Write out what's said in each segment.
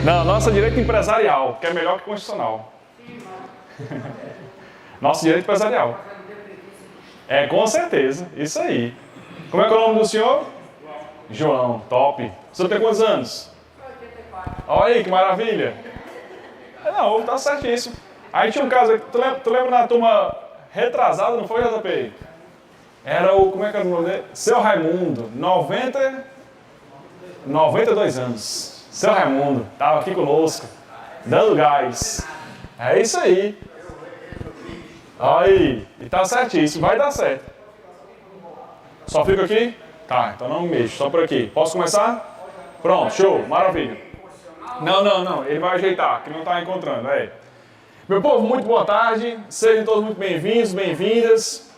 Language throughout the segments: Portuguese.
Não, nossa direito empresarial, que é melhor que constitucional. Nosso direito empresarial. É, com certeza, isso aí. Como é que é o nome do senhor? João, top. O senhor tem quantos anos? 84. Olha aí, que maravilha. Não, tá certíssimo. Aí tinha um caso aqui, tu lembra na turma retrasada, não foi, JP? Era o, como é que era o nome dele? Seu Raimundo, 92 anos. Seu Raimundo, tava aqui conosco, dando gás. É isso aí. Aí, e tá certíssimo, vai dar certo. Só fica aqui? Tá, então não me mexo, só por aqui. Posso começar? Pronto, show, maravilha. Não, ele vai ajeitar, que não tá encontrando, é. Meu povo, muito boa tarde, sejam todos muito bem-vindos, bem-vindas.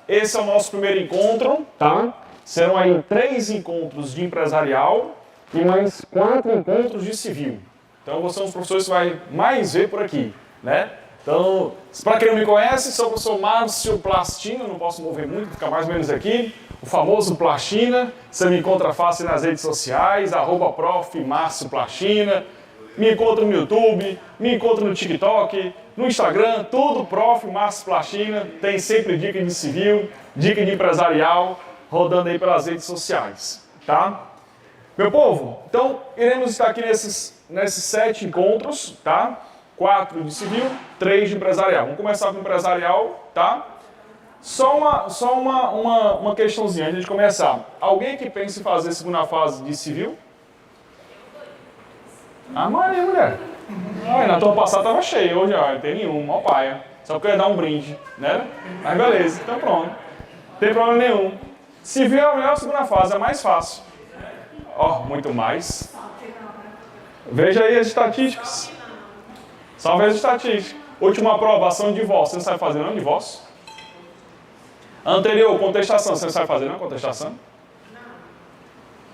Esse é o nosso primeiro encontro, tá? Serão aí 3 encontros de empresarial e mais 4 encontros de civil. Então, vocês são os professores que vai mais ver por aqui, né? Então, para quem não me conhece, sou o professor Márcio Plastina, não posso mover muito, ficar mais ou menos aqui. O famoso Plastina, você me encontra fácil nas redes sociais, @prof. Márcio Plastina. Me encontra no YouTube, me encontra no TikTok, no Instagram, tudo Prof. Márcio Plastina. Tem sempre dica de civil, dica de empresarial, rodando aí pelas redes sociais, tá? Meu povo, então iremos estar aqui nesses 7 encontros, tá? 4 de civil, 3 de empresarial. Vamos começar com o empresarial, tá? Só uma questãozinha antes de começar. Alguém que pensa em fazer segunda fase de civil? Ah, Maria, mulher. Ai, na turma passada tava cheio, hoje ó, não tem nenhum, ó paia. Só porque eu ia dar um brinde, né? Mas beleza, então pronto. Não tem problema nenhum. Civil é a melhor segunda fase, é mais fácil. Ó, muito mais. Veja aí as estatísticas. Só ver as estatísticas. Última aprovação de divórcio, você não sabe fazer não, divórcio? Anterior, contestação, você não sabe fazer não, contestação?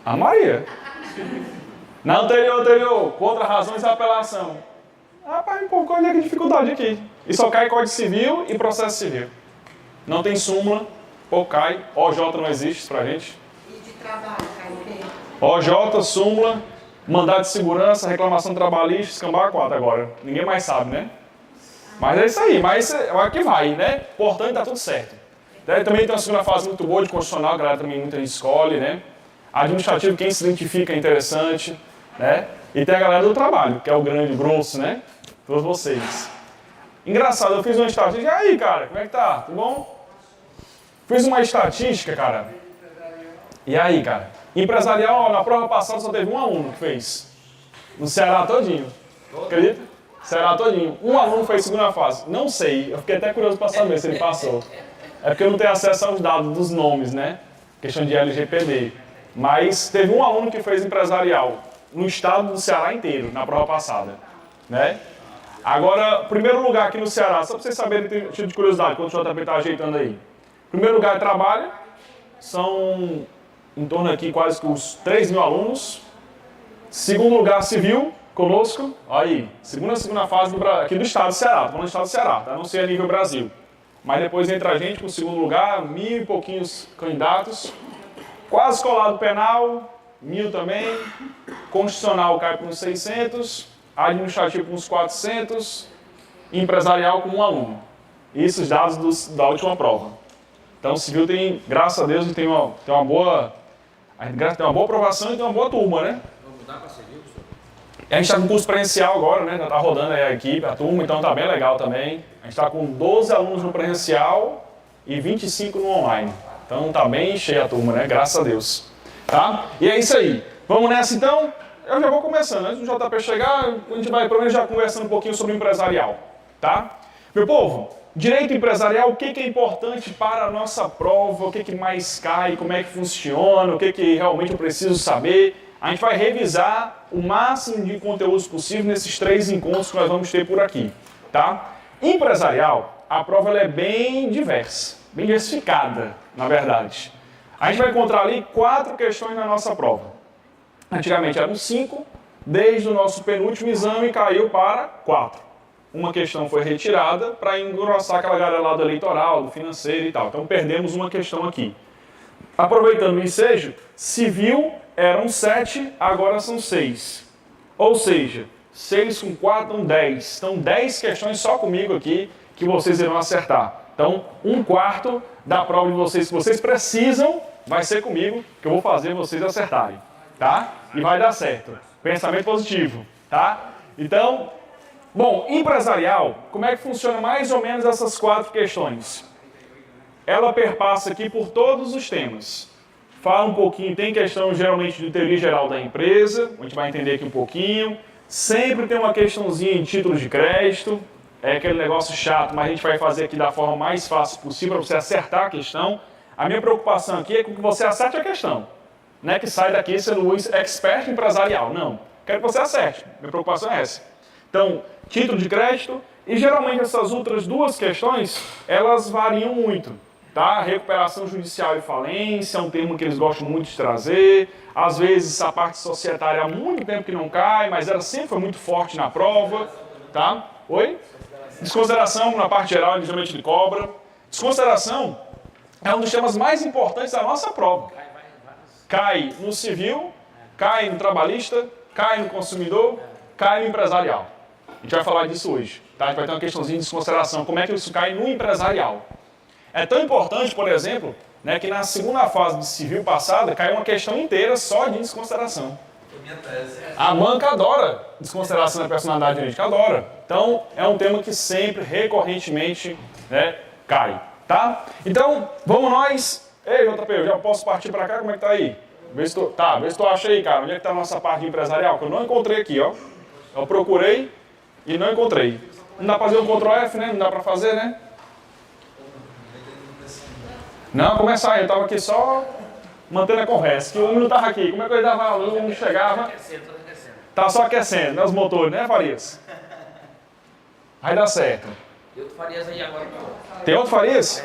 A Maria. Na anterior, contra razões e apelação. Rapaz, pô, qual é a dificuldade aqui? E só cai Código Civil e Processo Civil. Não tem súmula, pô, cai. OJ não existe pra gente. E de trabalho, cai o quê? OJ, súmula, mandado de segurança, reclamação trabalhista, escambar 4 agora. Ninguém mais sabe, né? Mas é isso aí, mas é que vai, né? Importante, tá tudo certo. Daí também tem uma segunda fase muito boa de constitucional, a galera também muita gente escolhe, né? Administrativo, quem se identifica é interessante, né? E tem a galera do trabalho, que é o grande, grosso, né? Todos vocês. Engraçado, eu fiz uma estatística. E aí, cara, como é que tá? Tudo bom? Fiz uma estatística, cara. E aí, cara? Empresarial, na prova passada só teve um aluno que fez. No Ceará todinho. Acredita? Ceará todinho. Um aluno fez segunda fase. Não sei, eu fiquei até curioso para saber se ele passou. É porque eu não tenho acesso aos dados dos nomes, né? Questão de LGPD. Mas teve um aluno que fez empresarial no estado do Ceará inteiro, na prova passada, né? Agora, primeiro lugar aqui no Ceará, só para vocês saberem, tipo de curiosidade, quando o JP está ajeitando aí. Primeiro lugar de trabalho, são em torno aqui quase que uns 3.000 alunos. Segundo lugar, civil, conosco. Olha aí, segunda fase aqui do estado do Ceará, estou falando do estado do Ceará, tá? Não sei a nível Brasil. Mas depois entra a gente com o segundo lugar, 1.000 e pouquinhos candidatos. Quase colado penal, 1.000 também. Constitucional cai para uns 600. Administrativo para uns 400. Empresarial com um aluno. Isso os dados da última prova. Então o civil tem, graças a Deus, tem uma boa aprovação e tem uma boa turma, né? Vamos mudar para civil, professor? A gente está com curso presencial agora, né? Já está rodando aí a equipe, a turma, então está bem legal também. A gente está com 12 alunos no presencial e 25 no online. Então tá bem cheia a turma, né? Graças a Deus. Tá? E é isso aí. Vamos nessa então? Eu já vou começando. Antes do JP chegar, a gente vai pelo menos já conversando um pouquinho sobre o empresarial. Tá? Meu povo, direito empresarial, o que é importante para a nossa prova? O que mais cai? Como é que funciona? O que realmente eu preciso saber? A gente vai revisar o máximo de conteúdos possível nesses 3 encontros que nós vamos ter por aqui. Tá? Empresarial, a prova ela é bem diversa, bem diversificada, na verdade. A gente vai encontrar ali 4 questões na nossa prova. Antigamente eram 5, desde o nosso penúltimo exame caiu para 4. Uma questão foi retirada para engrossar aquela galera lá do eleitoral, do financeiro e tal. Então perdemos uma questão aqui. Aproveitando o ensejo, civil eram 7, agora são 6. Ou seja, 6 com 4 dão 10. Então, 10 questões só comigo aqui que vocês irão acertar. Então, 1/4 da prova de vocês que vocês precisam vai ser comigo, que eu vou fazer vocês acertarem, tá? E vai dar certo. Pensamento positivo, tá? Então, bom, empresarial, como é que funciona mais ou menos essas 4 questões? Ela perpassa aqui por todos os temas. Fala um pouquinho, tem questão geralmente de teoria geral da empresa, a gente vai entender aqui um pouquinho. Sempre tem uma questãozinha em títulos de crédito, é aquele negócio chato, mas a gente vai fazer aqui da forma mais fácil possível para você acertar a questão. A minha preocupação aqui é com que você acerte a questão. Não é que sai daqui sendo o expert empresarial, não. Quero que você acerte, minha preocupação é essa. Então, título de crédito, e geralmente essas outras 2 questões, elas variam muito. Tá? Recuperação judicial e falência é um termo que eles gostam muito de trazer. Às vezes a parte societária há muito tempo que não cai, mas ela sempre foi muito forte na prova. Tá? Oi? Desconsideração na parte geral, geralmente ele cobra. Desconsideração é um dos temas mais importantes da nossa prova. Cai no civil, cai no trabalhista, cai no consumidor, cai no empresarial. A gente vai falar disso hoje. Tá? A gente vai ter uma questãozinha de desconsideração. Como é que isso cai no empresarial? É tão importante, por exemplo, né, que na segunda fase de civil passada caiu uma questão inteira só de desconsideração. A banca adora desconsideração da personalidade jurídica, adora. Então, é um tema que sempre, recorrentemente, né, cai. Tá? Então, vamos nós. Ei, JP, eu já posso partir para cá? Como é que tá aí? Vê se tu acha aí, cara. Onde é que tá a nossa parte empresarial? Que eu não encontrei aqui, ó. Eu procurei e não encontrei. Não dá para fazer um Ctrl F, né? Não dá para fazer, né? Não, começar aí, eu estava aqui só mantendo a conversa, que o homem não estava aqui. Como é que ele dava aula? O homem chegava. Tá só aquecendo, né? Os motores, né, Farias? Vai dar certo. Tem outro Farias aí agora. Tem outro Farias?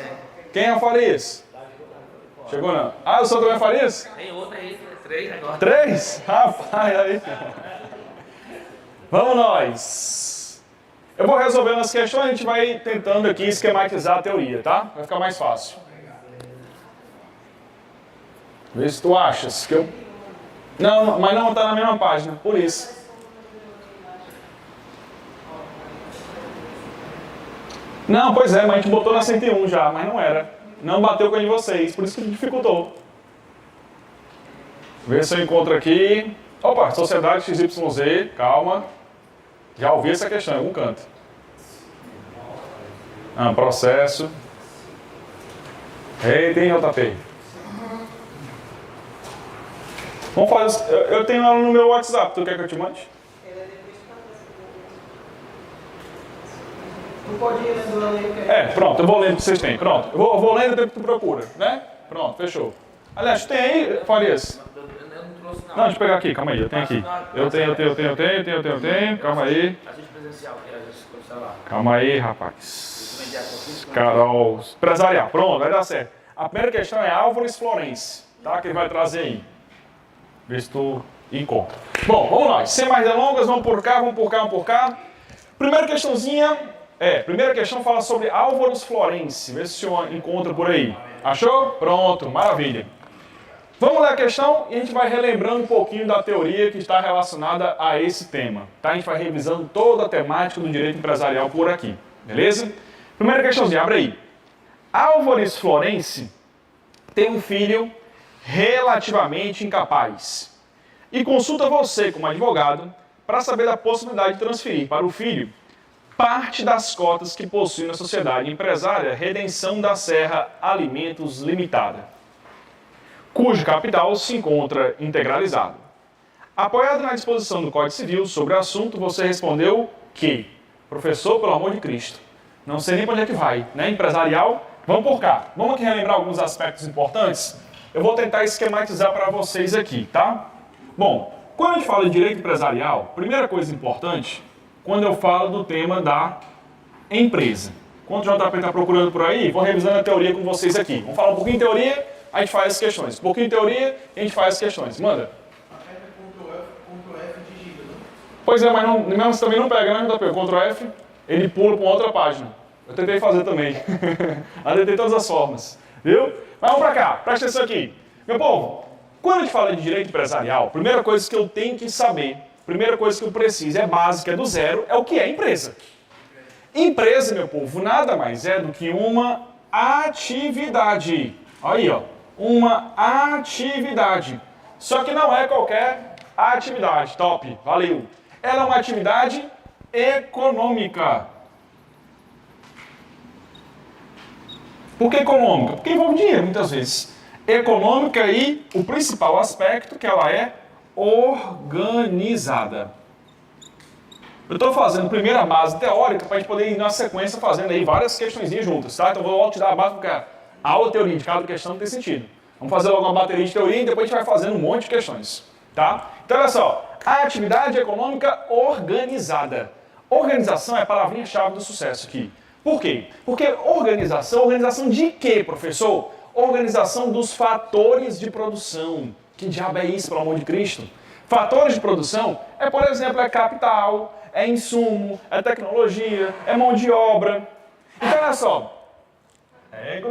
Quem é o Farias? Chegou não? Ah, o senhor também é Farias? Tem outro aí, 3 agora. 3? Rapaz, aí. Vamos nós. Eu vou resolvendo as questões, a gente vai tentando aqui esquematizar a teoria, tá? Vai ficar mais fácil. Vê se tu achas que eu... Não, mas não está na mesma página, por isso. Não, pois é, mas a gente botou na 101 já, mas não era. Não bateu com a de vocês, por isso que dificultou. Vê se eu encontro aqui. Opa, Sociedade XYZ, calma. Já ouvi essa questão em algum canto. Processo. Eita, hein, JP? Vamos fazer. Eu tenho ela no meu WhatsApp, tu quer que eu te mande? Tu pode ir lendo ela aí. Pronto, eu vou lendo o que vocês têm. Pronto, eu vou lendo o tempo que tu procura, né? Pronto, fechou. Aliás, tu tem aí, Farias? Eu não trouxe não. Não, deixa eu pegar aqui, calma aí, eu tenho aqui. Eu tenho, calma aí. Agente presencial, que é agente presencial. Calma aí, rapaz. Carol, empresarial, pronto, vai dar certo. A primeira questão é Álvares Florense, tá? Que ele vai trazer aí. Vê se tu encontra. Bom, vamos lá, sem mais delongas, vamos por cá. Primeira questãozinha, primeira questão fala sobre Álvares Florense, vê se o senhor encontra por aí. Achou? Pronto, maravilha. Vamos ler a questão e a gente vai relembrando um pouquinho da teoria que está relacionada a esse tema. Tá? A gente vai revisando toda a temática do direito empresarial por aqui, beleza? Primeira questãozinha, abre aí. Álvares Florense tem um filho relativamente incapaz e consulta você como advogado para saber da possibilidade de transferir para o filho parte das cotas que possui na sociedade empresária Redenção da Serra Alimentos Limitada, cujo capital se encontra integralizado. Apoiado na disposição do Código Civil sobre o assunto, você respondeu que, professor, pelo amor de Cristo, não sei nem para onde é que vai, né? Empresarial, vamos por cá. Vamos aqui relembrar alguns aspectos importantes. Eu vou tentar esquematizar para vocês aqui, tá? Bom, quando a gente fala de direito empresarial, primeira coisa importante, quando eu falo do tema da empresa. Quando o JP está procurando por aí, vou revisando a teoria com vocês aqui. Vamos falar um pouquinho de teoria, a gente faz as questões. Um pouquinho de teoria, a gente faz as questões. Manda. Ctrl F digita, né? Pois é, mas mesmo também não pega, né, JP? O Ctrl F, ele pula para uma outra página. Eu tentei fazer também. Eu tentei todas as formas. Viu? Mas vamos para cá, presta atenção aqui. Meu povo, quando a gente fala de direito empresarial, a primeira coisa que eu tenho que saber primeira coisa que eu preciso é básica, é do zero, é o que é empresa. Empresa, meu povo, nada mais é do que uma atividade. Olha aí, ó, uma atividade. Só que não é qualquer atividade, top, valeu. Ela é uma atividade econômica. Por que econômica? Porque envolve dinheiro, muitas vezes. Econômica e o principal aspecto que ela é organizada. Eu estou fazendo primeiro a base teórica para a gente poder ir na sequência fazendo aí várias questõezinhas juntas, tá? Então eu vou te dar a base porque a aula teoria de cada questão não tem sentido. Vamos fazer logo uma bateria de teoria e depois a gente vai fazendo um monte de questões, tá? Então olha só, a atividade econômica organizada. Organização é a palavrinha-chave do sucesso aqui. Por quê? Porque organização de quê, professor? Organização dos fatores de produção. Que diabo é isso, pelo amor de Cristo? Fatores de produção é, por exemplo, é capital, é insumo, é tecnologia, é mão de obra. Então, olha só.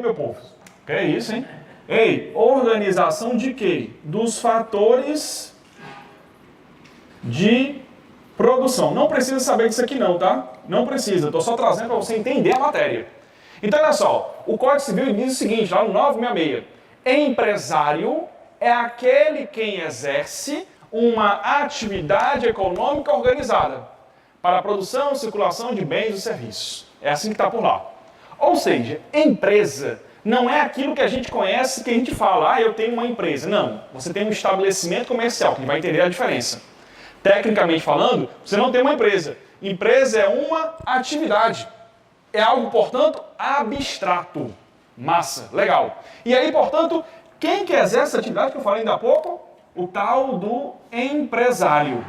Meu povo. Que é isso, hein? Ei, organização de quê? Dos fatores de produção. Não precisa saber disso aqui não, tá? Não precisa. Estou só trazendo para você entender a matéria. Então, olha só. O Código Civil diz o seguinte, lá no 966. Empresário é aquele quem exerce uma atividade econômica organizada para a produção e circulação de bens e serviços. É assim que está por lá. Ou seja, empresa não é aquilo que a gente conhece, que a gente fala, eu tenho uma empresa. Não, você tem um estabelecimento comercial, que vai entender a diferença. Tecnicamente falando, você não tem uma empresa. Empresa é uma atividade. É algo, portanto, abstrato. Massa, legal. E aí, portanto, quem que exerce essa atividade que eu falei ainda há pouco? O tal do empresário.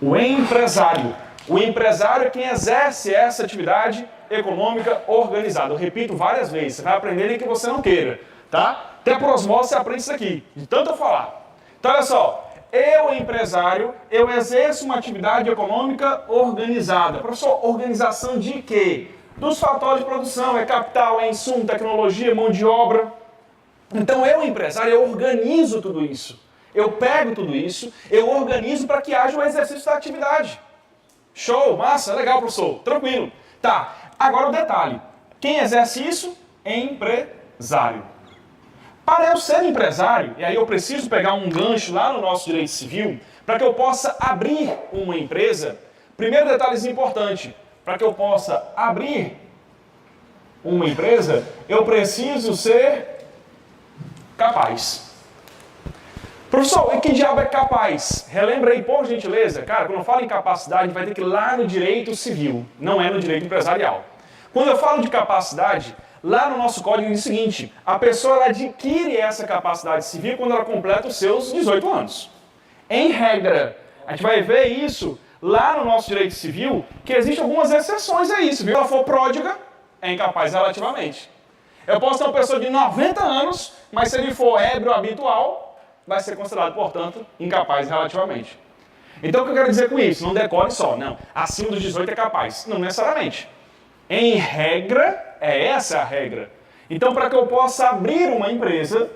O empresário. O empresário é quem exerce essa atividade econômica organizada. Eu repito várias vezes, você vai aprender nem que você não queira, tá? Até por osmose você aprende isso aqui, de tanto eu falar. Então, olha só, eu, empresário, eu exerço uma atividade econômica organizada. Professor, organização de quê? Dos fatores de produção, é capital, é insumo, tecnologia, mão de obra. Então, eu, empresário, eu organizo tudo isso. Eu pego tudo isso, eu organizo para que haja o exercício da atividade. Show, massa, legal, professor, tranquilo. Tá, agora o detalhe. Quem exerce isso? Empresário. Para eu ser empresário, e aí eu preciso pegar um gancho lá no nosso direito civil, para que eu possa abrir uma empresa, primeiro detalhezinho importante, para que eu possa abrir uma empresa, eu preciso ser capaz. Professor, e que diabo é capaz? Relembra aí, por gentileza. Cara, quando eu falo em capacidade, vai ter que ir lá no direito civil, não é no direito empresarial. Quando eu falo de capacidade, lá no nosso código diz o seguinte, a pessoa ela adquire essa capacidade civil quando ela completa os seus 18 anos. Em regra, a gente vai ver isso lá no nosso direito civil, que existem algumas exceções a isso, viu? Se ela for pródiga, é incapaz relativamente. Eu posso ter uma pessoa de 90 anos, mas se ele for ébrio habitual, vai ser considerado, portanto, incapaz relativamente. Então, o que eu quero dizer com isso? Não decore só, não. Acima dos 18 é capaz. Não necessariamente. Em regra, essa a regra. Então, para que eu possa abrir uma empresa,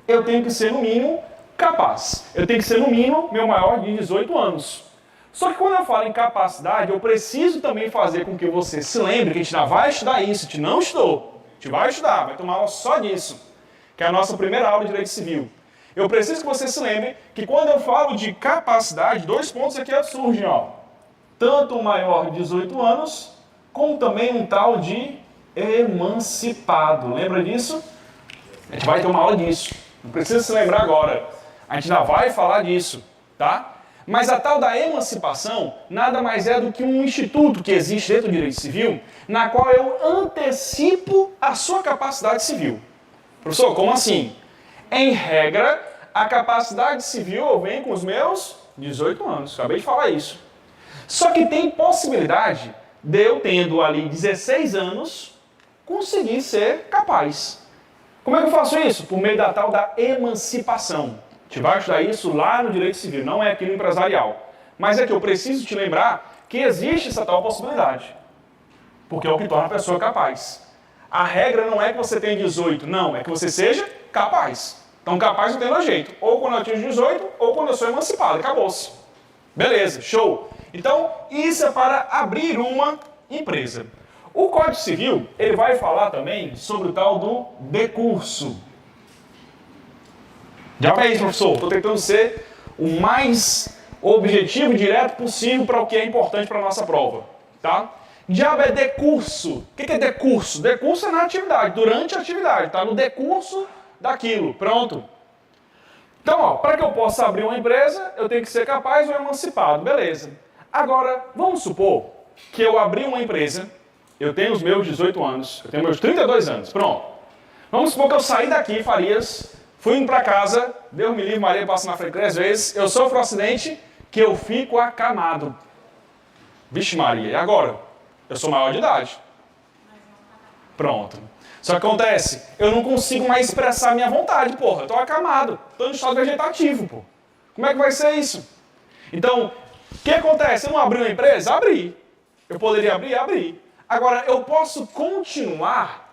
eu tenho que ser, no mínimo, capaz. Eu tenho que ser, no mínimo, meu maior de 18 anos. Só que quando eu falo em capacidade, eu preciso também fazer com que você se lembre que a gente já vai estudar isso, a gente não estudou. A gente vai estudar, vai tomar aula só disso, que é a nossa primeira aula de Direito Civil. Eu preciso que você se lembre que quando eu falo de capacidade, 2 pontos aqui surgem, ó. Tanto o maior de 18 anos, como também um tal de emancipado. Lembra disso? A gente vai ter uma aula disso. Não precisa se lembrar agora. A gente ainda vai falar disso, tá? Mas a tal da emancipação nada mais é do que um instituto que existe dentro do direito civil, na qual eu antecipo a sua capacidade civil. Professor, como assim? Em regra, a capacidade civil eu venho com os meus 18 anos. Acabei de falar isso. Só que tem possibilidade de eu, tendo ali 16 anos, conseguir ser capaz. Como é que eu faço isso? Por meio da tal da emancipação. A gente vai estudar isso lá no direito civil, não é aqui no empresarial. Mas é que eu preciso te lembrar que existe essa tal possibilidade. Porque é o que torna a pessoa capaz. A regra não é que você tenha 18, não, é que você seja capaz. Então, capaz não tem dois jeito. Ou quando eu atingo 18, ou quando eu sou emancipado. Acabou-se. Beleza, show. Então, isso é para abrir uma empresa. O Código Civil, ele vai falar também sobre o tal do decurso. Já para isso, professor, estou tentando ser o mais objetivo e direto possível para o que é importante para a nossa prova, tá? Diabo é decurso. O que é decurso? Decurso é na atividade, durante a atividade, tá? No decurso daquilo, pronto. Então, ó, para que eu possa abrir uma empresa, eu tenho que ser capaz ou emancipado, beleza. Agora, vamos supor que eu abri uma empresa, eu tenho os meus 18 anos, eu tenho meus 32 anos, pronto. Vamos supor que eu saí daqui, Farias, fui indo para casa, Deus me livre, Maria passa na frente 3 vezes, eu sofro um acidente que eu fico acamado. Vixe Maria, e agora? Eu sou maior de idade. Pronto. Só que acontece, eu não consigo mais expressar minha vontade, porra. Eu tô acamado, tô no estado vegetativo, pô. Como é que vai ser isso? Então, o que acontece? Eu não abri uma empresa? Abri. Eu poderia abrir? Abri. Agora, eu posso continuar?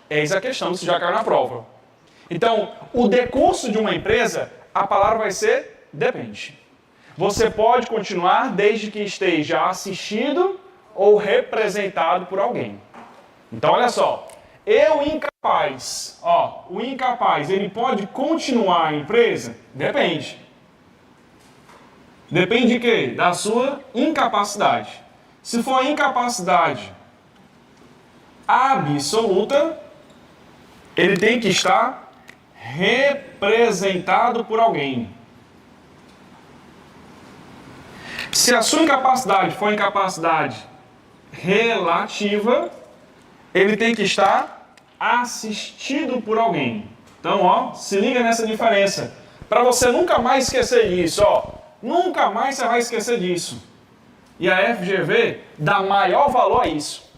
Eis a questão, se já caiu na prova. Então, o decurso de uma empresa, a palavra vai ser depende. Você pode continuar desde que esteja assistido ou representado por alguém. Então, olha só. Eu incapaz, ó, o incapaz, ele pode continuar a empresa? Depende. Depende de quê? Da sua incapacidade. Se for incapacidade absoluta, ele tem que estar representado por alguém. Se a sua incapacidade for incapacidade relativa, ele tem que estar assistido por alguém. Então, ó, se liga nessa diferença. Para você nunca mais esquecer disso, ó. Nunca mais você vai esquecer disso. E a FGV dá maior valor a isso.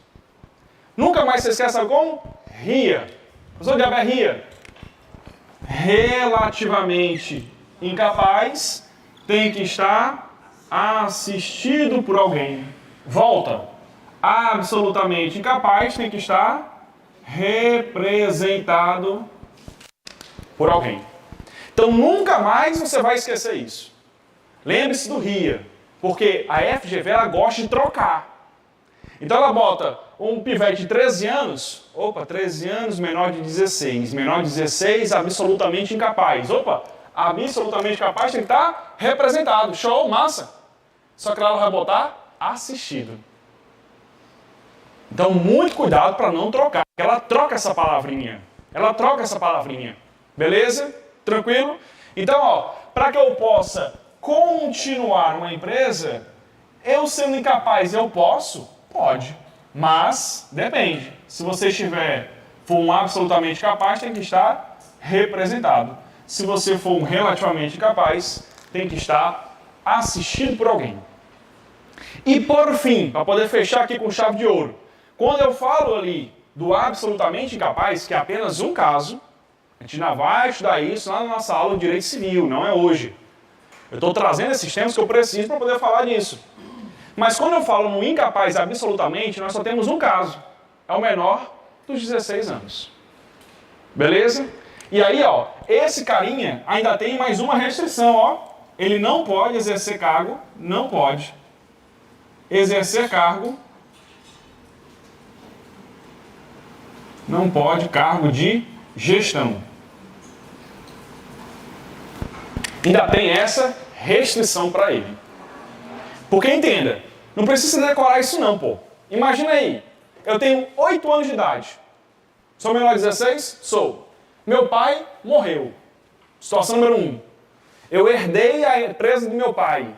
Nunca mais você esquece como? RIA. Professor Diabo é RIA. Relativamente incapaz, tem que estar assistido por alguém. Volta. Absolutamente incapaz, tem que estar representado por alguém. Então, nunca mais você vai esquecer isso. Lembre-se do RIA, porque a FGV ela gosta de trocar. Então, ela bota um pivete de 13 anos, opa, 13 anos, menor de 16. Menor de 16, absolutamente incapaz. Opa, absolutamente capaz tem que estar representado. Show, massa. Só que ela vai botar assistido. Então, muito cuidado para não trocar. Ela troca essa palavrinha. Ela troca essa palavrinha. Beleza? Tranquilo? Então, ó, para que eu possa continuar uma empresa, eu sendo incapaz, eu posso? Pode. Mas, depende. Se você for um absolutamente capaz, tem que estar representado. Se você for um relativamente capaz, tem que estar assistido por alguém. E por fim, para poder fechar aqui com chave de ouro, quando eu falo ali do absolutamente incapaz, que é apenas um caso, a gente ainda vai estudar isso lá na nossa aula de Direito Civil, não é hoje. Eu estou trazendo esses termos que eu preciso para poder falar disso. Mas quando eu falo no incapaz absolutamente, nós só temos um caso. É o menor dos 16 anos. Beleza? E aí, ó, esse carinha ainda tem mais uma restrição, ó. Ele não pode exercer cargo, não pode exercer cargo, não pode cargo de gestão. Ainda tem essa restrição para ele. Porque entenda, não precisa decorar isso não, pô. Imagina aí, eu tenho 8 anos de idade. Sou menor de 16? Sou. Meu pai morreu. Situação número 1. Eu herdei a empresa do meu pai.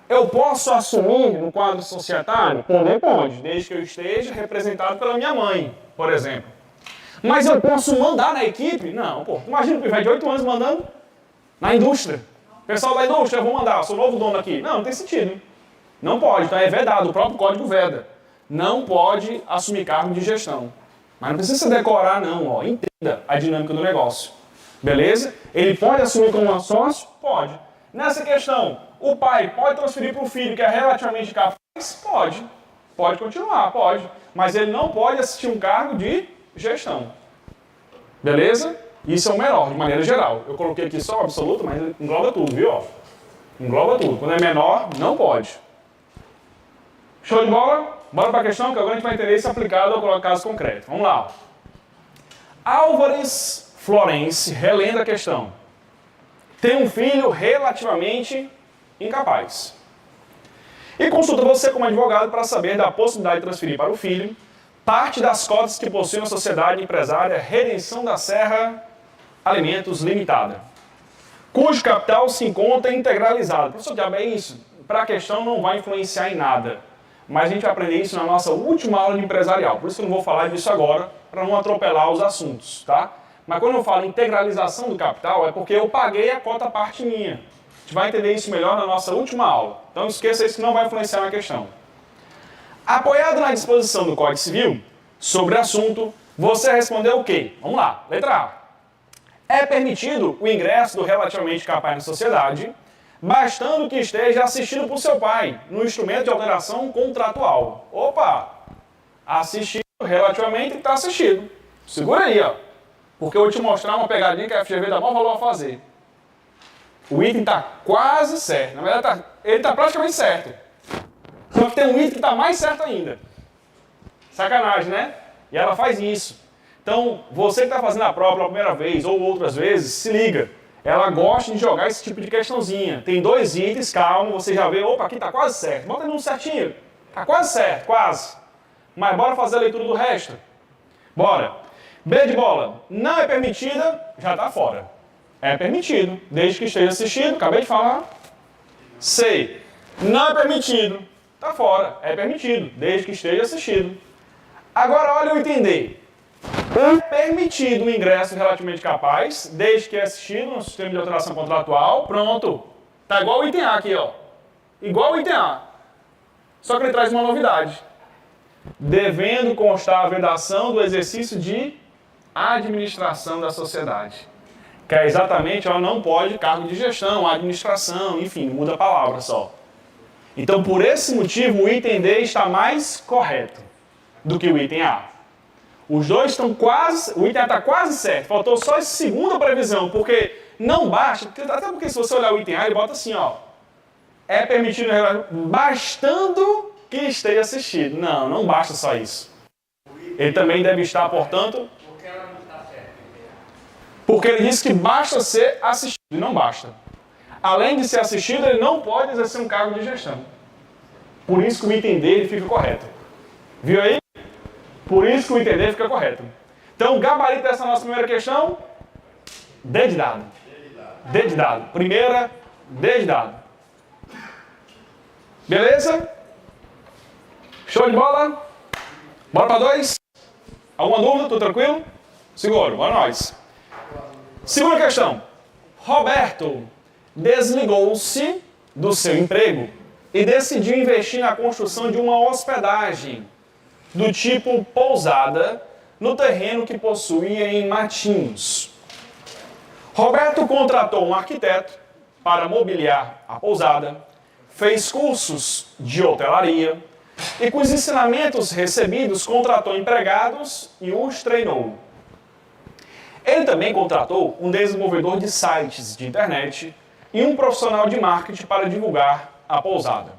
Eu posso assumir no quadro societário? Pode, desde que eu esteja representado pela minha mãe, por exemplo. Mas eu posso mandar na equipe? Não, pô. Imagina um pivete de 8 anos mandando na indústria. Pessoal da indústria, eu vou mandar, sou o novo dono aqui. Não tem sentido. Não pode, então é vedado, o próprio código veda. Não pode assumir cargo de gestão. Mas não precisa decorar não, ó. Entenda a dinâmica do negócio. Beleza? Ele pode assumir como sócio? Pode. Nessa questão, o pai pode transferir para o filho que é relativamente capaz? Pode. Pode continuar, pode. Mas ele não pode assistir um cargo de gestão. Beleza? Isso é o menor, de maneira geral. Eu coloquei aqui só o absoluto, mas engloba tudo, viu? Engloba tudo. Quando é menor, não pode. Show de bola? Bora para a questão, que agora a gente vai entender isso aplicado ao caso concreto. Vamos lá. Álvares Florence relendo a questão. Tem um filho relativamente incapaz. E consulta você como advogado para saber da possibilidade de transferir para o filho parte das cotas que possui na sociedade empresária Redenção da Serra Alimentos Limitada, cujo capital se encontra integralizado. Professor Diabo, é isso? Para a questão não vai influenciar em nada. Mas a gente vai aprender isso na nossa última aula de empresarial. Por isso que eu não vou falar disso agora, para não atropelar os assuntos, tá? Mas quando eu falo integralização do capital, é porque eu paguei a cota parte minha. A gente vai entender isso melhor na nossa última aula. Então não esqueça isso que não vai influenciar na questão. Apoiado na disposição do Código Civil sobre o assunto, você respondeu o quê? Vamos lá, letra A. É permitido o ingresso do relativamente capaz na sociedade, bastando que esteja assistido por seu pai, no instrumento de alteração contratual. Opa! Assistido relativamente está assistido. Segura aí, ó. Porque eu vou te mostrar uma pegadinha que a FGV dá maior valor a fazer. O item está quase certo. Na verdade, ele está praticamente certo. Só que tem um item que está mais certo ainda. Sacanagem, né? E ela faz isso. Então, você que está fazendo a prova pela primeira vez ou outras vezes, se liga. Ela gosta de jogar esse tipo de questãozinha. Tem 2 itens, calma, você já vê, opa, aqui está quase certo. Bota ele no certinho. Está quase certo, quase. Mas bora fazer a leitura do resto. Bora. B de bola. Não é permitida, já está fora. É permitido, desde que esteja assistido, acabei de falar. C. Não é permitido, está fora. É permitido, desde que esteja assistido. Agora olha o item D. É permitido o ingresso relativamente capaz, desde que é assistido no sistema de alteração contratual. Pronto. Tá igual o item A aqui, ó. Igual o item A. Só que ele traz uma novidade. Devendo constar a vedação do exercício de administração da sociedade. Que é exatamente, ela não pode cargo de gestão, administração, enfim, muda a palavra só. Então, por esse motivo, o item D está mais correto do que o item A. Os dois estão quase, o item A está quase certo, faltou só essa segunda previsão, porque não basta, até porque se você olhar o item A, ele bota assim, ó, é permitido, bastando que esteja assistido. Não, não basta só isso. Ele também deve estar, portanto, porque ele diz que basta ser assistido, e não basta. Além de ser assistido, ele não pode exercer um cargo de gestão. Por isso que o item dele fica correto. Viu aí? Por isso que o item D fica correto. Então, o gabarito dessa nossa primeira questão, D de dado. D de dado. Primeira, D de dado. Beleza? Show de bola? Bora para 2? Alguma dúvida? Tudo tranquilo? Seguro, bora nós. Segunda questão. Roberto desligou-se do seu emprego e decidiu investir na construção de uma hospedagem do tipo pousada no terreno que possuía em Matinhos. Roberto contratou um arquiteto para mobiliar a pousada, fez cursos de hotelaria e, com os ensinamentos recebidos, contratou empregados e os treinou. Ele também contratou um desenvolvedor de sites de internet e um profissional de marketing para divulgar a pousada.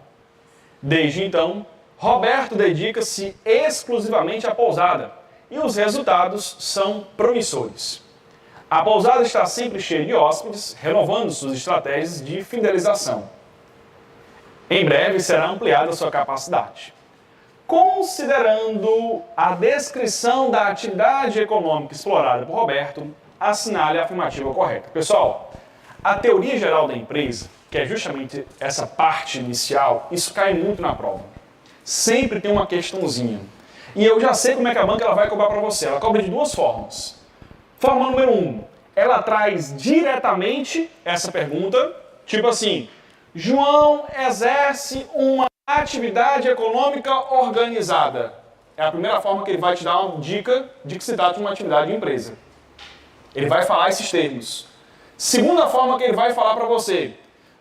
Desde então, Roberto dedica-se exclusivamente à pousada e os resultados são promissores. A pousada está sempre cheia de hóspedes, renovando suas estratégias de fidelização. Em breve será ampliada sua capacidade. Considerando a descrição da atividade econômica explorada por Roberto, assinale a afirmativa correta. Pessoal, a teoria geral da empresa, que é justamente essa parte inicial, isso cai muito na prova. Sempre tem uma questãozinha. E eu já sei como é que a banca ela vai cobrar para você. Ela cobra de 2 formas. Forma número 1, ela traz diretamente essa pergunta, tipo assim, João exerce uma atividade econômica organizada. É a primeira forma que ele vai te dar uma dica de que se trata de uma atividade de empresa. Ele vai falar esses termos. Segunda forma que ele vai falar para você,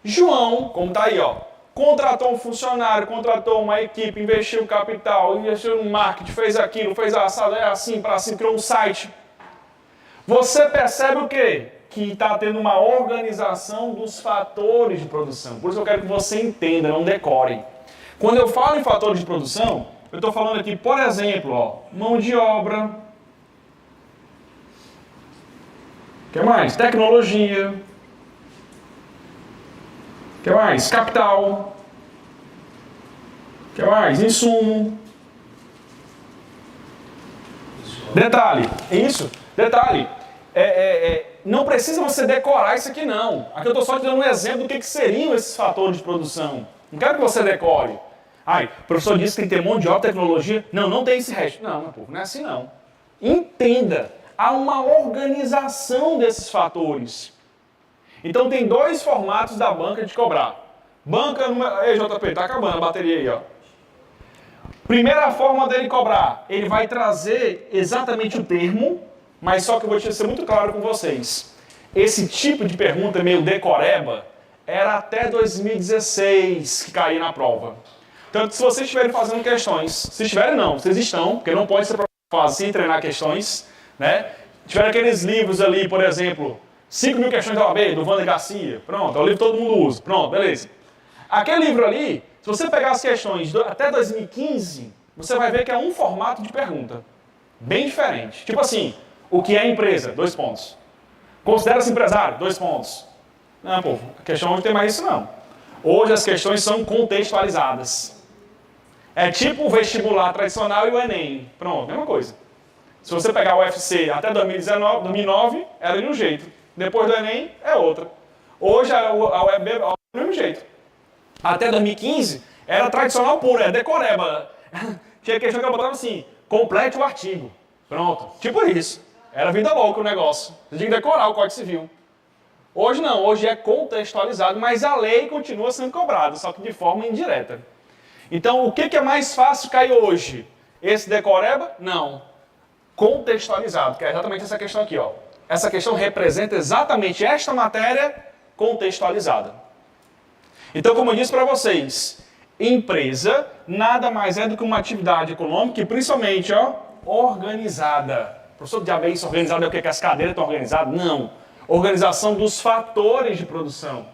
João, como está aí, ó, contratou um funcionário, contratou uma equipe, investiu capital, investiu no marketing, fez aquilo, fez assado, é assim, para assim, criou um site. Você percebe o quê? Que está tendo uma organização dos fatores de produção. Por isso eu quero que você entenda, não decore. Quando eu falo em fatores de produção, eu estou falando aqui, por exemplo, ó, mão de obra. O que mais? Tecnologia. O que mais? Capital. O que mais? Insumo. Detalhe. Isso. Detalhe. Não precisa você decorar isso aqui, não. Aqui eu estou só te dando um exemplo do que seriam esses fatores de produção. Não quero que você decore. Ai, o professor disse que tem que ter mão de obra, tecnologia. Não, não tem esse resto. Não, meu povo, não é assim não. Entenda, há uma organização desses fatores. Então tem dois formatos da banca de cobrar. Banca, ei JP, tá acabando a bateria aí, ó. Primeira forma dele cobrar, ele vai trazer exatamente o termo, mas só que eu vou ser muito claro com vocês. Esse tipo de pergunta meio decoreba era até 2016 que caía na prova. Tanto se vocês estiverem fazendo questões, se estiverem não, vocês estão, porque não pode ser fácil sem treinar questões, né? Tiveram aqueles livros ali, por exemplo, 5.000 questões da OAB, do Wander Garcia, pronto, é o livro que todo mundo usa, pronto, beleza. Aquele livro ali, se você pegar as questões até 2015, você vai ver que é um formato de pergunta, bem diferente. Tipo assim, o que é empresa? 2 pontos. Considera-se empresário? 2 pontos. Não, pô, a questão não tem mais isso não. Hoje as questões são contextualizadas. É tipo o vestibular tradicional e o Enem. Pronto, mesma coisa. Se você pegar o UFC até 2009, era de um jeito. Depois do Enem, é outra. Hoje a UEB é do mesmo jeito. Até 2015, era tradicional puro, é decoreba. Tinha questão que eu botava assim, complete o artigo. Pronto, tipo isso. Era vida louca o negócio. Você tinha que decorar o Código Civil. Hoje não, hoje é contextualizado, mas a lei continua sendo cobrada, só que de forma indireta. Então, o que é mais fácil cair hoje? Esse decoreba? Não. Contextualizado, que é exatamente essa questão aqui, ó. Essa questão representa exatamente esta matéria contextualizada. Então, como eu disse para vocês, empresa nada mais é do que uma atividade econômica e principalmente, ó, organizada. Professor, de isso organizado é o que as cadeiras estão organizadas? Não. Organização dos fatores de produção.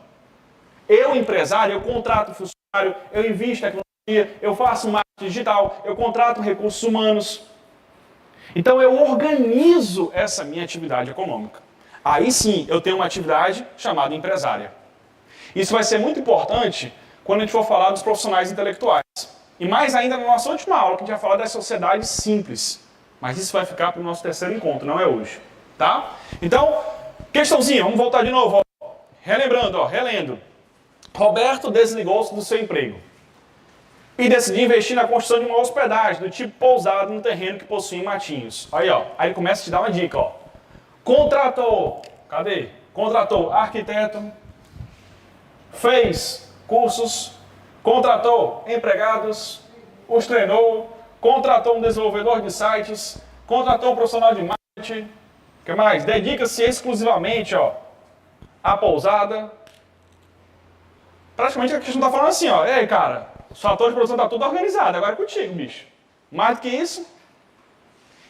Eu, empresário, eu contrato funcionário, eu invisto em tecnologia, eu faço marketing digital, eu contrato recursos humanos. Então eu organizo essa minha atividade econômica. Aí sim, eu tenho uma atividade chamada empresária. Isso vai ser muito importante quando a gente for falar dos profissionais intelectuais. E mais ainda na nossa última aula, que a gente vai falar das sociedades simples. Mas isso vai ficar para o nosso terceiro encontro, não é hoje. Tá? Então, questãozinha, vamos voltar de novo. Ó. Relembrando, ó, relendo. Roberto desligou-se do seu emprego e decidiu investir na construção de uma hospedagem do tipo pousada no terreno que possui matinhos. Aí, ó, aí ele começa a te dar uma dica, ó. Contratou, cadê? Contratou arquiteto, fez cursos, contratou empregados, os treinou, contratou um desenvolvedor de sites, contratou um profissional de marketing, o que mais? Dedica-se exclusivamente, ó, à pousada. Praticamente a questão está falando assim, ó, ei, cara, os fatores de produção tá tudo organizado, agora é contigo, bicho. Mais do que isso.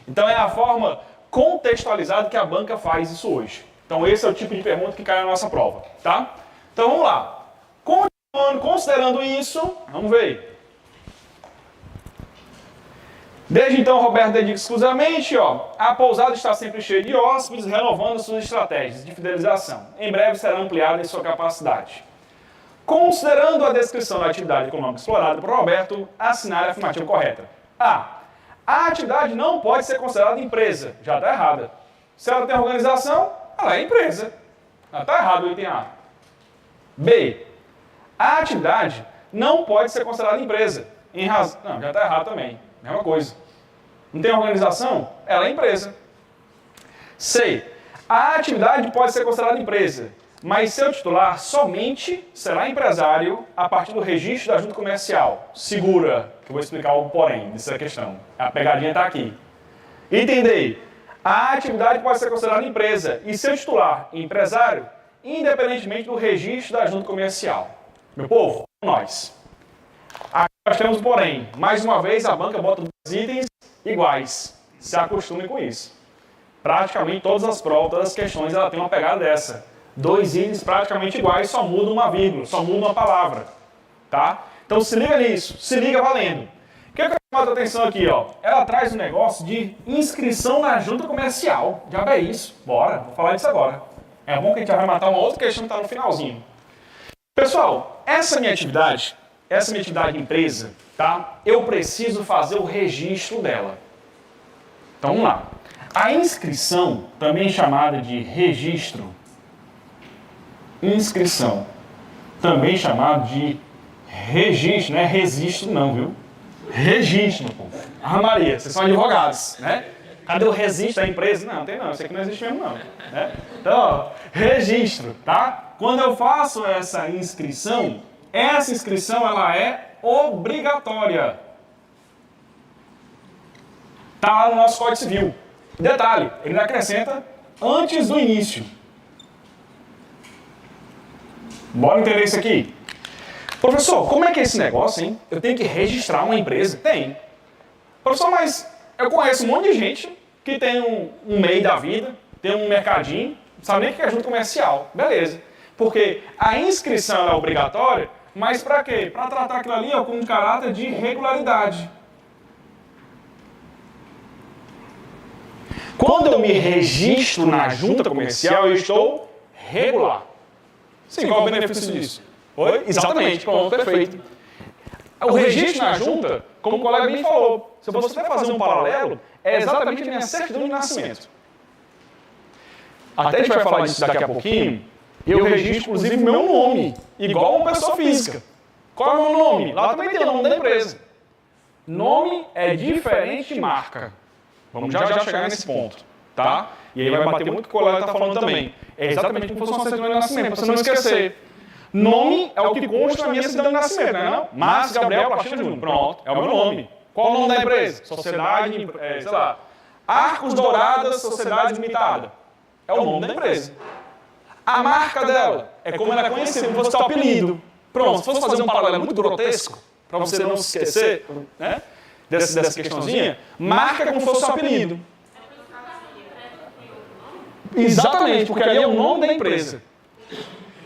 Então é a forma contextualizada que a banca faz isso hoje. Então esse é o tipo de pergunta que cai na nossa prova, tá? Então vamos lá. Continuando, considerando isso, vamos ver. Desde então, Roberto dedica exclusivamente, ó, a pousada está sempre cheia de hóspedes, renovando suas estratégias de fidelização. Em breve será ampliada em sua capacidade. Considerando a descrição da atividade econômica explorada por Roberto, assinale a afirmativa correta. A. A atividade não pode ser considerada empresa. Já está errada. Se ela tem organização, ela é empresa. Já está errado o item A. B. A atividade não pode ser considerada empresa. Em razão... Não, já está errado também. Mesma coisa. Não tem organização? Ela é empresa. C. A atividade pode ser considerada empresa, mas seu titular somente será empresário a partir do registro da junta comercial. Segura, que eu vou explicar o porém dessa questão. A pegadinha está aqui. Item a atividade pode ser considerada empresa e seu titular empresário, independentemente do registro da junta comercial. Meu povo, nós. Aqui nós temos o porém. Mais uma vez, a banca bota 2 itens iguais. Se acostume com isso. Praticamente todas as provas, todas as questões, ela tem uma pegada dessa. 2 itens praticamente iguais, só muda uma vírgula, só muda uma palavra. Tá? Então se liga nisso, se liga valendo. O que eu chamo a atenção aqui, ó? Ela traz um negócio de inscrição na junta comercial. Já é isso. Bora, vou falar disso agora. É bom que a gente já vai matar uma outra questão que está no finalzinho. Pessoal, essa minha atividade de empresa, tá? Eu preciso fazer o registro dela. Então vamos lá. A inscrição, também chamada de registro, inscrição, também chamado de registro, não é registro não, viu? Registro, pô. Ah, Maria, vocês são advogados, né? Cadê o registro da empresa? Não, tem não, isso aqui não existe mesmo não. Né? Então, ó, registro, tá? Quando eu faço essa inscrição ela é obrigatória. Tá no nosso Código Civil. Detalhe, ele acrescenta antes do início. Bora entender isso aqui? Professor, como é que é esse negócio, hein? Eu tenho que registrar uma empresa? Tem. Professor, mas eu conheço um monte de gente que tem um MEI da vida, tem um mercadinho, não sabe nem o que é junta comercial. Beleza. Porque a inscrição é obrigatória, mas para quê? Para tratar aquilo ali ó, com um caráter de regularidade. Quando eu me registro na junta comercial, eu estou regular. Sim, qual é o benefício disso? Oi? Exatamente, pronto, perfeito. O registro na junta, como o colega bem falou, se você até fazer um paralelo, é exatamente a minha certidão de nascimento. Até a gente vai falar disso daqui a pouquinho, eu registro inclusive meu nome, igual uma pessoa física. Qual é o meu nome? Lá também tem o nome da empresa. Nome é diferente de marca. Vamos já chegar nesse ponto, tá? E aí vai bater muito o que o colega está falando também. É exatamente como se fosse uma certidão de nascimento, para você não esquecer. Nome é o que consta na minha certidão de nascimento, não é não? Márcio Gabriel Platina Júnior. Pronto, é o meu nome. Qual o nome da empresa? Sociedade, sei lá, Arcos Douradas Sociedade Limitada. É o nome da empresa. A marca dela é como ela é conhecida, como fosse o apelido. Pronto, se fosse fazer um paralelo muito grotesco, para você não se esquecer, né, dessa questãozinha, marca como se fosse o apelido. Exatamente, porque ali é o nome da empresa.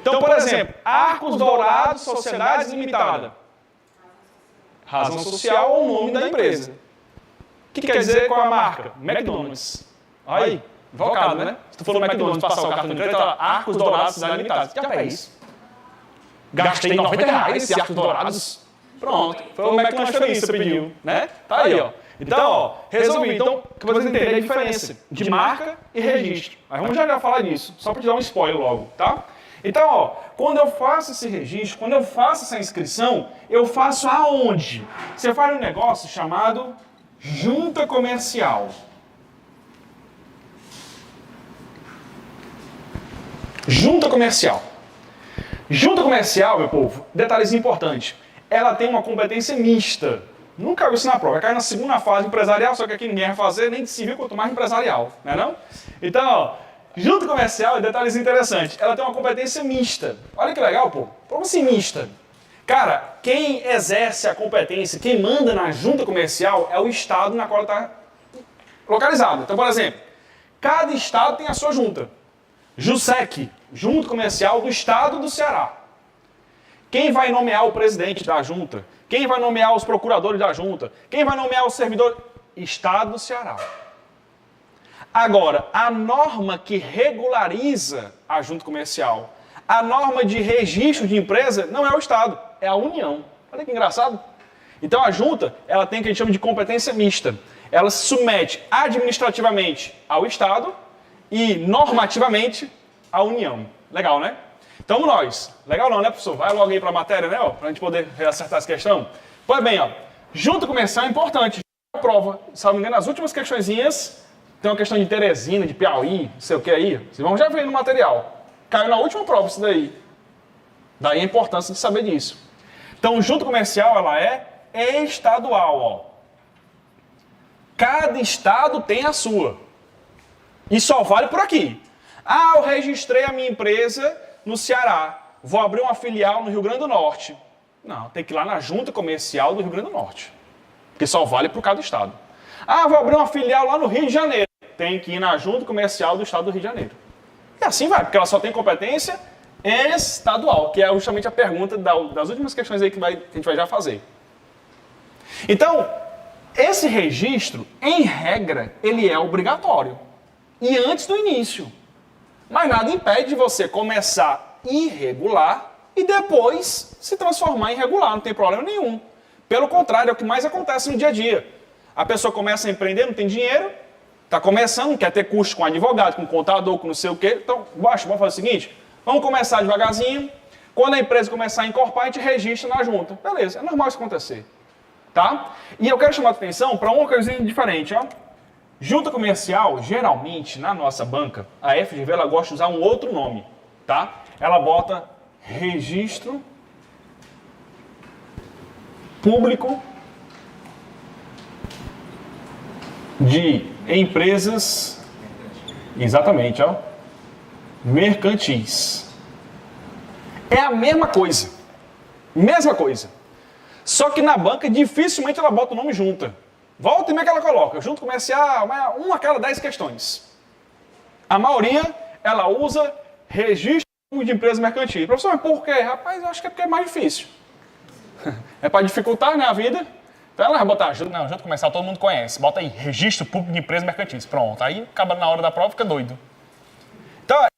Então, por exemplo, Arcos Dourados Sociedade Limitada. Razão social ou o nome da empresa. O que quer dizer qual é a marca? McDonald's. Olha aí, invocado, né? Se tu for no McDonald's passar o cartão de crédito, tá Arcos Dourados Sociedade Limitada. Que é isso? Gastei R$90 esse Arcos Dourados. Pronto, foi o McDonald's feliz que você pediu, né? Tá aí, ó. Então, ó, resolvi. Então, que vocês entenderem a diferença de marca e registro. Mas vamos já falar disso, só para te dar um spoiler logo, tá? Então, ó, quando eu faço esse registro, quando eu faço essa inscrição, eu faço aonde? Você faz um negócio chamado junta comercial. Junta comercial. Junta comercial, meu povo, detalhezinho importante, ela tem uma competência mista. Nunca caiu isso na prova, cai na segunda fase empresarial, só que aqui ninguém vai fazer nem de civil, quanto mais empresarial, não é não? Então, ó, junta comercial, detalhes interessantes, ela tem uma competência mista. Olha que legal, pô. Como assim mista? Cara, quem exerce a competência, quem manda na junta comercial é o estado na qual ela está localizada. Então, por exemplo, cada estado tem a sua junta. JUSEC, Junta Comercial do Estado do Ceará. Quem vai nomear o presidente da junta? Quem vai nomear os procuradores da junta? Quem vai nomear os servidores? Estado do Ceará. Agora, a norma que regulariza a junta comercial, a norma de registro de empresa, não é o Estado, é a União. Olha que engraçado. Então a junta, ela tem o que a gente chama de competência mista. Ela se submete administrativamente ao Estado e normativamente à União. Legal, né? Então nós. Legal não, né, professor? Vai logo aí para a matéria, né, ó, para a gente poder acertar essa questão. Pois bem, ó, junta comercial é importante. A prova, se não me engano, as últimas questõezinhas, tem uma questão de Teresina, de Piauí, não sei o que aí. Vocês vão já ver no material. Caiu na última prova isso daí. Daí a importância de saber disso. Então, junta comercial, ela é estadual, ó. Cada estado tem a sua. E só vale por aqui. Ah, eu registrei a minha empresa no Ceará. Vou abrir uma filial no Rio Grande do Norte. Não, tem que ir lá na junta comercial do Rio Grande do Norte. Porque só vale por cada estado. Ah, vou abrir uma filial lá no Rio de Janeiro. tem que ir na Junta Comercial do Estado do Rio de Janeiro. E assim vai, porque ela só tem competência estadual, que é justamente a pergunta das últimas questões aí que a gente vai já fazer. Então, esse registro, em regra, ele é obrigatório. E antes do início. Mas nada impede de você começar irregular e depois se transformar em regular, não tem problema nenhum. Pelo contrário, é o que mais acontece no dia a dia. A pessoa começa a empreender, não tem dinheiro, está começando, quer ter custo com advogado, com contador, com não sei o quê. Então, vamos fazer o seguinte, vamos começar devagarzinho. Quando a empresa começar a encorpar, a gente registra na junta. Beleza, é normal isso acontecer. Tá? E eu quero chamar a atenção para uma coisinha diferente. Ó. Junta comercial, geralmente, na nossa banca, a FGV ela gosta de usar um outro nome. Tá? Ela bota registro público de empresas, exatamente, ó, mercantis. É a mesma coisa. Mesma coisa. Só que na banca, dificilmente ela bota o nome junta. Volta e meia que ela coloca. Junta comercial, uma a cada 10 questões. A maioria, ela usa registro de empresa mercantil. Professor, mas por quê? Rapaz, eu acho que é porque é mais difícil. É para dificultar, né, a vida. Então ela vai botar, junta comercial, todo mundo conhece. Bota aí, registro público de empresa mercantil. Pronto. Aí acaba na hora da prova, fica doido. Então, é a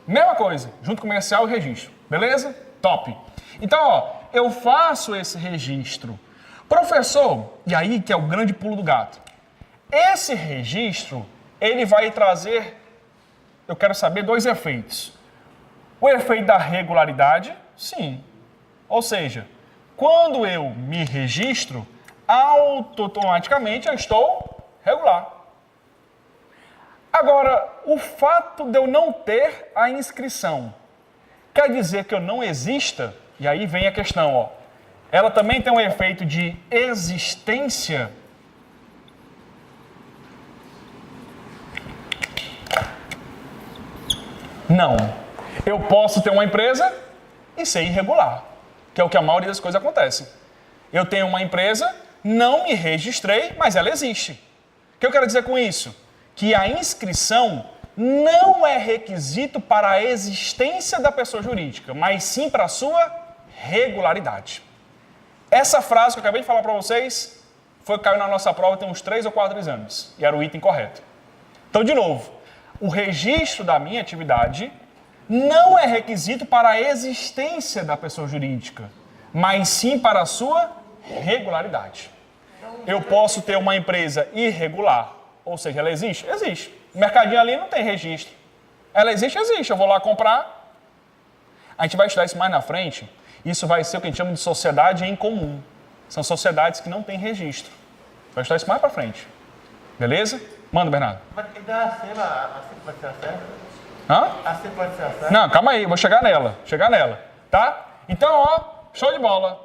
mesma coisa. Junta comercial e registro. Beleza? Top. Então, ó, eu faço esse registro. Professor, e aí que é o grande pulo do gato. Esse registro, ele vai trazer, eu quero saber, 2 efeitos. O efeito da regularidade, sim. Ou seja, quando eu me registro, automaticamente eu estou regular. Agora, o fato de eu não ter a inscrição, quer dizer que eu não exista? E aí vem a questão, ó. Ela também tem um efeito de existência. Não. Eu posso ter uma empresa e ser irregular, que é o que a maioria das coisas acontece. Eu tenho uma empresa, não me registrei, mas ela existe. O que eu quero dizer com isso? Que a inscrição não é requisito para a existência da pessoa jurídica, mas sim para a sua regularidade. Essa frase que eu acabei de falar para vocês foi que caiu na nossa prova tem uns 3 ou 4 exames, e era o item correto. Então, de novo, o registro da minha atividade não é requisito para a existência da pessoa jurídica, mas sim para a sua regularidade. Eu posso ter uma empresa irregular, ou seja, ela existe? Existe. O mercadinho ali não tem registro. Ela existe? Existe. Eu vou lá comprar. A gente vai estudar isso mais na frente. Isso vai ser o que a gente chama de sociedade em comum. São sociedades que não têm registro. Vai estudar isso mais para frente. Beleza? Manda, Bernardo. Mas ainda assim pode ser certo? Hã? Assim pode ser certo? Não, calma aí, vou chegar nela, tá? Então, ó, show de bola.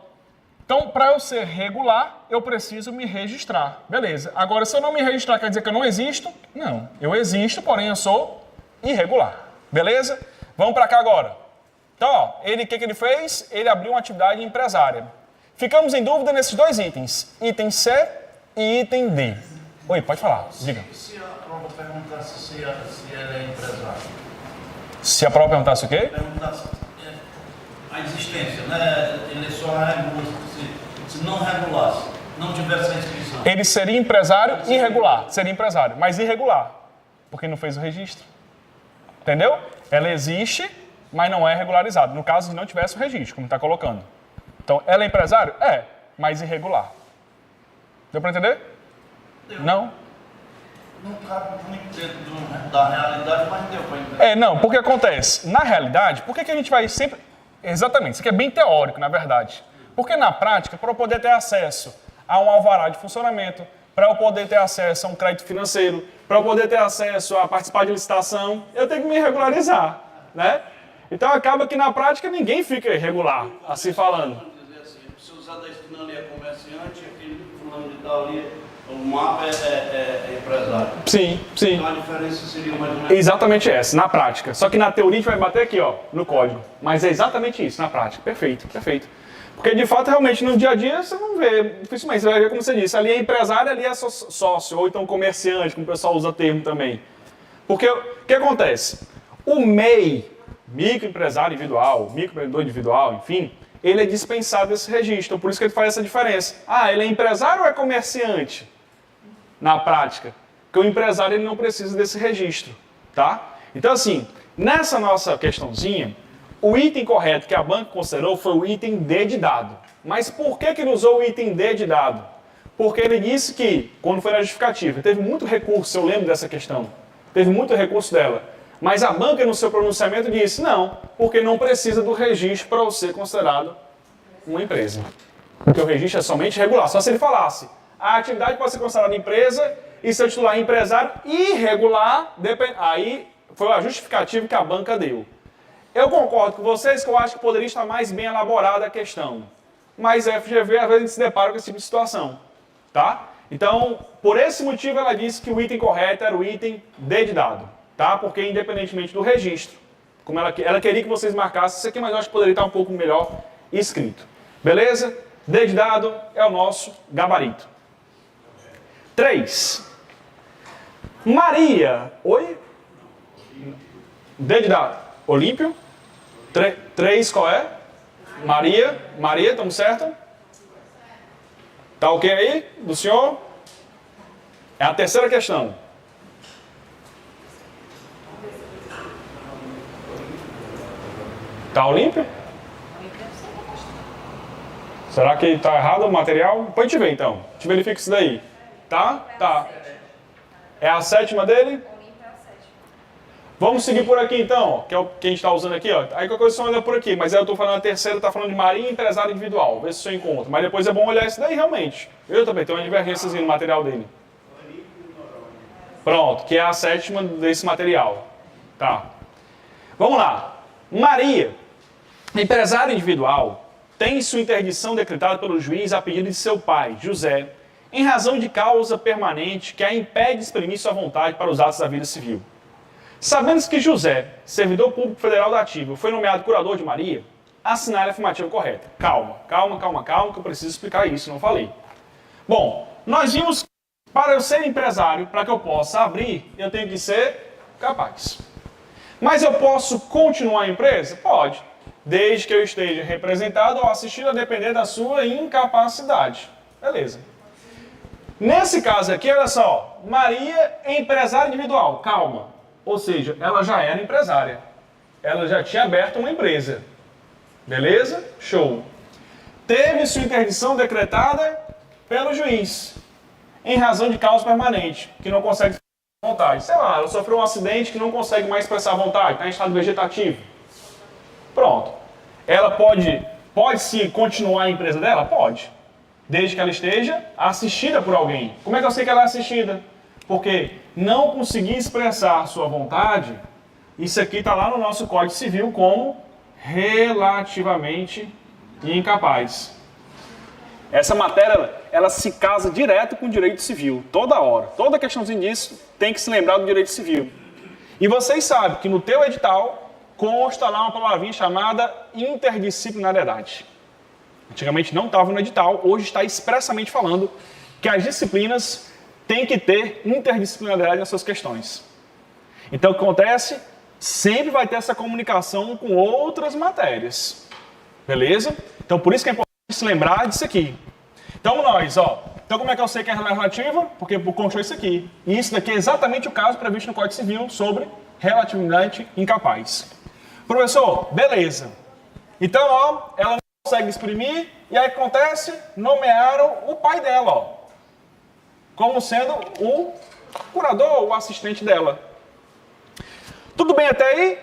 Então, para eu ser regular, eu preciso me registrar. Beleza. Agora, se eu não me registrar, quer dizer que eu não existo? Não. Eu existo, porém eu sou irregular. Beleza? Vamos para cá agora. Então, ó, o que ele fez? Ele abriu uma atividade empresária. Ficamos em dúvida nesses 2 itens. Item C e item D. Oi, pode falar. Diga. Se a prova perguntasse se ele é empresário? Se a prova perguntasse o quê? Perguntasse a existência, né? Ele só regula se não regulasse, não tivesse a inscrição. Ele seria empresário irregular. Seria empresário, mas irregular. Porque não fez o registro. Entendeu? Ela existe, mas não é regularizada. No caso, se não tivesse o registro, como está colocando. Então, ela é empresário? É, mas irregular. Deu para entender? Não? Não cabe muito dentro da realidade, mas deu para entender. Não, porque acontece. Na realidade, por que a gente vai sempre... Exatamente, isso aqui é bem teórico, na verdade. Porque na prática, para eu poder ter acesso a um alvará de funcionamento, para eu poder ter acesso a um crédito financeiro, para eu poder ter acesso a participar de licitação, eu tenho que me regularizar, né? Então acaba que na prática ninguém fica irregular, assim falando. Vamos dizer assim, se usar da esquina ali é comerciante, aquele fulano de tal ali O MAP é empresário. Sim, sim. Então a diferença seria mais ou menos... Exatamente essa, na prática. Só que na teoria a gente vai bater aqui, ó, no código. Mas é exatamente isso, na prática. Perfeito, perfeito. Porque de fato, realmente, no dia a dia você não vê, dificilmente, você vai ver como você disse, ali é empresário, ali é sócio, ou então comerciante, como o pessoal usa termo também. Porque o que acontece? O MEI, microempresário individual, microempreendedor individual, enfim, ele é dispensado desse registro, por isso que ele faz essa diferença. Ah, ele é empresário ou é comerciante? Na prática. Porque o empresário ele não precisa desse registro, tá? Então assim, nessa nossa questãozinha, o item correto que a banca considerou foi o item D de dado. Mas por que ele usou o item D de dado? Porque ele disse que, quando foi na justificativa, teve muito recurso, eu lembro dessa questão, teve muito recurso dela. Mas a banca, no seu pronunciamento, disse não, porque não precisa do registro para ser considerado uma empresa. Porque o registro é somente regular. Só se ele falasse, a atividade pode ser considerada empresa e seu titular é empresário irregular, aí foi a justificativa que a banca deu. Eu concordo com vocês que eu acho que poderia estar mais bem elaborada a questão. Mas a FGV, às vezes, a gente se depara com esse tipo de situação. Tá? Então, por esse motivo, ela disse que o item correto era o item D de dado. Tá? Porque, independentemente do registro, como ela queria que vocês marcassem isso aqui, mas eu acho que poderia estar um pouco melhor escrito. Beleza? D de dado é o nosso gabarito. 3. Maria. Oi? D de dado. Olímpio. 3, qual é? Maria. Maria, estamos certo? Tá ok aí? Do senhor? É a terceira questão. Tá Olímpio? Será que está errado o material? Depois a gente vê então. A gente verifica isso daí. Tá? Tá. É a sétima dele? Vamos seguir por aqui então, ó, que é o que a gente está usando aqui. Ó. Aí qualquer coisa você olha por aqui, mas aí eu estou falando a terceira, está falando de Maria empresário individual. Vê se você encontra. Mas depois é bom olhar isso daí realmente. Eu também tenho uma divergência no material dele. Pronto, que é a sétima desse material. Tá. Vamos lá. Maria, empresário individual, tem sua interdição decretada pelo juiz a pedido de seu pai, José, em razão de causa permanente que a impede de exprimir sua vontade para os atos da vida civil. Sabendo que José, servidor público federal da ativa, foi nomeado curador de Maria, assinale a afirmativa correta. Calma, que eu preciso explicar isso, não falei. Bom, nós vimos que para eu ser empresário, para que eu possa abrir, eu tenho que ser capaz. Mas eu posso continuar a empresa? Pode, desde que eu esteja representado ou assistido a depender da sua incapacidade. Beleza. Nesse caso aqui, olha só, Maria é empresária individual, calma. Ou seja, ela já era empresária. Ela já tinha aberto uma empresa. Beleza? Show. Teve sua interdição decretada pelo juiz, em razão de causa permanente, que não consegue expressar vontade. Sei lá, ela sofreu um acidente que não consegue mais expressar vontade, está em estado vegetativo. Pronto. Ela pode sim continuar a empresa dela? Pode. Desde que ela esteja assistida por alguém. Como é que eu sei que ela é assistida? Porque não conseguir expressar sua vontade, isso aqui está lá no nosso Código Civil como relativamente incapaz. Essa matéria, ela se casa direto com o direito civil, toda hora. Toda questãozinha disso tem que se lembrar do direito civil. E vocês sabem que no teu edital consta lá uma palavrinha chamada interdisciplinariedade. Antigamente não estava no edital, hoje está expressamente falando que as disciplinas têm que ter interdisciplinariedade nas suas questões. Então o que acontece? Sempre vai ter essa comunicação com outras matérias. Beleza? Então por isso que é importante se lembrar disso aqui. Então nós, ó. Então como é que eu sei que é relativa? Porque constou isso aqui. E isso daqui é exatamente o caso previsto no Código Civil sobre relatividade incapaz. Professor, beleza. Então, ó, ela não consegue exprimir, e aí o que acontece? Nomearam o pai dela, ó, como sendo o curador, o assistente dela. Tudo bem até aí?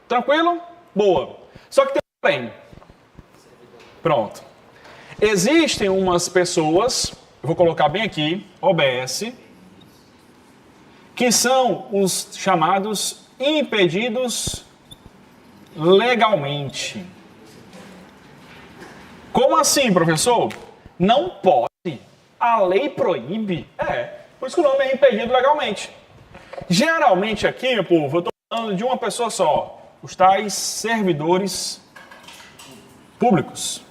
Tranquilo? Boa. Só que tem um porém. Pronto. Existem umas pessoas, eu vou colocar bem aqui, OBS, que são os chamados impedidos legalmente. Como assim, professor? Não pode A lei proíbe? Por isso que o nome é impedido legalmente. Geralmente aqui, meu povo, eu estou falando de uma pessoa só. Os tais servidores públicos.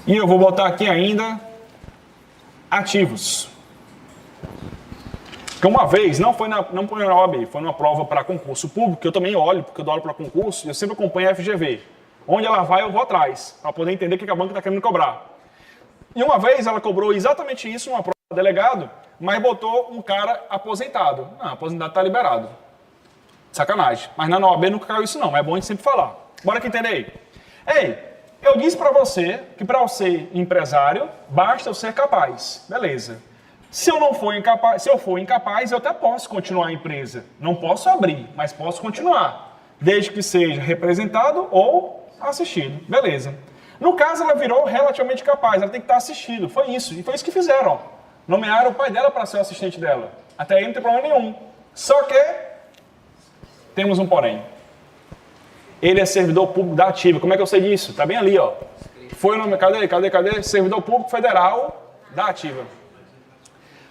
E eu vou botar aqui ainda ativos. Porque uma vez, não foi na OAB, foi numa prova para concurso público, que eu também olho, porque eu dou aula para concurso, e eu sempre acompanho a FGV. Onde ela vai, eu vou atrás, para poder entender o que a banca está querendo cobrar. E uma vez ela cobrou exatamente isso numa prova de delegado, mas botou um cara aposentado. Não, aposentado está liberado. Sacanagem. Mas na OAB nunca caiu isso não, mas é bom a gente sempre falar. Bora que entender aí. Ei, eu disse para você que para eu ser empresário, basta eu ser capaz. Beleza. Se eu for incapaz, eu até posso continuar a empresa. Não posso abrir, mas posso continuar. Desde que seja representado ou assistido. Beleza. No caso, ela virou relativamente capaz. Ela tem que estar assistido. Foi isso. E foi isso que fizeram. Ó. Nomearam o pai dela para ser o assistente dela. Até aí não tem problema nenhum. Só que temos um porém. Ele é servidor público da Ativa. Como é que eu sei disso? Tá bem ali, ó. Foi o nome. Cadê? Servidor público federal da Ativa.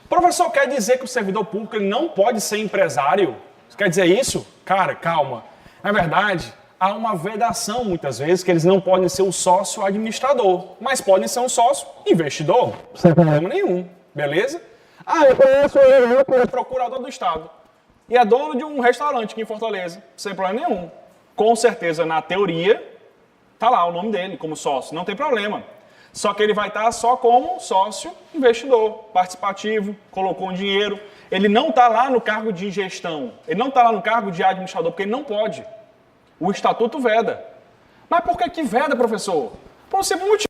Professor, quer dizer que o servidor público ele não pode ser empresário? Você quer dizer isso? Cara, calma. Na verdade, há uma vedação muitas vezes que eles não podem ser o sócio administrador, mas podem ser um sócio investidor, sem problema nenhum, beleza? Eu conheço ele, eu conheço o procurador do Estado. E é dono de um restaurante aqui em Fortaleza, sem problema nenhum. Com certeza, na teoria, tá lá o nome dele como sócio, não tem problema. Só que ele vai estar só como sócio investidor, participativo, colocou um dinheiro. Ele não está lá no cargo de gestão, ele não está lá no cargo de administrador, porque ele não pode. O estatuto veda. Mas por que veda, professor? Por um simples motivo.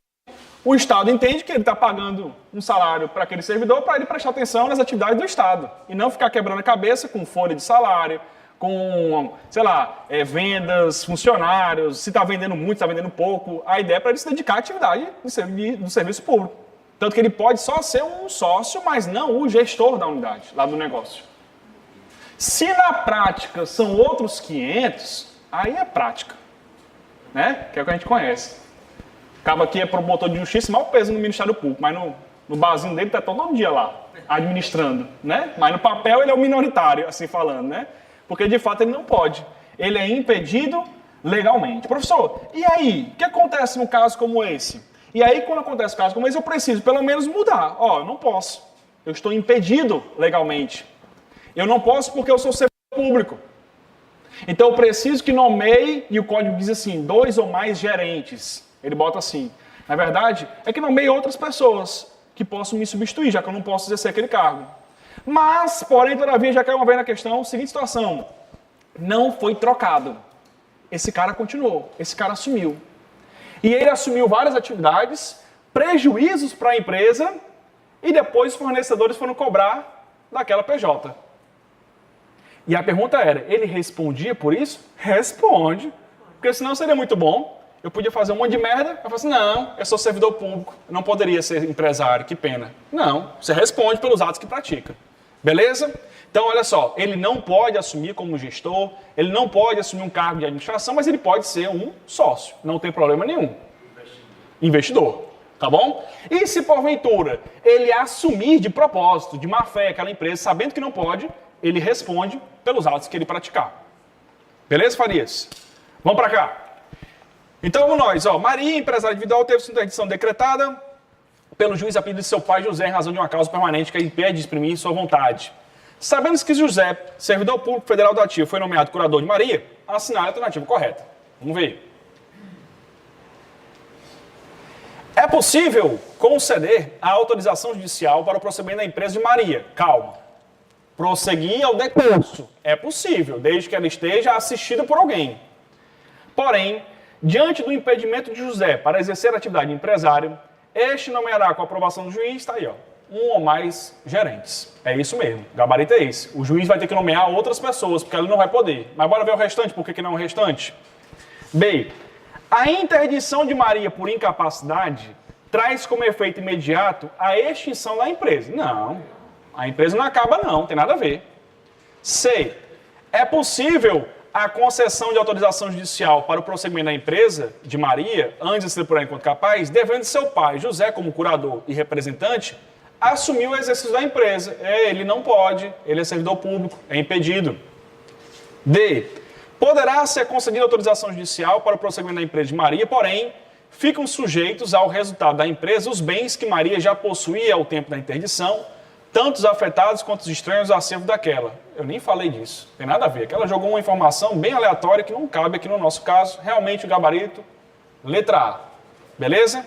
O Estado entende que ele está pagando um salário para aquele servidor para ele prestar atenção nas atividades do Estado. E não ficar quebrando a cabeça com folha de salário, com, sei lá, vendas, funcionários, se está vendendo muito, se está vendendo pouco. A ideia é para ele se dedicar à atividade do serviço público. Tanto que ele pode só ser um sócio, mas não o gestor da unidade, lá do negócio. Se na prática são outros 500, aí é prática, né? Que é o que a gente conhece. Acaba aqui é promotor de justiça, maior peso no Ministério Público, mas no barzinho dele está todo dia lá, administrando, né? Mas no papel ele é o minoritário, assim falando, né? Porque de fato ele não pode. Ele é impedido legalmente. Professor, e aí? O que acontece num caso como esse? E aí, quando acontece um caso como esse, eu preciso pelo menos mudar. Eu não posso. Eu estou impedido legalmente. Eu não posso porque eu sou servidor público. Então eu preciso que nomeie, e o código diz assim, 2 ou mais gerentes. Ele bota assim. Na verdade, é que nomeie outras pessoas que possam me substituir, já que eu não posso exercer aquele cargo. Mas, porém, todavia, já caiu uma vez na questão, seguinte situação. Não foi trocado. Esse cara continuou, esse cara assumiu. E ele assumiu várias atividades, prejuízos para a empresa, e depois os fornecedores foram cobrar daquela PJ. E a pergunta era, ele respondia por isso? Responde. Porque senão seria muito bom. Eu podia fazer um monte de merda, eu falei assim, não, eu sou servidor público, eu não poderia ser empresário, que pena. Não, você responde pelos atos que pratica. Beleza? Então, olha só, ele não pode assumir como gestor, ele não pode assumir um cargo de administração, mas ele pode ser um sócio, não tem problema nenhum. Investidor, tá bom? E se porventura ele assumir de propósito, de má fé, aquela empresa, sabendo que não pode, ele responde pelos atos que ele praticar. Beleza, Farias? Vamos para cá. Então, vamos nós. Maria, empresária individual, teve sua interdição decretada pelo juiz a pedido de seu pai José em razão de uma causa permanente que a impede de exprimir sua vontade. Sabendo que José, servidor público federal do Ativo, foi nomeado curador de Maria, assinar a alternativa correta. Vamos ver. É possível conceder a autorização judicial para o procedimento da empresa de Maria. Calma. Prosseguir ao decurso. É possível, desde que ela esteja assistida por alguém. Porém, diante do impedimento de José para exercer a atividade de empresário, este nomeará com a aprovação do juiz, está aí, um ou mais gerentes. É isso mesmo, o gabarito é esse. O juiz vai ter que nomear outras pessoas, porque ele não vai poder. Mas bora ver o restante, por que não o restante? B. A interdição de Maria por incapacidade traz como efeito imediato a extinção da empresa. Não, a empresa não acaba não, tem nada a ver. C. É possível a concessão de autorização judicial para o prosseguimento da empresa de Maria, antes de ser por enquanto capaz, devendo seu pai, José, como curador e representante, assumir o exercício da empresa. Ele não pode, ele é servidor público, é impedido. D. Poderá ser concedida autorização judicial para o prosseguimento da empresa de Maria, porém, ficam sujeitos ao resultado da empresa os bens que Maria já possuía ao tempo da interdição, tanto os afetados quanto os estranhos ao acervo daquela. Eu nem falei disso, tem nada a ver. Ela jogou uma informação bem aleatória que não cabe aqui no nosso caso. Realmente o gabarito, letra A. Beleza?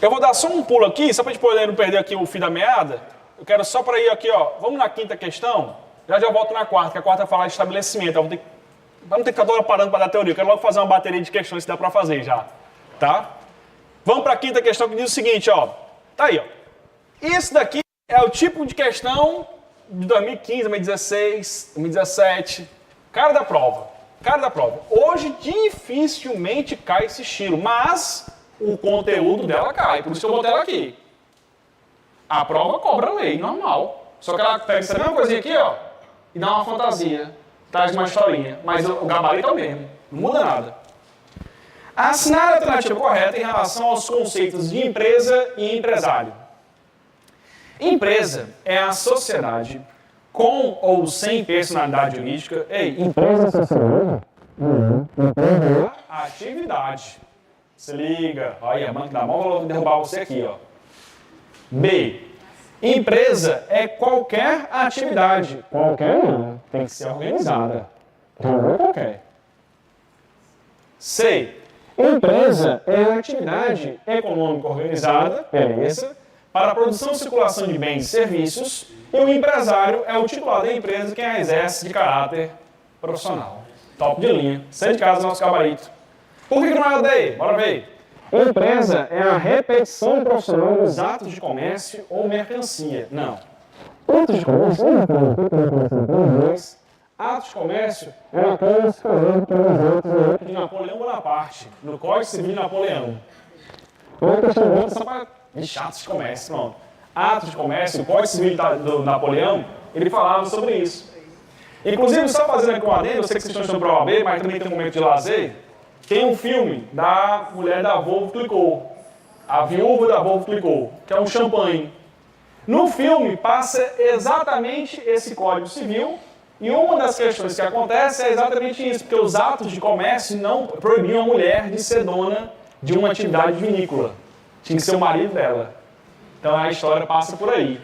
Eu vou dar só um pulo aqui, só para a gente poder não perder aqui o fio da meada. Eu quero só para ir aqui, ó. Vamos na quinta questão. Já volto na quarta, que a quarta vai falar de estabelecimento. Vamos ter que ficar toda hora parando para dar teoria. Eu quero logo fazer uma bateria de questões se dá para fazer já. Tá? Vamos para a quinta questão que diz o seguinte, ó. Tá aí, ó. Isso daqui é o tipo de questão de 2015, 2016, 2017. Cara da prova. Cara da prova. Hoje dificilmente cai esse estilo, mas o conteúdo dela cai. Por isso que eu botei ela aqui. A prova cobra lei, normal. Só que ela pega essa mesma coisinha aqui, ó, e dá uma fantasia. Traz uma historinha. Mas o gabarito é o mesmo. Não muda nada. Assinar a alternativa correta em relação aos conceitos de empresa e empresário. Empresa é a sociedade com ou sem personalidade jurídica. Ei, empresa é sociedade? Empresa é atividade. Se liga. Olha, mano, que dá mão, vou derrubar você aqui, ó. B. Empresa é qualquer atividade. Qualquer não. Tem que ser organizada. Não é qualquer. C. Empresa é a atividade econômica organizada, beleza, para a produção e circulação de bens e serviços, e o empresário é o titular da empresa que a exerce de caráter profissional. Top de linha. Sai de casa, nosso gabarito. Por que não é o D? Bora ver. Empresa é a repetição profissional dos atos de comércio ou mercancia. Não. Atos de comércio atos de comércio é aqueles de Napoleão Bonaparte, no Código Civil de Napoleão. Só para atos de comércio, pronto. Atos de comércio, o Código Civil do Napoleão, ele falava sobre isso. Inclusive, só fazendo aqui um adendo, eu sei que vocês estão estudando para o OAB, mas também tem um momento de lazer, tem um filme da mulher da Volvo Clicquot, a viúva da Volvo Clicquot, que é um champanhe. No filme, passa exatamente esse Código Civil, e uma das questões que acontece é exatamente isso, porque os atos de comércio não proibiam a mulher de ser dona de uma atividade vinícola. Tinha que ser o marido dela. Então a história passa por aí.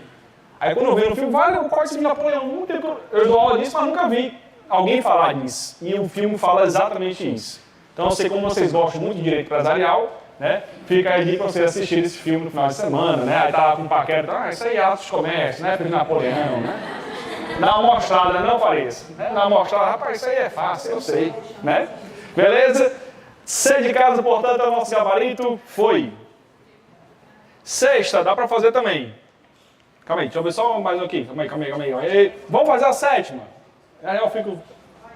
Aí quando eu vejo no filme, vale o Código Civil de Napoleão, eu dou aula disso, mas nunca vi alguém falar disso. E o filme fala exatamente isso. Então eu sei como vocês gostam muito de direito empresarial, né? Fica aí para vocês assistirem esse filme no final de semana, né? Aí tá com um paquete, isso aí é atos de comércio, né? Filho de Napoleão, né? Dá uma mostrada, não pareça. Né? Dá uma mostrada, rapaz, isso aí é fácil, eu sei. Né? Beleza? C de casa, portanto, é o nosso gabarito. Foi. Sexta, dá pra fazer também. Calma aí, deixa eu ver só mais um aqui. Calma aí. Vamos fazer a sétima. Aí eu fico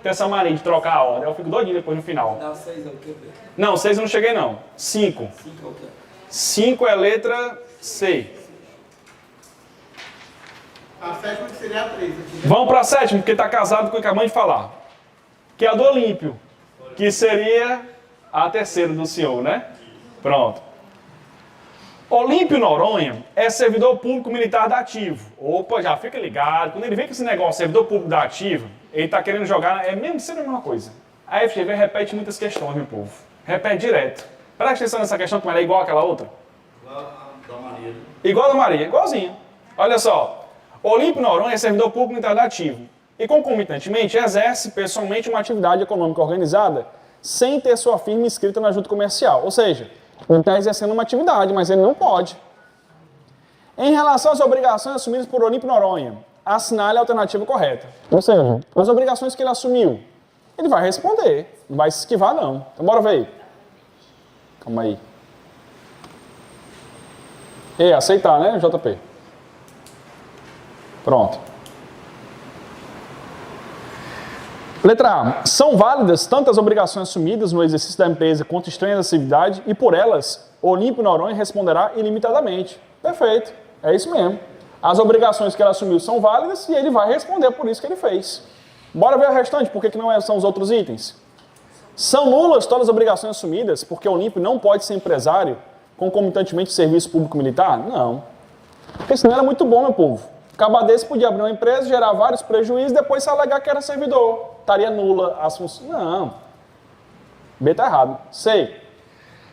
com essa mania de trocar a ordem. Eu fico doidinho depois no final. Não, 6 é o quê? Não, 6 eu não cheguei não. 5. 5 é o quê? 5 é letra C. A sétima que seria a 3 aqui, né? Vamos para a sétima, porque está casado com o que acabamos de falar. Que é a do Olímpio, que seria a terceira do senhor, né? Pronto. Olímpio Noronha é servidor público militar da Ativo. Opa, já fica ligado. Quando ele vê que esse negócio, servidor público da Ativo, ele está querendo jogar, é mesmo sendo a mesma coisa. A FGV repete muitas questões, meu povo. Repete direto. Presta atenção nessa questão, que ela é igual àquela outra. Igual a da Maria. Igual a da Maria, igualzinho. Olha só. Olímpio Noronha é servidor público militar da Ativo e, concomitantemente, exerce pessoalmente uma atividade econômica organizada sem ter sua firma inscrita na junta comercial. Ou seja, ele está exercendo uma atividade, mas ele não pode. Em relação às obrigações assumidas por Olímpio Noronha, assinale a alternativa correta. Ou seja, as obrigações que ele assumiu, ele vai responder, não vai se esquivar não. Então bora ver. Calma aí. E aceitar, né, JP? Pronto. Letra A. São válidas tanto as obrigações assumidas no exercício da empresa quanto estranhas da atividade e por elas, Olímpio Noronha responderá ilimitadamente. Perfeito. É isso mesmo. As obrigações que ele assumiu são válidas e ele vai responder por isso que ele fez. Bora ver o restante, por que não são os outros itens? São nulas todas as obrigações assumidas, porque o Olímpio não pode ser empresário concomitantemente de serviço público militar? Não. Porque senão era muito bom, meu povo. Acaba desse podia abrir uma empresa, gerar vários prejuízos, depois se alegar que era servidor. Estaria nula as funções. Não. B está errado. C.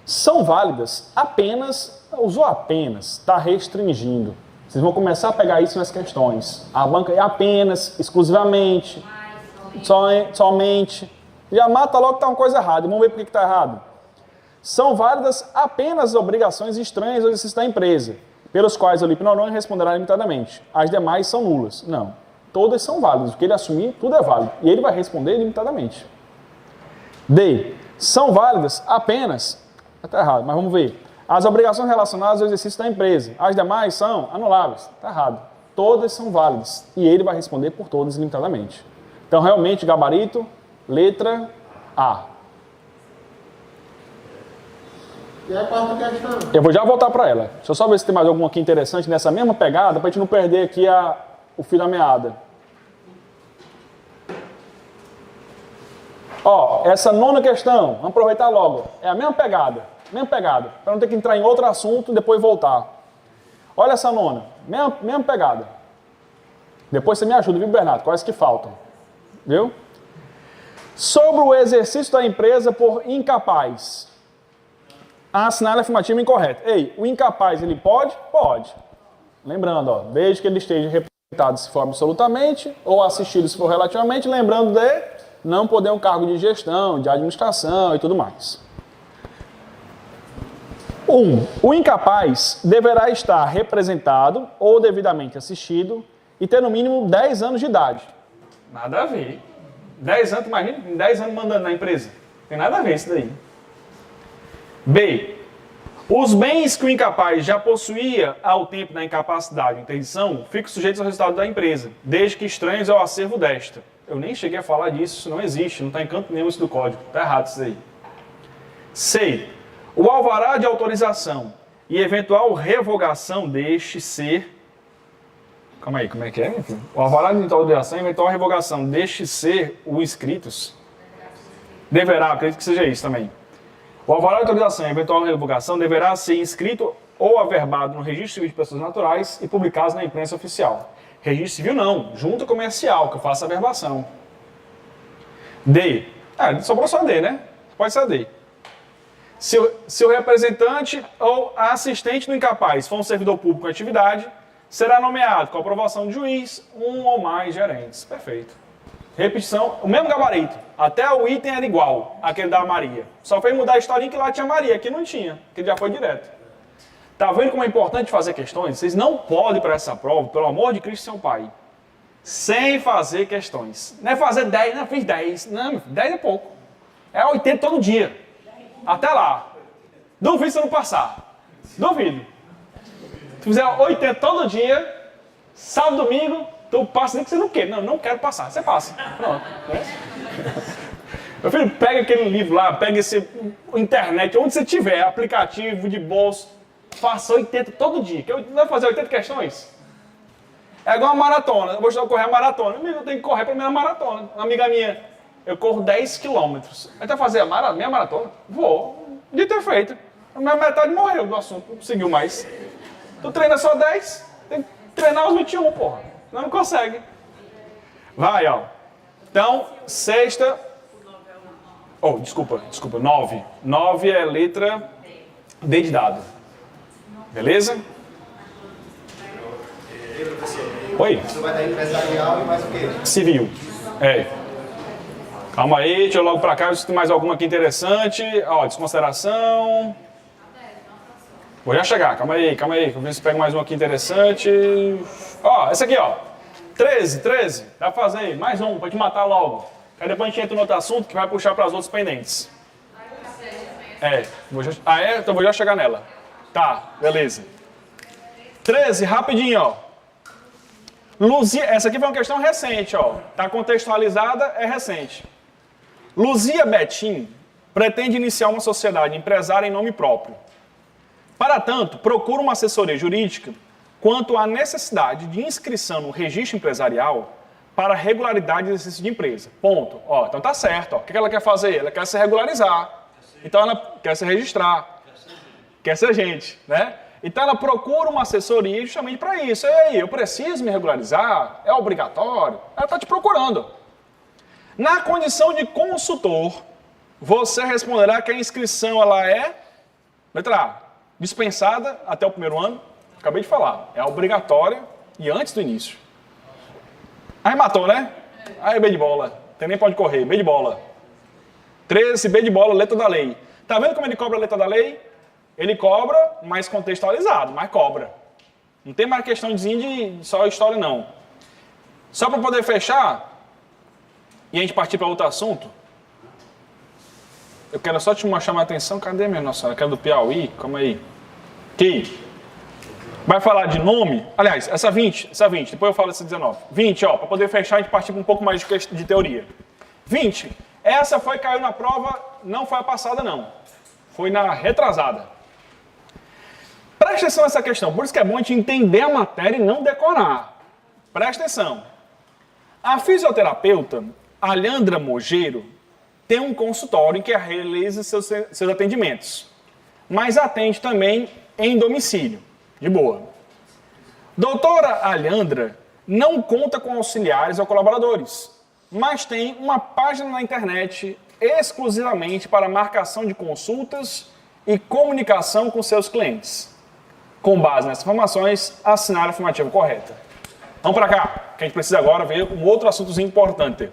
São válidas apenas, usou apenas, está restringindo. Vocês vão começar a pegar isso nas questões. A banca é apenas, exclusivamente, somente. Já mata logo que está uma coisa errada. Vamos ver por que está errado. São válidas apenas as obrigações estranhas ao exercício da empresa, pelos quais o Olímpio Noronha responderá limitadamente. As demais são nulas. Não. Todas são válidas. O que ele assumir, tudo é válido. E ele vai responder limitadamente. D. São válidas apenas... Está errado, mas vamos ver. As obrigações relacionadas ao exercício da empresa. As demais são anuláveis. Está errado. Todas são válidas. E ele vai responder por todas limitadamente. Então, realmente, gabarito, letra A. E a quarta questão? Eu vou já voltar para ela. Deixa eu só ver se tem mais alguma aqui interessante nessa mesma pegada, para a gente não perder aqui o fio da meada. Ó, essa nona questão, vamos aproveitar logo. É a mesma pegada, para não ter que entrar em outro assunto e depois voltar. Olha essa nona, mesma pegada. Depois você me ajuda, viu, Bernardo? Quais que faltam? Viu? Sobre o exercício da empresa por incapaz. Assinar a afirmativa incorreta. Ei, o incapaz, ele pode? Pode. Lembrando, ó, desde que ele esteja representado se for absolutamente, ou assistido se for relativamente, lembrando de não poder um cargo de gestão, de administração e tudo mais. 1. O incapaz deverá estar representado ou devidamente assistido e ter no mínimo 10 anos de idade. Nada a ver. 10 anos, imagina, 10 anos mandando na empresa. Tem nada a ver isso daí. B. Os bens que o incapaz já possuía ao tempo da incapacidade ou interdição ficam sujeitos ao resultado da empresa, desde que estranhos ao acervo desta. Eu nem cheguei a falar disso, isso não existe, não está em canto nenhum isso do código. Está errado isso aí. C. O alvará de autorização e eventual revogação deste ser... Calma aí, como é que é? O alvará de autorização e eventual revogação deste ser, o inscritos... Deverá, acredito que seja isso também. O alvará de autorização e eventual revogação deverá ser inscrito ou averbado no Registro Civil de Pessoas Naturais e publicado na imprensa oficial. Registro Civil não, junta comercial, que eu faço a averbação. D. Sobrou só D, né? Pode ser D. Se o representante ou assistente do incapaz for um servidor público em atividade, será nomeado com aprovação de juiz, um ou mais gerentes. Perfeito. Repetição, o mesmo gabarito. Até o item era igual àquele da Maria. Só foi mudar a historinha que lá tinha Maria, aqui não tinha, que já foi direto. Tá vendo como é importante fazer questões? Vocês não podem para essa prova, pelo amor de Cristo, seu pai, sem fazer questões. Não é fazer 10, não, fiz 10. Não, 10 é pouco. É 80 todo dia. Até lá. Duvido se eu não passar. Duvido. Se fizer 80 todo dia, sábado, domingo, tu passa nem que você não quer. Não, não quero passar. Você passa. Pronto. Meu filho, pega aquele livro lá, pega esse internet, onde você tiver, aplicativo de bolsa, faça 80 todo dia. Que eu vai fazer 80 questões? É igual uma maratona. Eu vou correr a maratona. Eu tenho que correr para minha maratona. Uma amiga minha, eu corro 10 quilômetros. Vai até fazer a minha maratona? Vou. De ter feito. A minha metade morreu do assunto. Não conseguiu mais. Tu treina só 10, tem que treinar os 21, porra. Não consegue. Vai, ó. Então, sexta... Oh, desculpa. 9. 9 é letra D de dado. Beleza? Oi? Você vai dar empresarial e mais o quê? Civil. É. Calma aí, deixa eu logo pra cá, ver se tem mais alguma aqui interessante. Ó, desconsideração. Vou já chegar, calma aí. Vou ver se pega mais uma aqui interessante. Ó, essa aqui, ó. 13. Dá pra fazer aí, mais um, pra te matar logo. Aí depois a gente entra no outro assunto que vai puxar para as outras pendentes. Então vou já chegar nela. Tá, beleza. 13, rapidinho, ó. Luzia, essa aqui foi uma questão recente, ó. Tá contextualizada, é recente. Luzia Betim pretende iniciar uma sociedade empresária em nome próprio. Para tanto, procura uma assessoria jurídica quanto à necessidade de inscrição no registro empresarial para regularidade de exercício de empresa. Ponto. Ó, então tá certo. Ó. O que ela quer fazer? Ela quer se regularizar. Então ela quer se registrar. Quer ser agente, né? Então ela procura uma assessoria justamente para isso. E aí, eu preciso me regularizar? É obrigatório? Ela está te procurando. Na condição de consultor, você responderá que a inscrição ela é, letra A, dispensada até o primeiro ano. Acabei de falar. É obrigatória e antes do início. Aí matou, né? Aí B de bola. Tem nem pode correr. B de bola. 13, B de bola, letra da lei. Tá vendo como ele cobra a letra da lei? Ele cobra, mas contextualizado, mas cobra. Não tem mais questãozinha de só história, não. Só para poder fechar, e a gente partir para outro assunto, eu quero só te chamar a atenção. Cadê, minha nossa senhora? Aquela do Piauí? Calma aí. Aqui. Vai falar de nome. Aliás, essa 20, depois eu falo essa 19. 20, ó, para poder fechar, a gente partir para um pouco mais de teoria. 20. Essa caiu na prova, não foi a passada, não. Foi na retrasada. Presta atenção nessa questão, por isso que é bom a gente entender a matéria e não decorar. Presta atenção. A fisioterapeuta Alhandra Mogeiro tem um consultório em que realiza seus atendimentos, mas atende também em domicílio, de boa. Doutora Alhandra não conta com auxiliares ou colaboradores, mas tem uma página na internet exclusivamente para marcação de consultas e comunicação com seus clientes. Com base nessas informações, assinar a afirmativa correta. Vamos para cá, que a gente precisa agora ver um outro assuntozinho importante.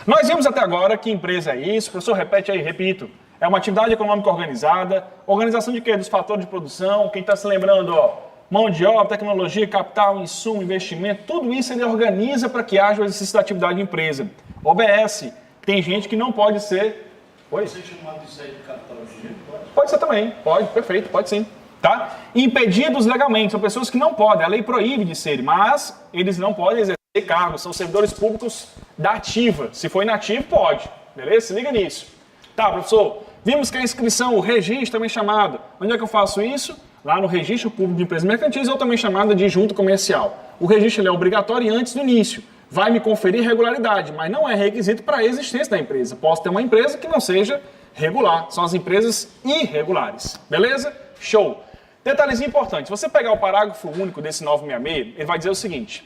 Nós vimos até agora que empresa é isso, o professor repete aí, repito, é uma atividade econômica organizada, organização de quê? Dos fatores de produção, quem está se lembrando, ó, mão de obra, tecnologia, capital, insumo, investimento, tudo isso ele organiza para que haja o exercício da atividade de empresa. OBS, tem gente que não pode ser... Oi? Você chamado disso aí de capitologia? Pode ser também, pode, perfeito, pode sim. Tá? Impedidos legalmente, são pessoas que não podem, a lei proíbe de serem, mas eles não podem exercer cargos, são servidores públicos da ativa. Se for inativo, pode, beleza? Se liga nisso. Tá, professor, vimos que a inscrição, o registro também chamado, onde é que eu faço isso? Lá no Registro Público de Empresas Mercantis, ou também chamado de junta comercial. O registro ele é obrigatório e antes do início. Vai me conferir regularidade, mas não é requisito para a existência da empresa. Posso ter uma empresa que não seja regular, são as empresas irregulares, beleza? Show! Detalhezinho importante, se você pegar o parágrafo único desse 966, ele vai dizer o seguinte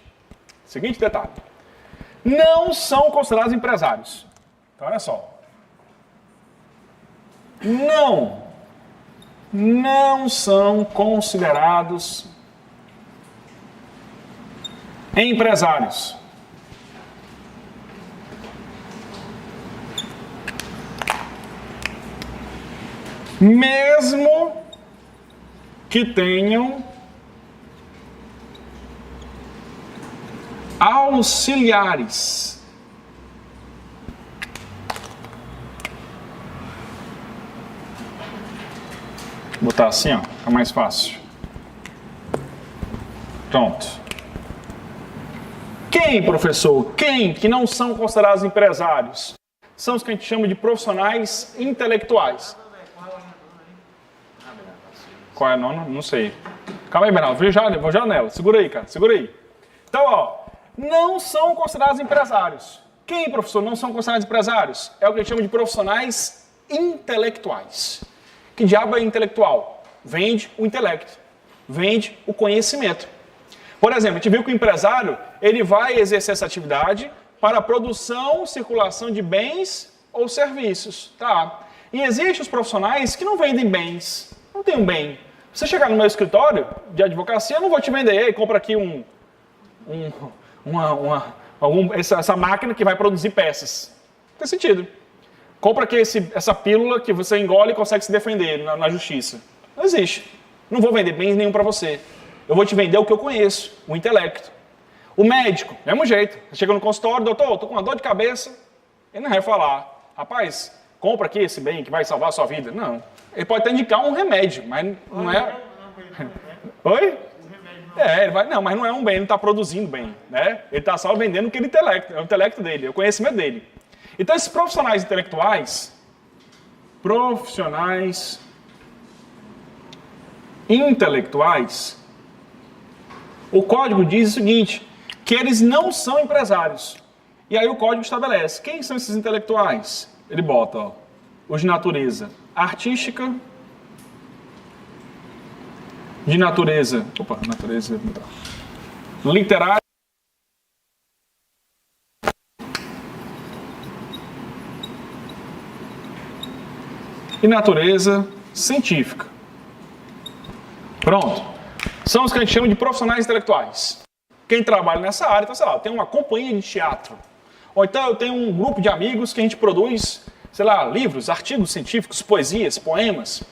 detalhe, não são considerados empresários. Então, olha só. Não são considerados empresários. Mesmo que tenham auxiliares. Vou botar assim, ó, fica mais fácil. Pronto. Quem, professor? Quem que não são considerados empresários? São os que a gente chama de profissionais intelectuais. Qual é a nona? Não sei. Calma aí, Bernardo. Vou já nela. Segura aí, cara. Segura aí. Então, ó. Não são considerados empresários. Quem, professor, não são considerados empresários? É o que a gente chama de profissionais intelectuais. Que diabo é intelectual? Vende o intelecto. Vende o conhecimento. Por exemplo, a gente viu que o empresário ele vai exercer essa atividade para a produção, circulação de bens ou serviços. Tá? E existem os profissionais que não vendem bens. Não tem um bem. Você chegar no meu escritório de advocacia, eu não vou te vender. Ei, compra aqui essa máquina que vai produzir peças. Não tem sentido. Compra aqui essa pílula que você engole e consegue se defender na justiça. Não existe. Não vou vender bens nenhum para você. Eu vou te vender o que eu conheço, o intelecto. O médico, mesmo jeito. Você chega no consultório, doutor, estou com uma dor de cabeça. Ele não vai falar, rapaz, compra aqui esse bem que vai salvar a sua vida. Não. Ele pode até indicar um remédio, mas não é... Oi? Ele vai... Não, mas não é um bem, ele não está produzindo bem. Né? Ele está só vendendo aquele intelecto, é o intelecto dele, é o conhecimento dele. Então, esses profissionais intelectuais, o código diz o seguinte, que eles não são empresários. E aí o código estabelece. Quem são esses intelectuais? Ele bota, ó, os de natureza artística, de natureza literária, e natureza científica. Pronto. São os que a gente chama de profissionais intelectuais. Quem trabalha nessa área, então, sei lá, eu tenho uma companhia de teatro. Ou então eu tenho um grupo de amigos que a gente produz, sei lá, livros, artigos científicos, poesias, poemas.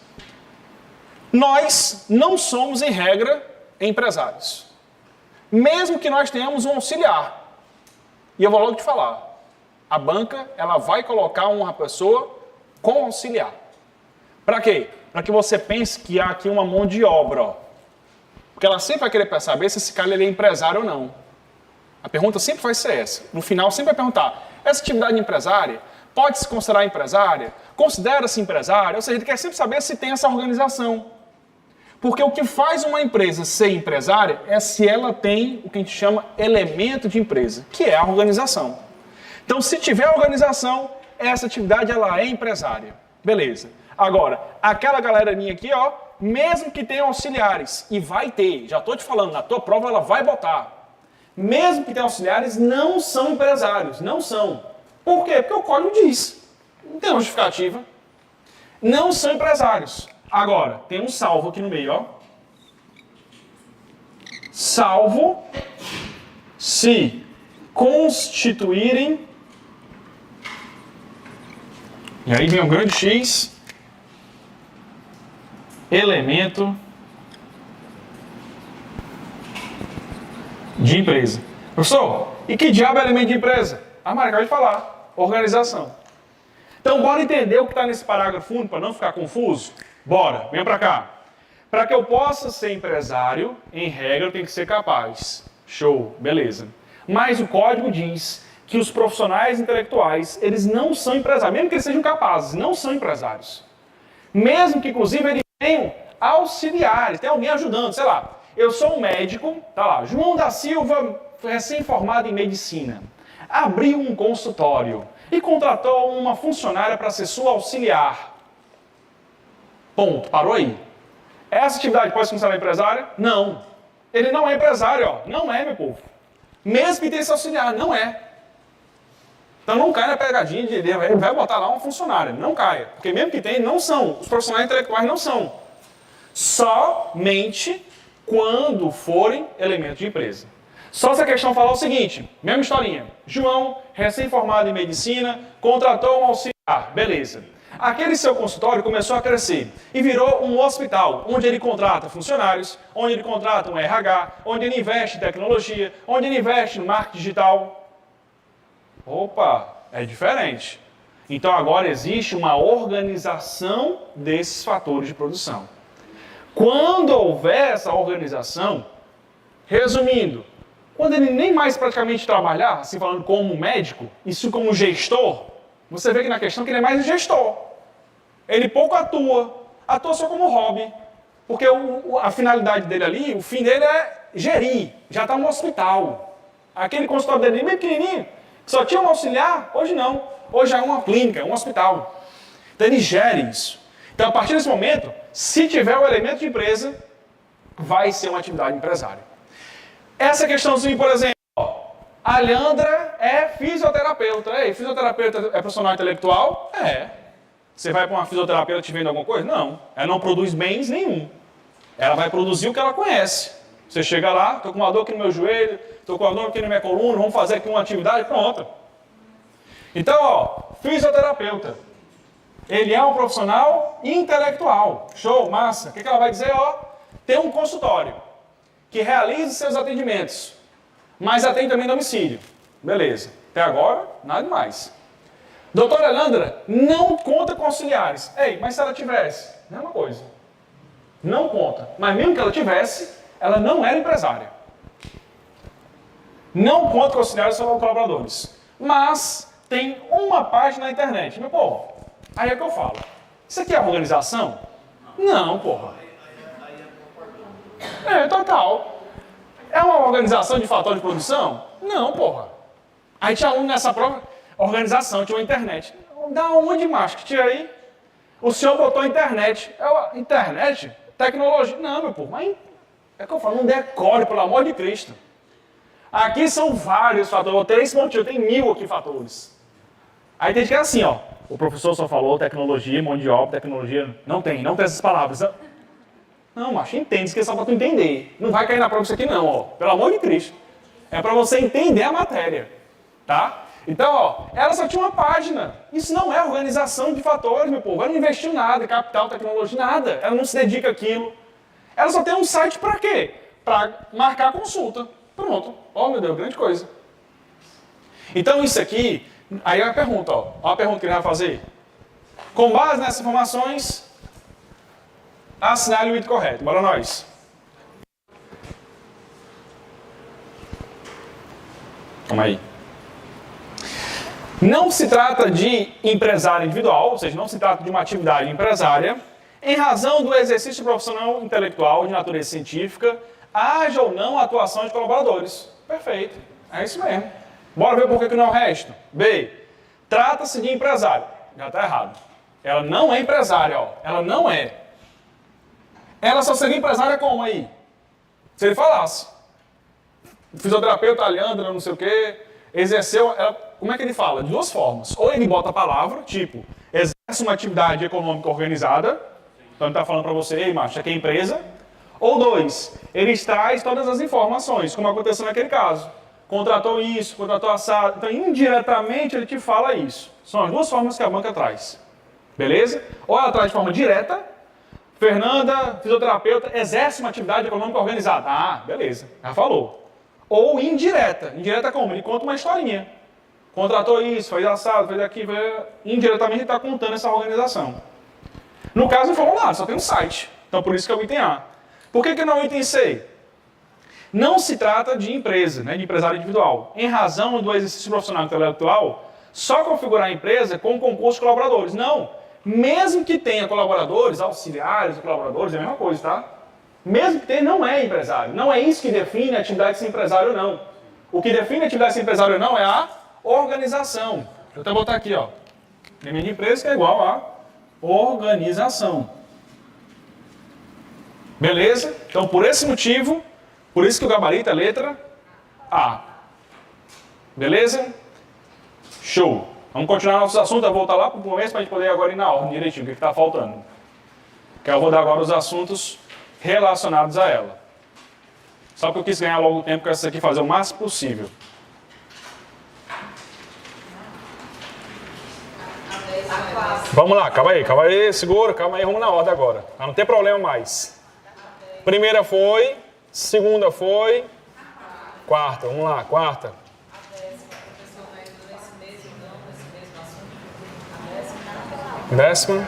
Nós não somos, em regra, empresários. Mesmo que nós tenhamos um auxiliar. E eu vou logo te falar. A banca, ela vai colocar uma pessoa com auxiliar. Para quê? Para que você pense que há aqui uma mão de obra, ó. Porque ela sempre vai querer saber se esse cara ele é empresário ou não. A pergunta sempre vai ser essa. No final, sempre vai perguntar, essa atividade empresária pode se considerar empresária? Considera-se empresária? Ou seja, ele quer sempre saber se tem essa organização. Porque o que faz uma empresa ser empresária é se ela tem o que a gente chama elemento de empresa, que é a organização. Então, se tiver organização, essa atividade ela é empresária. Beleza. Agora, aquela galerinha aqui, ó, mesmo que tenha auxiliares, e vai ter, já estou te falando, na tua prova ela vai botar. Mesmo que tenha auxiliares, não são empresários, não são. Por quê? Porque o código diz. Não tem uma justificativa. Não são empresários. Agora, tem um salvo aqui no meio, ó. Salvo se constituírem. E aí vem um grande X. Elemento de empresa. Professor, e que diabo é elemento de empresa? A Maria acabou de falar. Organização. Então, bora entender o que está nesse parágrafo fundo para não ficar confuso? Bora, venha para cá. Para que eu possa ser empresário, em regra, eu tenho que ser capaz. Show, beleza. Mas o código diz que os profissionais intelectuais, eles não são empresários. Mesmo que eles sejam capazes, não são empresários. Mesmo que, inclusive, eles tenham auxiliares, tem alguém ajudando, sei lá. Eu sou um médico, tá lá, João da Silva, recém-formado em medicina, abriu um consultório e contratou uma funcionária para ser sua auxiliar. Ponto, parou aí. Essa atividade pode se considerar empresária? Não. Ele não é empresário, ó. Não é, meu povo. Mesmo que tenha esse auxiliar, não é. Então não cai na pegadinha de ele vai botar lá uma funcionária. Não caia. Porque mesmo que tenha, não são. Os profissionais intelectuais não são. Somente quando forem elementos de empresa. Só se a questão falar o seguinte, mesma historinha. João, recém-formado em medicina, contratou um auxiliar. Beleza. Aquele seu consultório começou a crescer e virou um hospital, onde ele contrata funcionários, onde ele contrata um RH, onde ele investe em tecnologia, onde ele investe no marketing digital. Opa, é diferente. Então agora existe uma organização desses fatores de produção. Quando houver essa organização, resumindo, quando ele nem mais praticamente trabalhar, assim falando como médico, isso como gestor, você vê que na questão que ele é mais um gestor. Ele pouco atua só como hobby. Porque a finalidade dele ali, o fim dele é gerir, já está no hospital. Aquele consultório dele bem pequenininho, que só tinha um auxiliar, hoje não. Hoje é uma clínica, é um hospital. Então ele gere isso. Então a partir desse momento, se tiver o elemento de empresa, vai ser uma atividade empresária. Essa questãozinha, por exemplo, a Leandra é fisioterapeuta. Ei, fisioterapeuta é profissional intelectual? É. Você vai para uma fisioterapeuta te vende alguma coisa? Não. Ela não produz bens nenhum. Ela vai produzir o que ela conhece. Você chega lá, estou com uma dor aqui no meu joelho, estou com uma dor aqui na minha coluna, vamos fazer aqui uma atividade, pronto. Então, ó, fisioterapeuta. Ele é um profissional intelectual. Show, massa. O que ela vai dizer? Ó, tem um consultório que realiza seus atendimentos, mas atende também domicílio. Beleza. Até agora, nada mais. Doutora Leandra não conta com auxiliares. Ei, mas se ela tivesse? Mesma coisa. Não conta. Mas mesmo que ela tivesse, ela não era empresária. Não conta com auxiliares ou colaboradores. Mas tem uma página na internet. Meu povo, aí é que eu falo. Isso aqui é organização? Não, porra. É, total. É uma organização de fator de produção? Não, porra. Aí tinha aluno nessa prova, organização, tinha uma internet. Da onde, macho, que tinha aí? O senhor botou internet. Internet? Tecnologia? Não, meu povo, mas é que eu falo, não decore, pelo amor de Cristo. Aqui são vários fatores, eu tenho esse motivo, tem 1000 aqui fatores. Aí tem gente que é assim, ó, o professor só falou tecnologia, mão de obra, tecnologia, não tem essas palavras. Não, macho, entende, isso aqui é só para tu entender. Não vai cair na prova isso aqui não, ó, pelo amor de Cristo. É para você entender a matéria, tá? Então, ó, ela só tinha uma página. Isso não é organização de fatores, meu povo. Ela não investiu nada, capital, tecnologia, nada. Ela não se dedica àquilo. Ela só tem um site para quê? Para marcar a consulta. Pronto. Ó, meu Deus, grande coisa. Então, isso aqui, aí é a pergunta, ó. Ó a pergunta que ele vai fazer. Com base nessas informações, assinale o item correto. Bora nós. Calma aí. Não se trata de empresário individual, ou seja, não se trata de uma atividade empresária, em razão do exercício profissional intelectual de natureza científica, haja ou não atuação de colaboradores. Perfeito, é isso mesmo. Bora ver por que não é o resto. B. Trata-se de empresário. Já está errado. Ela não é empresária, ó. Ela não é. Ela só seria empresária como aí? Se ele falasse. Fisioterapeuta, Leandra, não sei o quê, exerceu... Como é que ele fala? De duas formas. Ou ele bota a palavra, tipo, exerce uma atividade econômica organizada, então ele está falando para você, ei, macho, aqui é empresa. Ou dois, ele traz todas as informações, como aconteceu naquele caso. Contratou isso, contratou assado. Então, indiretamente, ele te fala isso. São as duas formas que a banca traz. Beleza? Ou ela traz de forma direta, Fernanda, fisioterapeuta, exerce uma atividade econômica organizada. Ah, beleza, já falou. Ou indireta. Indireta como? Ele conta uma historinha. Contratou isso, fez assado, fez aquilo, indiretamente ele está contando essa organização. No caso, não falou nada, só tem um site. Então, por isso que é o item A. Por que não o item C? Não se trata de empresa, né, de empresário individual. Em razão do exercício profissional intelectual, só configurar a empresa com concurso de colaboradores. Não. Mesmo que tenha colaboradores, auxiliares, colaboradores, é a mesma coisa, tá? Mesmo que tenha, não é empresário. Não é isso que define a atividade de ser empresário ou não. O que define a atividade de ser empresário ou não é a organização. Deixa eu até botar aqui, ó. Limite de empresa que é igual a organização. Beleza? Então, por esse motivo, por isso que o gabarito é letra A. Beleza? Show. Vamos continuar nossos assuntos. Eu vou voltar lá para o começo para a gente poder agora ir na ordem direitinho, o que está faltando. Que eu vou dar agora os assuntos relacionados a ela. Só que eu quis ganhar logo o tempo com essa aqui, fazer o máximo possível. Vamos lá, calma aí, segura, calma aí, vamos na ordem agora. Não tem problema mais. Primeira foi, segunda foi, quarta, vamos lá, quarta. Décima.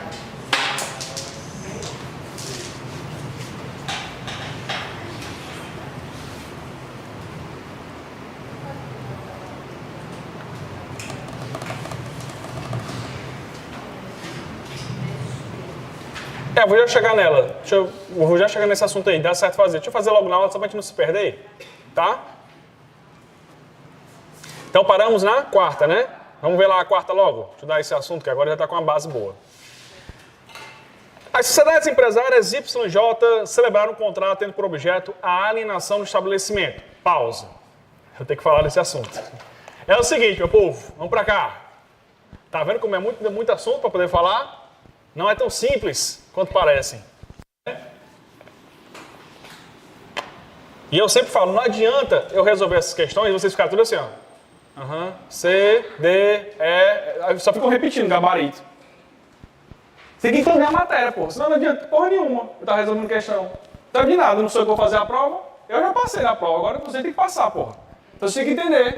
Vou já chegar nela. Vou já chegar nesse assunto aí, dá certo fazer. Deixa eu fazer logo na aula, só pra gente não se perder, tá? Então paramos na quarta, né? Vamos ver lá a quarta logo. Deixa eu dar esse assunto, que agora já está com uma base boa. As sociedades empresárias YJ celebraram um contrato tendo por objeto a alienação do estabelecimento. Pausa. Eu tenho que falar desse assunto. É o seguinte, meu povo, vamos pra cá. Tá vendo como é muito assunto para poder falar? Não é tão simples quanto parecem. E eu sempre falo, não adianta eu resolver essas questões e vocês ficarem tudo assim, ó. C, D, E... Eu só ficam repetindo gabarito. Você tem que entender a matéria, pô. Senão não adianta porra nenhuma eu estar resolvendo questão. Então de nada, não sou eu que vou fazer a prova. Eu já passei na prova, agora você tem que passar, porra. Então você tem que entender.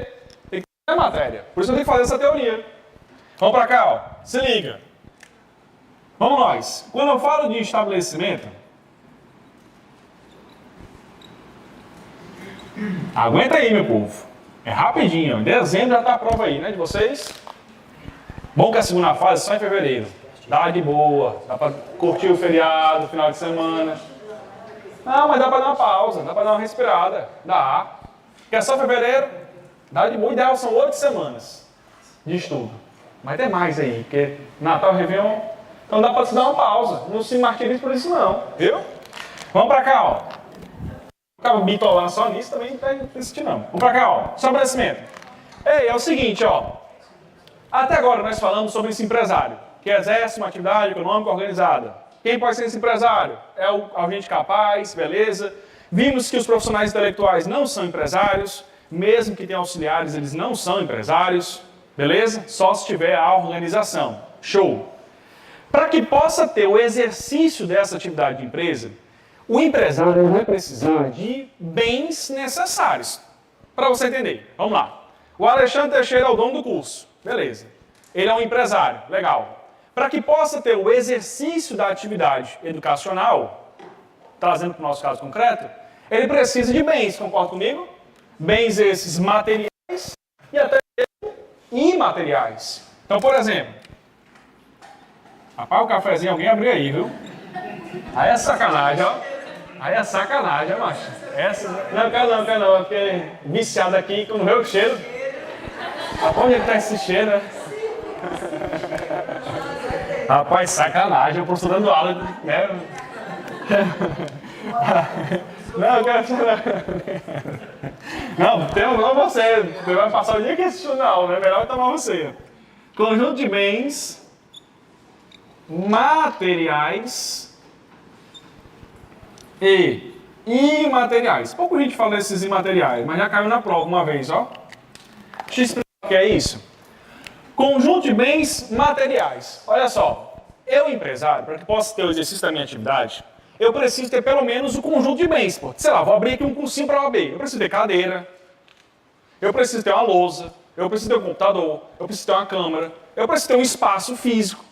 Tem que entender a matéria. Por isso eu tenho que fazer essa teoria. Vamos pra cá, ó. Se liga. Vamos nós. Quando eu falo de estabelecimento, aguenta aí, meu povo. É rapidinho. Em dezembro já tá a prova aí, né, de vocês. Bom que a segunda fase é só em fevereiro. Dá de boa. Dá pra curtir o feriado, final de semana. Não, mas dá para dar uma pausa, dá para dar uma respirada. Dá. Quer só fevereiro? Dá de boa. O ideal são 8 semanas de estudo. Mas tem mais aí, porque Natal, Réveillon. Então dá para se dar uma pausa. Não se martirize por isso não, viu? Vamos para cá, ó. Ficava bitolando só nisso também não tem sentido não. Vamos para cá, ó. Só aparecimento. Ei, é o seguinte, ó. Até agora nós falamos sobre esse empresário, que exerce uma atividade econômica organizada. Quem pode ser esse empresário? É o agente capaz, beleza? Vimos que os profissionais intelectuais não são empresários, mesmo que tenham auxiliares, eles não são empresários, beleza? Só se tiver a organização. Show! Para que possa ter o exercício dessa atividade de empresa, o empresário vai precisar de bens necessários. Para você entender, vamos lá. O Alexandre Teixeira é o dono do curso, beleza. Ele é um empresário, legal. Para que possa ter o exercício da atividade educacional, trazendo para o nosso caso concreto, ele precisa de bens, concorda comigo? Bens esses materiais e até imateriais. Então, por exemplo, rapaz, o cafezinho alguém abriu aí, viu? Aí é sacanagem, ó. Aí é sacanagem, ó, macho. Essa... Não, quero não, porque viciado aqui, quando vê o cheiro. Rapaz, onde é que tá esse cheiro, né? Rapaz, sacanagem, eu estou dando aula, né? Não, não, tem não você vai passar o dia que assistindo a aula, né? Melhor tomar você. Conjunto de bens materiais e imateriais. Pouco gente fala desses imateriais, mas já caiu na prova uma vez, ó. Deixa eu explicar o que é isso. Conjunto de bens materiais. Olha só, eu empresário, para que possa ter o exercício da minha atividade, eu preciso ter pelo menos o conjunto de bens. Pô. Sei lá, vou abrir aqui um cursinho para a OAB. Eu preciso ter cadeira, eu preciso ter uma lousa, eu preciso ter um computador, eu preciso ter uma câmera, eu preciso ter um espaço físico.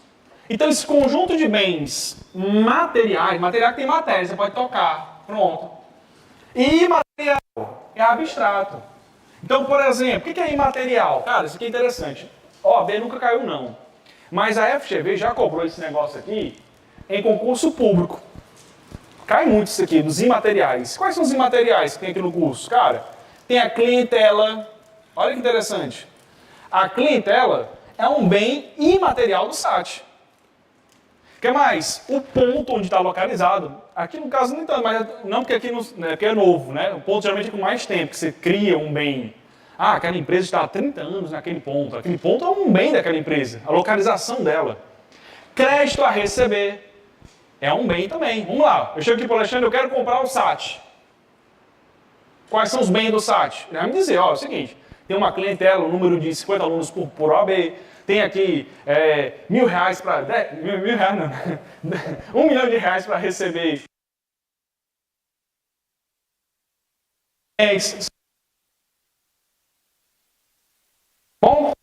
Então esse conjunto de bens materiais, material que tem matéria, você pode tocar, pronto. E imaterial é abstrato. Então, por exemplo, o que é imaterial? Cara, isso aqui é interessante. OAB nunca caiu não, mas a FGV já cobrou esse negócio aqui em concurso público. Cai muito isso aqui, dos imateriais. Quais são os imateriais que tem aqui no curso? Cara, tem a clientela, olha que interessante. A clientela é um bem imaterial do SAT. O que mais? O ponto onde está localizado. Aqui no caso não tanto, mas não porque aqui porque é novo, né? O ponto geralmente é com mais tempo, que você cria um bem. Ah, aquela empresa está há 30 anos naquele ponto. Aquele ponto é um bem daquela empresa, a localização dela. Crédito a receber é um bem também. Vamos lá, eu chego aqui para o Alexandre, eu quero comprar o SAT. Quais são os bens do SAT? Ele vai me dizer, ó, é o seguinte, tem uma clientela, um número de 50 alunos por OAB, tem aqui R$1.000 para... R$1.000 não, R$1 milhão para receber. Bom?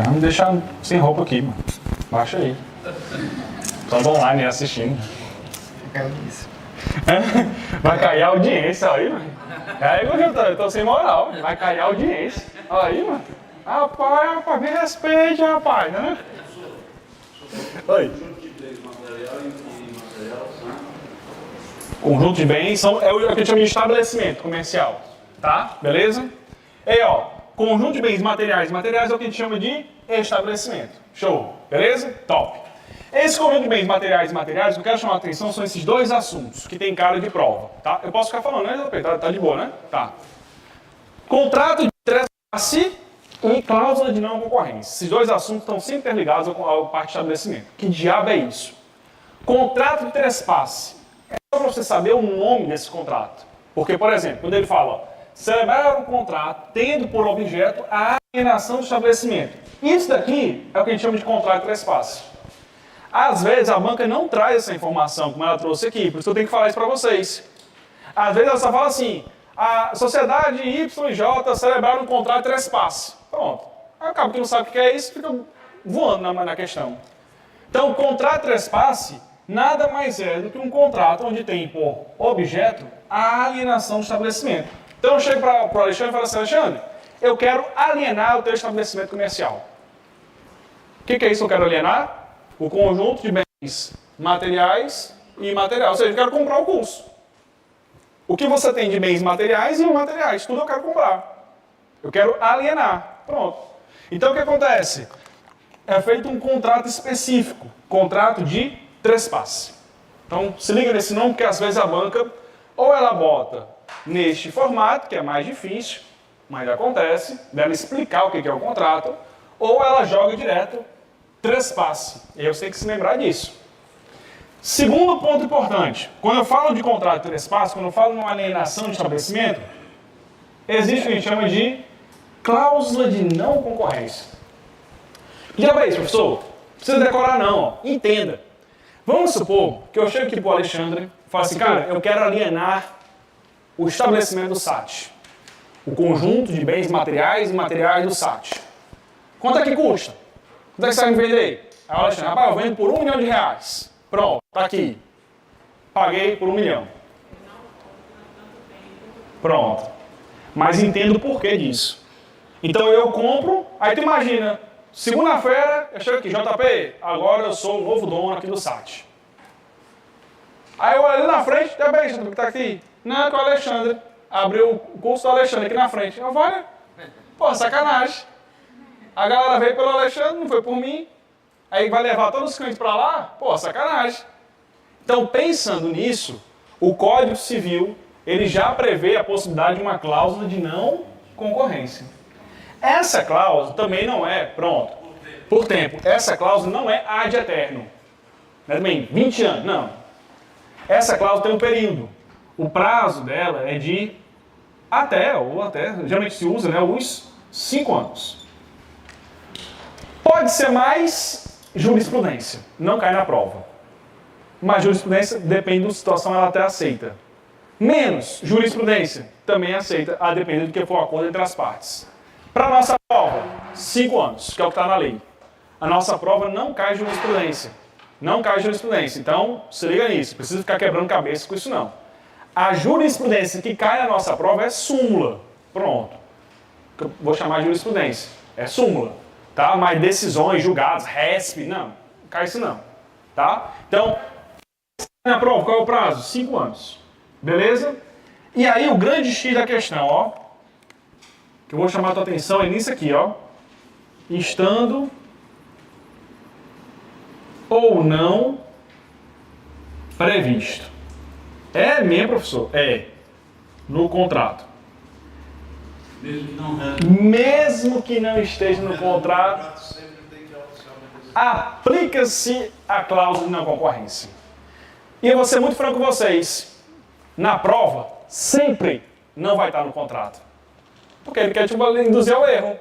Vamos deixar sem roupa aqui, mano. Baixa aí. Estamos online assistindo. É isso. Vai cair a audiência aí, mano. Aí eu tô sem moral. Vai cair a audiência. Aí, mano. Rapaz, me respeite, rapaz, né? Oi. Conjunto de bens são, é o que a gente chama de estabelecimento comercial. Tá? Beleza? E aí, ó. Conjunto de bens materiais. Materiais é o que a gente chama de estabelecimento. Show. Beleza? Top. Esse conjunto de bens materiais e imateriais, o que eu quero chamar a atenção são esses dois assuntos que tem cara de prova. Tá? Eu posso ficar falando, né, JP? Tá de boa, né? Tá. Contrato de trespasse e cláusula de não concorrência. Esses dois assuntos estão sempre interligados ao parte de estabelecimento. Que diabo é isso? Contrato de trespasse. É só para você saber o nome desse contrato. Porque, por exemplo, quando ele fala, ó, celebrar um contrato tendo por objeto a alienação do estabelecimento. Isso daqui é o que a gente chama de contrato de trespasse. Às vezes a banca não traz essa informação, como ela trouxe aqui, por isso eu tenho que falar isso para vocês. Às vezes ela só fala assim, a sociedade YJ celebrar um contrato de trespasse. Pronto. Aí acaba que não sabe o que é isso, fica voando na questão. Então, o contrato de trespasse nada mais é do que um contrato onde tem por objeto a alienação do estabelecimento. Então eu chego para o Alexandre e falo assim, Alexandre, eu quero alienar o teu estabelecimento comercial. O que é isso que eu quero alienar? O conjunto de bens materiais e imateriais. Ou seja, eu quero comprar o curso. O que você tem de bens materiais e imateriais, tudo eu quero comprar. Eu quero alienar. Pronto. Então o que acontece? É feito um contrato específico. Contrato de trespasse. Então se liga nesse nome, porque às vezes a banca ou ela bota neste formato, que é mais difícil, mas acontece, dela explicar o que é o contrato, ou ela joga direto trespasse. E eu tenho que se lembrar disso. Segundo ponto importante, quando eu falo de contrato de trespasse, quando eu falo de uma alienação de estabelecimento, existe o que a gente chama de cláusula de não concorrência. Já é isso, professor? Não precisa decorar não, ó. Entenda. Vamos supor que eu chego aqui para o Alexandre e falo assim, cara, eu quero alienar o estabelecimento do SAT. O conjunto de bens materiais e imateriais do SAT. Quanto é que custa? Quanto é que você vai me vender? Aí o Alexandre, rapaz, eu vendo por R$1 milhão. Pronto, tá aqui. Paguei por R$1 milhão. Pronto. Mas entendo o porquê disso. Então eu compro, aí tu imagina, segunda-feira eu chego aqui, JP, agora eu sou o novo dono aqui do SAT. Aí eu olho ali na frente, já bem, que tá aqui. Não, é que o Alexandre abriu o curso do Alexandre aqui na frente. Eu falei, pô, sacanagem. A galera veio pelo Alexandre, não foi por mim. Aí vai levar todos os clientes para lá? Pô, sacanagem. Então, pensando nisso, o Código Civil, ele já prevê a possibilidade de uma cláusula de não concorrência. Essa cláusula também não é, pronto, por tempo. Essa cláusula não é ad eterno. Não é também 20 anos, não. Essa cláusula tem um período. O prazo dela é de até, geralmente se usa, né, uns 5 anos. Pode ser mais jurisprudência, não cai na prova. Mas jurisprudência, depende da situação, ela até aceita. Menos jurisprudência, também aceita, a depender do que for o acordo entre as partes. Para a nossa prova, 5 anos, que é o que está na lei. A nossa prova não cai jurisprudência. Não cai jurisprudência. Então, se liga nisso, precisa ficar quebrando cabeça com isso não. A jurisprudência que cai na nossa prova é súmula. Pronto. Eu vou chamar de jurisprudência. É súmula. Tá? Mas decisões, julgados, RESP, não cai isso não. Tá? Então, na prova, qual é o prazo? 5 anos. Beleza? E aí o grande X da questão, ó, que eu vou chamar a tua atenção é nisso aqui, ó. Estando ou não previsto. É mesmo, professor? É. No contrato. Mesmo que não esteja no contrato, aplica-se a cláusula de não concorrência. E eu vou ser muito franco com vocês. Na prova, sempre não vai estar no contrato. Porque ele quer te induzir ao erro.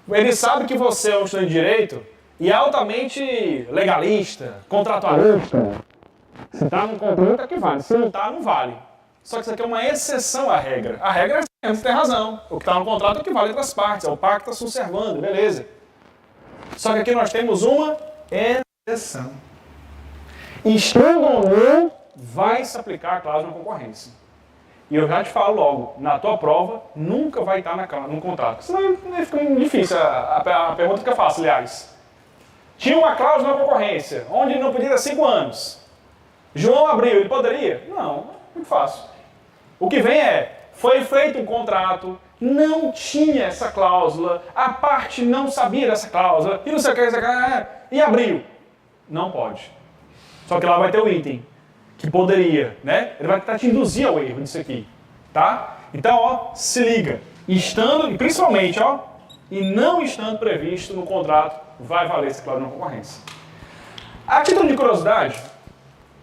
Ele sabe que você é um estudante de direito e é altamente legalista, contratualista. Se está no contrato é que vale, se não está, não vale. Só que isso aqui é uma exceção à regra. A regra é você tem razão. O que está no contrato é o que vale entre as partes. É o pacta sunt servanda, beleza. Só que aqui nós temos uma exceção. Estando ou não vai se aplicar a cláusula de concorrência. E eu já te falo logo, na tua prova, nunca vai estar no contrato. Senão fica difícil, a pergunta fica fácil, aliás. Tinha uma cláusula na concorrência, onde ele não podia ter 5 anos. João abriu, ele poderia? Não, muito fácil. O que vem foi feito um contrato, não tinha essa cláusula, a parte não sabia dessa cláusula, e não sei o que, e abriu. Não pode. Só que lá vai ter o item, que poderia, né? Ele vai tentar te induzir ao erro disso aqui, tá? Então, ó, se liga. Estando, e principalmente, ó, e não estando previsto no contrato, vai valer essa cláusula de concorrência. A título de curiosidade,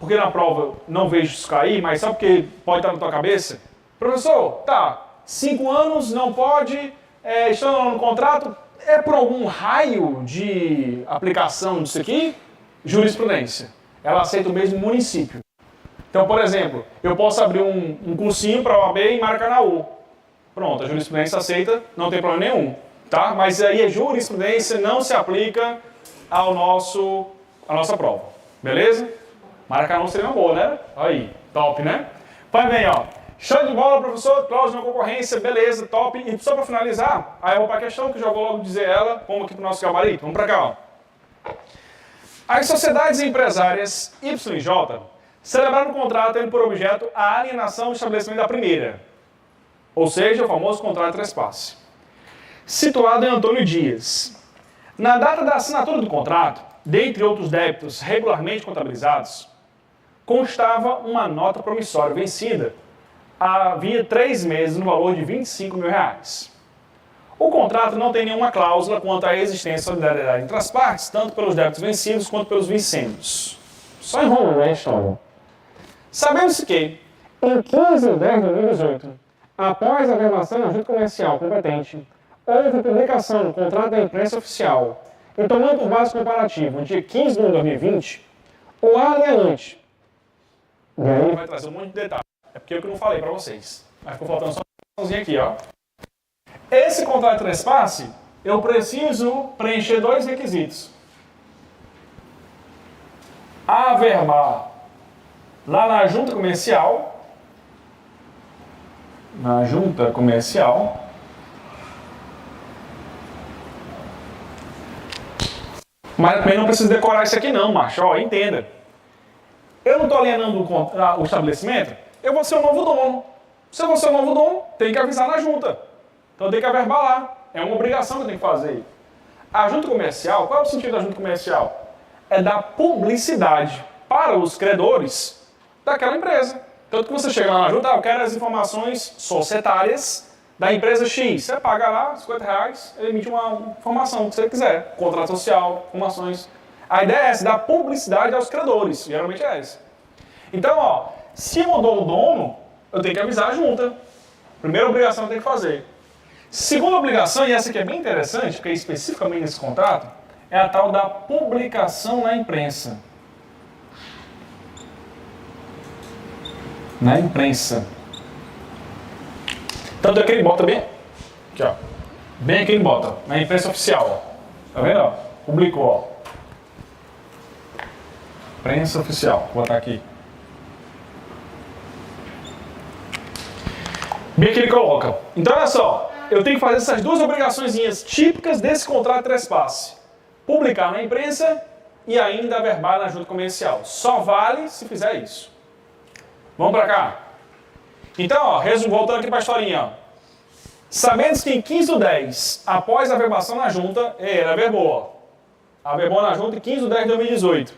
porque na prova não vejo isso cair, mas só porque pode estar na tua cabeça, professor, tá, 5 anos não pode, estando no contrato, é por algum raio de aplicação disso aqui? Jurisprudência. Ela aceita o mesmo município. Então, por exemplo, eu posso abrir um cursinho para a OAB em Maracanaú. Pronto, a jurisprudência aceita, não tem problema nenhum. Tá? Mas aí a jurisprudência não se aplica à nossa prova. Beleza? Maracanã seria uma boa, né? Aí, top, né? Vai bem, ó. Show de bola, professor. Cláusula de concorrência, beleza, top. E só para finalizar, aí eu vou para a questão que eu já vou logo dizer ela, vamos aqui para o nosso gabarito. Vamos para cá, ó. As sociedades empresárias Y e J celebraram um contrato tendo por objeto a alienação do estabelecimento da primeira, ou seja, o famoso contrato de trespasse, situado em Antônio Dias. Na data da assinatura do contrato, dentre outros débitos regularmente contabilizados, constava uma nota promissória vencida havia 3 meses no valor de R$25.000. O contrato não tem nenhuma cláusula quanto à existência de solidariedade entre as partes, tanto pelos débitos vencidos quanto pelos vincendos. Só enrolo, né, história? Sabendo-se que, em 15 de 10 de 2018, após a gravação da junta comercial competente, houve publicação do contrato da imprensa oficial e tomando por base comparativo, no dia 15 de 1 de 2020, o alienante, e aí vai trazer um monte de detalhes, é porque eu que não falei para vocês, mas ficou faltando só uma coisinha aqui, ó. Esse contrato de trespasse, eu preciso preencher 2 requisitos. Averbar lá na junta comercial, mas também não precisa decorar isso aqui não, macho, ó, entenda. Eu não estou alienando o estabelecimento, eu vou ser o novo dono. Se eu vou ser o novo dono, tem que avisar na junta. Então tem que averbar lá. É uma obrigação que eu tenho que fazer. A junta comercial, qual é o sentido da junta comercial? É dar publicidade para os credores daquela empresa. Tanto que você chega lá na junta, eu quero as informações societárias da empresa X. Você paga lá R$50, ele emite uma informação que você quiser. Contrato social, informações. A ideia é essa, dar publicidade aos credores. Geralmente é essa. Então, ó, se mudou o dono, eu tenho que avisar a junta. Primeira obrigação que eu tenho que fazer. Segunda obrigação, e essa aqui é bem interessante, porque especificamente nesse contrato, é a tal da publicação na imprensa. Na imprensa. Tanto é que ele bota bem aqui, ó. Bem aqui ele bota, na imprensa oficial, ó. Tá vendo, ó? Publicou, ó. Imprensa oficial, vou botar aqui. Bem que ele coloca. Então, olha só. Eu tenho que fazer essas 2 obrigaçõezinhas típicas desse contrato de trespasse. Publicar na imprensa e ainda averbar na junta comercial. Só vale se fizer isso. Vamos para cá. Então, ó, voltando aqui para a historinha. Ó. Sabendo que em 15 do 10, após a averbação na junta, ele averbou. Ó. Averbou na junta em 15 de 10 de 2018.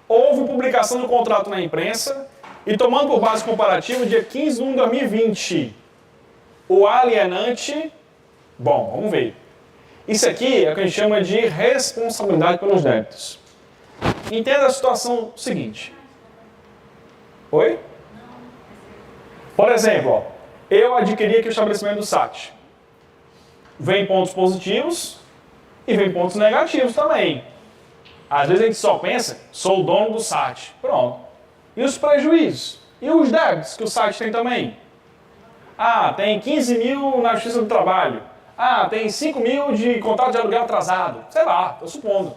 Houve publicação do contrato na imprensa e tomando por base comparativa dia 15 de 1 de 2020. O alienante, bom, vamos ver. Isso aqui é o que a gente chama de responsabilidade pelos débitos. Entenda a situação seguinte. Oi? Por exemplo, ó, eu adquiri aqui o estabelecimento do SAT. Vem pontos positivos e vem pontos negativos também. Às vezes a gente só pensa, sou o dono do SAT. Pronto. E os prejuízos? E os débitos que o SAT tem também? Ah, tem 15 mil na Justiça do Trabalho. Ah, tem 5 mil de contrato de aluguel atrasado. Sei lá, estou supondo.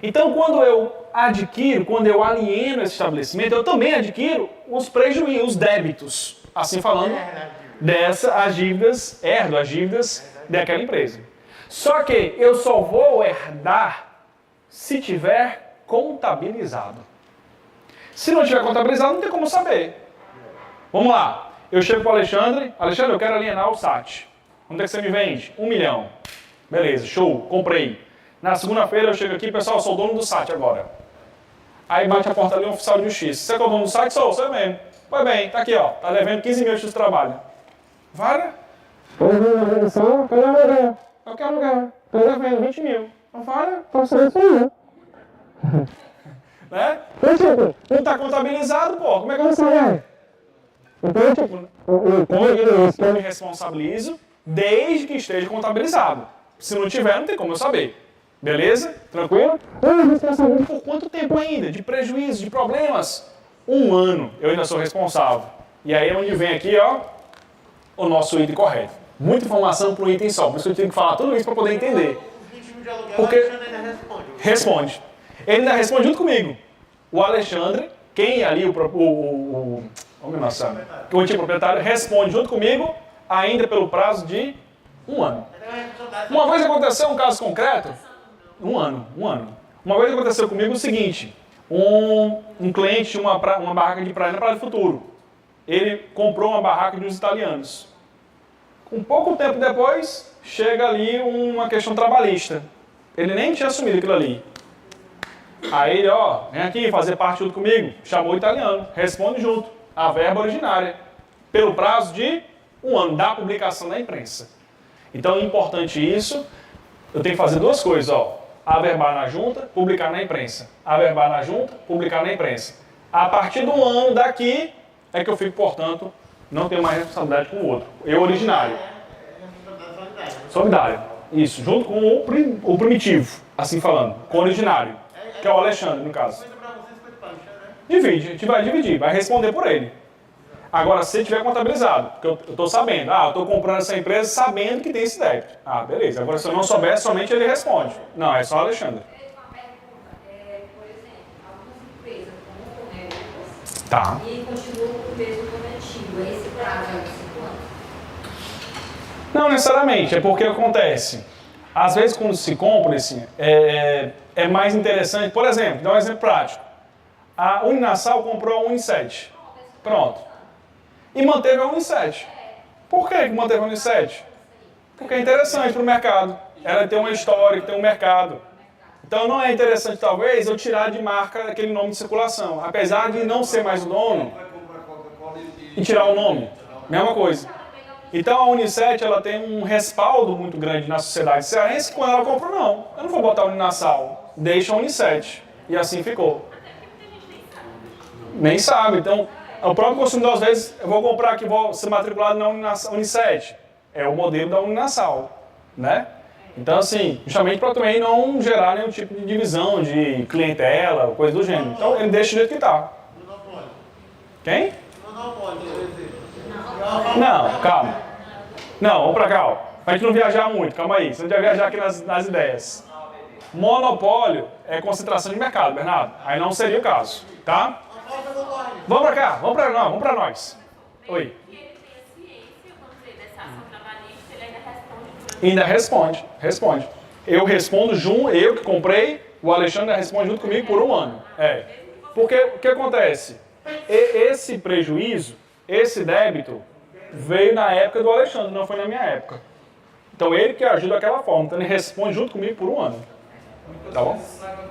Então, quando eu adquiro, quando eu alieno esse estabelecimento, eu também adquiro os prejuízos, os débitos. Assim falando, as dívidas, herdo as dívidas daquela empresa. Só que eu só vou herdar se tiver contabilizado. Se não tiver contabilizado, não tem como saber. Vamos lá. Eu chego para o Alexandre. Alexandre, eu quero alienar o SAT. Quanto é que você me vende? 1 milhão. Beleza, show, comprei. Na segunda-feira eu chego aqui, pessoal, eu sou o dono do SAT agora. Aí bate a porta ali um oficial de justiça. Você é o dono do SAT? Sou eu mesmo. Pois bem, tá aqui, ó. Tá devendo 15 mil de trabalho. Vara? Eu quero alugar. Tô devendo 20 mil. Não vara? Posso ser isso aí. Né? Não tá contabilizado, pô. Como é que eu vou saber? Então, tipo, eu me responsabilizo desde que esteja contabilizado. Se não tiver, não tem como eu saber. Beleza? Tranquilo? Por quanto tempo ainda? De prejuízo, de problemas? 1 ano eu ainda sou responsável. E aí é onde vem aqui, ó, o nosso item correto. Muita informação para um item só. Por isso que eu tenho que falar tudo isso para poder entender. Porque responde. Ele ainda responde junto comigo. O Alexandre, quem ali, o antigo proprietário, responde junto comigo, ainda pelo prazo de 1 ano. Uma vez aconteceu um caso concreto, 1 ano. Uma vez aconteceu comigo o seguinte, um cliente tinha uma barraca de praia na Praia do Futuro. Ele comprou uma barraca de uns italianos. Um pouco tempo depois, chega ali uma questão trabalhista. Ele nem tinha assumido aquilo ali. Aí ele, ó, vem aqui fazer parte junto comigo. Chamou o italiano, responde junto. A verba originária. Pelo prazo de 1 ano, da publicação na imprensa. Então é importante isso. Eu tenho que fazer 2 coisas, ó. Averbar na junta, publicar na imprensa. Averbar na junta, publicar na imprensa. A partir do ano daqui é que eu fico, portanto, não tenho mais responsabilidade com o outro. Eu originário. Solidário. Isso, junto com o primitivo, assim falando, com o originário, que é o Alexandre, no caso. Divide, a gente vai dividir, vai responder por ele. Agora, se tiver contabilizado, porque eu estou sabendo, eu estou comprando essa empresa sabendo que tem esse débito. Beleza. Agora, se eu não souber, somente ele responde. Não, é só o Alexandre. Por exemplo, algumas empresas compram negócios Tá. e continuam com o mesmo donativo. Esse prazo é de 5 anos? Não necessariamente, é porque acontece. Às vezes, quando se compra, assim, é mais interessante. Por exemplo, dá um exemplo prático. A Uninasal comprou a Unicef. Pronto. E manteve a Unicef. Por que manteve a Unicef? Porque é interessante para o mercado. Ela tem uma história, tem um mercado. Então não é interessante, talvez, eu tirar de marca aquele nome de circulação. Apesar de não ser mais o dono, e tirar o nome. Mesma coisa. Então a Unicef, ela tem um respaldo muito grande na sociedade cearense, que quando ela compra, não. Eu não vou botar a Uninasal. Deixa a Unicef. E assim ficou. Nem sabe. Então, o próprio consumidor, às vezes, eu vou comprar aqui, vou ser matriculado na Unicef. É o modelo da Uninasal, né? Então, assim, justamente para também não gerar nenhum tipo de divisão de clientela, coisa do gênero. Então, ele deixa do jeito que está. Quem? Não, calma. Não, vamos para cá, ó. Pra gente não viajar muito, calma aí. Você não vai viajar aqui nas ideias. Monopólio é concentração de mercado, Bernardo. Aí não seria o caso, tá? Vamos para cá, vamos para nós. Oi. Ainda responde. Eu respondo eu que comprei, o Alexandre responde junto comigo por 1 ano. Porque o que acontece? Esse prejuízo, esse débito, veio na época do Alexandre, não foi na minha época. Então ele que ajuda daquela forma, então ele responde junto comigo por 1 ano. Tá bom?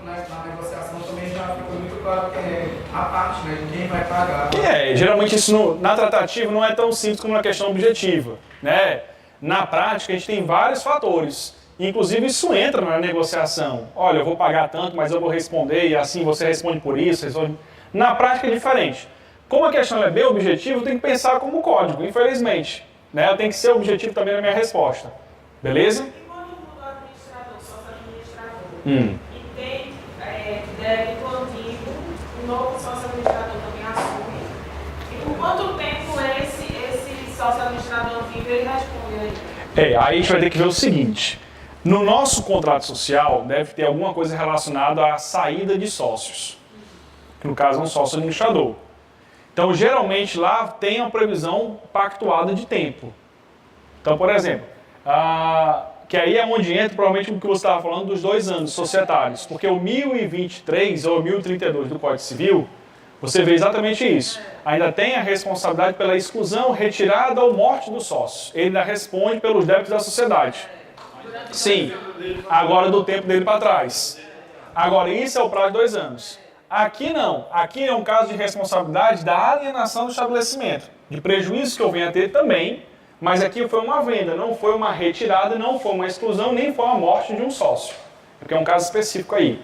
Na negociação também já ficou muito claro que é a parte, né, de quem vai pagar. Geralmente isso na tratativa não é tão simples como na questão objetiva, né? Na prática a gente tem vários fatores, inclusive isso entra na negociação. Olha, eu vou pagar tanto, mas eu vou responder e assim você responde por isso. Na prática é diferente. Como a questão é bem objetiva, eu tenho que pensar como código, infelizmente. Né? Eu tenho que ser objetivo também na minha resposta. Beleza? E quando muda o administrador, sócio administrador, e tem débito antigo, o novo sócio administrador também assume, e por quanto tempo esse sócio administrador antigo ele responde aí? Aí a gente vai ter que ver o seguinte. No nosso contrato social, deve ter alguma coisa relacionada à saída de sócios, que no caso é um sócio administrador. Então, geralmente lá tem uma previsão pactuada de tempo. Então, por exemplo, que aí é onde entra provavelmente o que você estava falando dos 2 anos societários, porque o 1023 ou 1032 do Código Civil, você vê exatamente isso. Ainda tem a responsabilidade pela exclusão, retirada ou morte do sócio. Ele ainda responde pelos débitos da sociedade. Sim, agora do tempo dele para trás. Agora, isso é o prazo de 2 anos. Aqui não. Aqui é um caso de responsabilidade da alienação do estabelecimento. De prejuízo que eu venho a ter também, mas aqui foi uma venda, não foi uma retirada, não foi uma exclusão, nem foi uma morte de um sócio. Porque é um caso específico aí.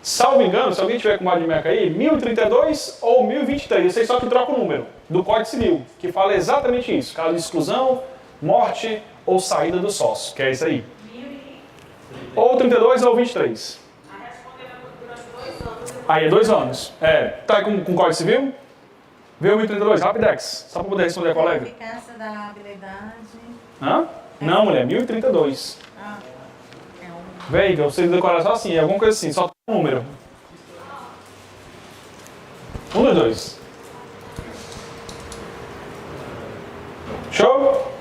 Salvo engano, se alguém tiver com o Madmeca aí, 1032 ou 1023, eu sei só que troca o número, do Código Civil, que fala exatamente isso. Caso de exclusão, morte ou saída do sócio, que é isso aí. Ou 32 ou 23. Aí é 2 anos. Tá aí com o Código Civil? Vê o 1032, Rapidex, só para poder responder a colega. Eficácia da habilidade. Hã? Não, mulher, 1032. Véi, eu sei decorar só assim, alguma coisa assim, só tem um número. 1 2 2. Show?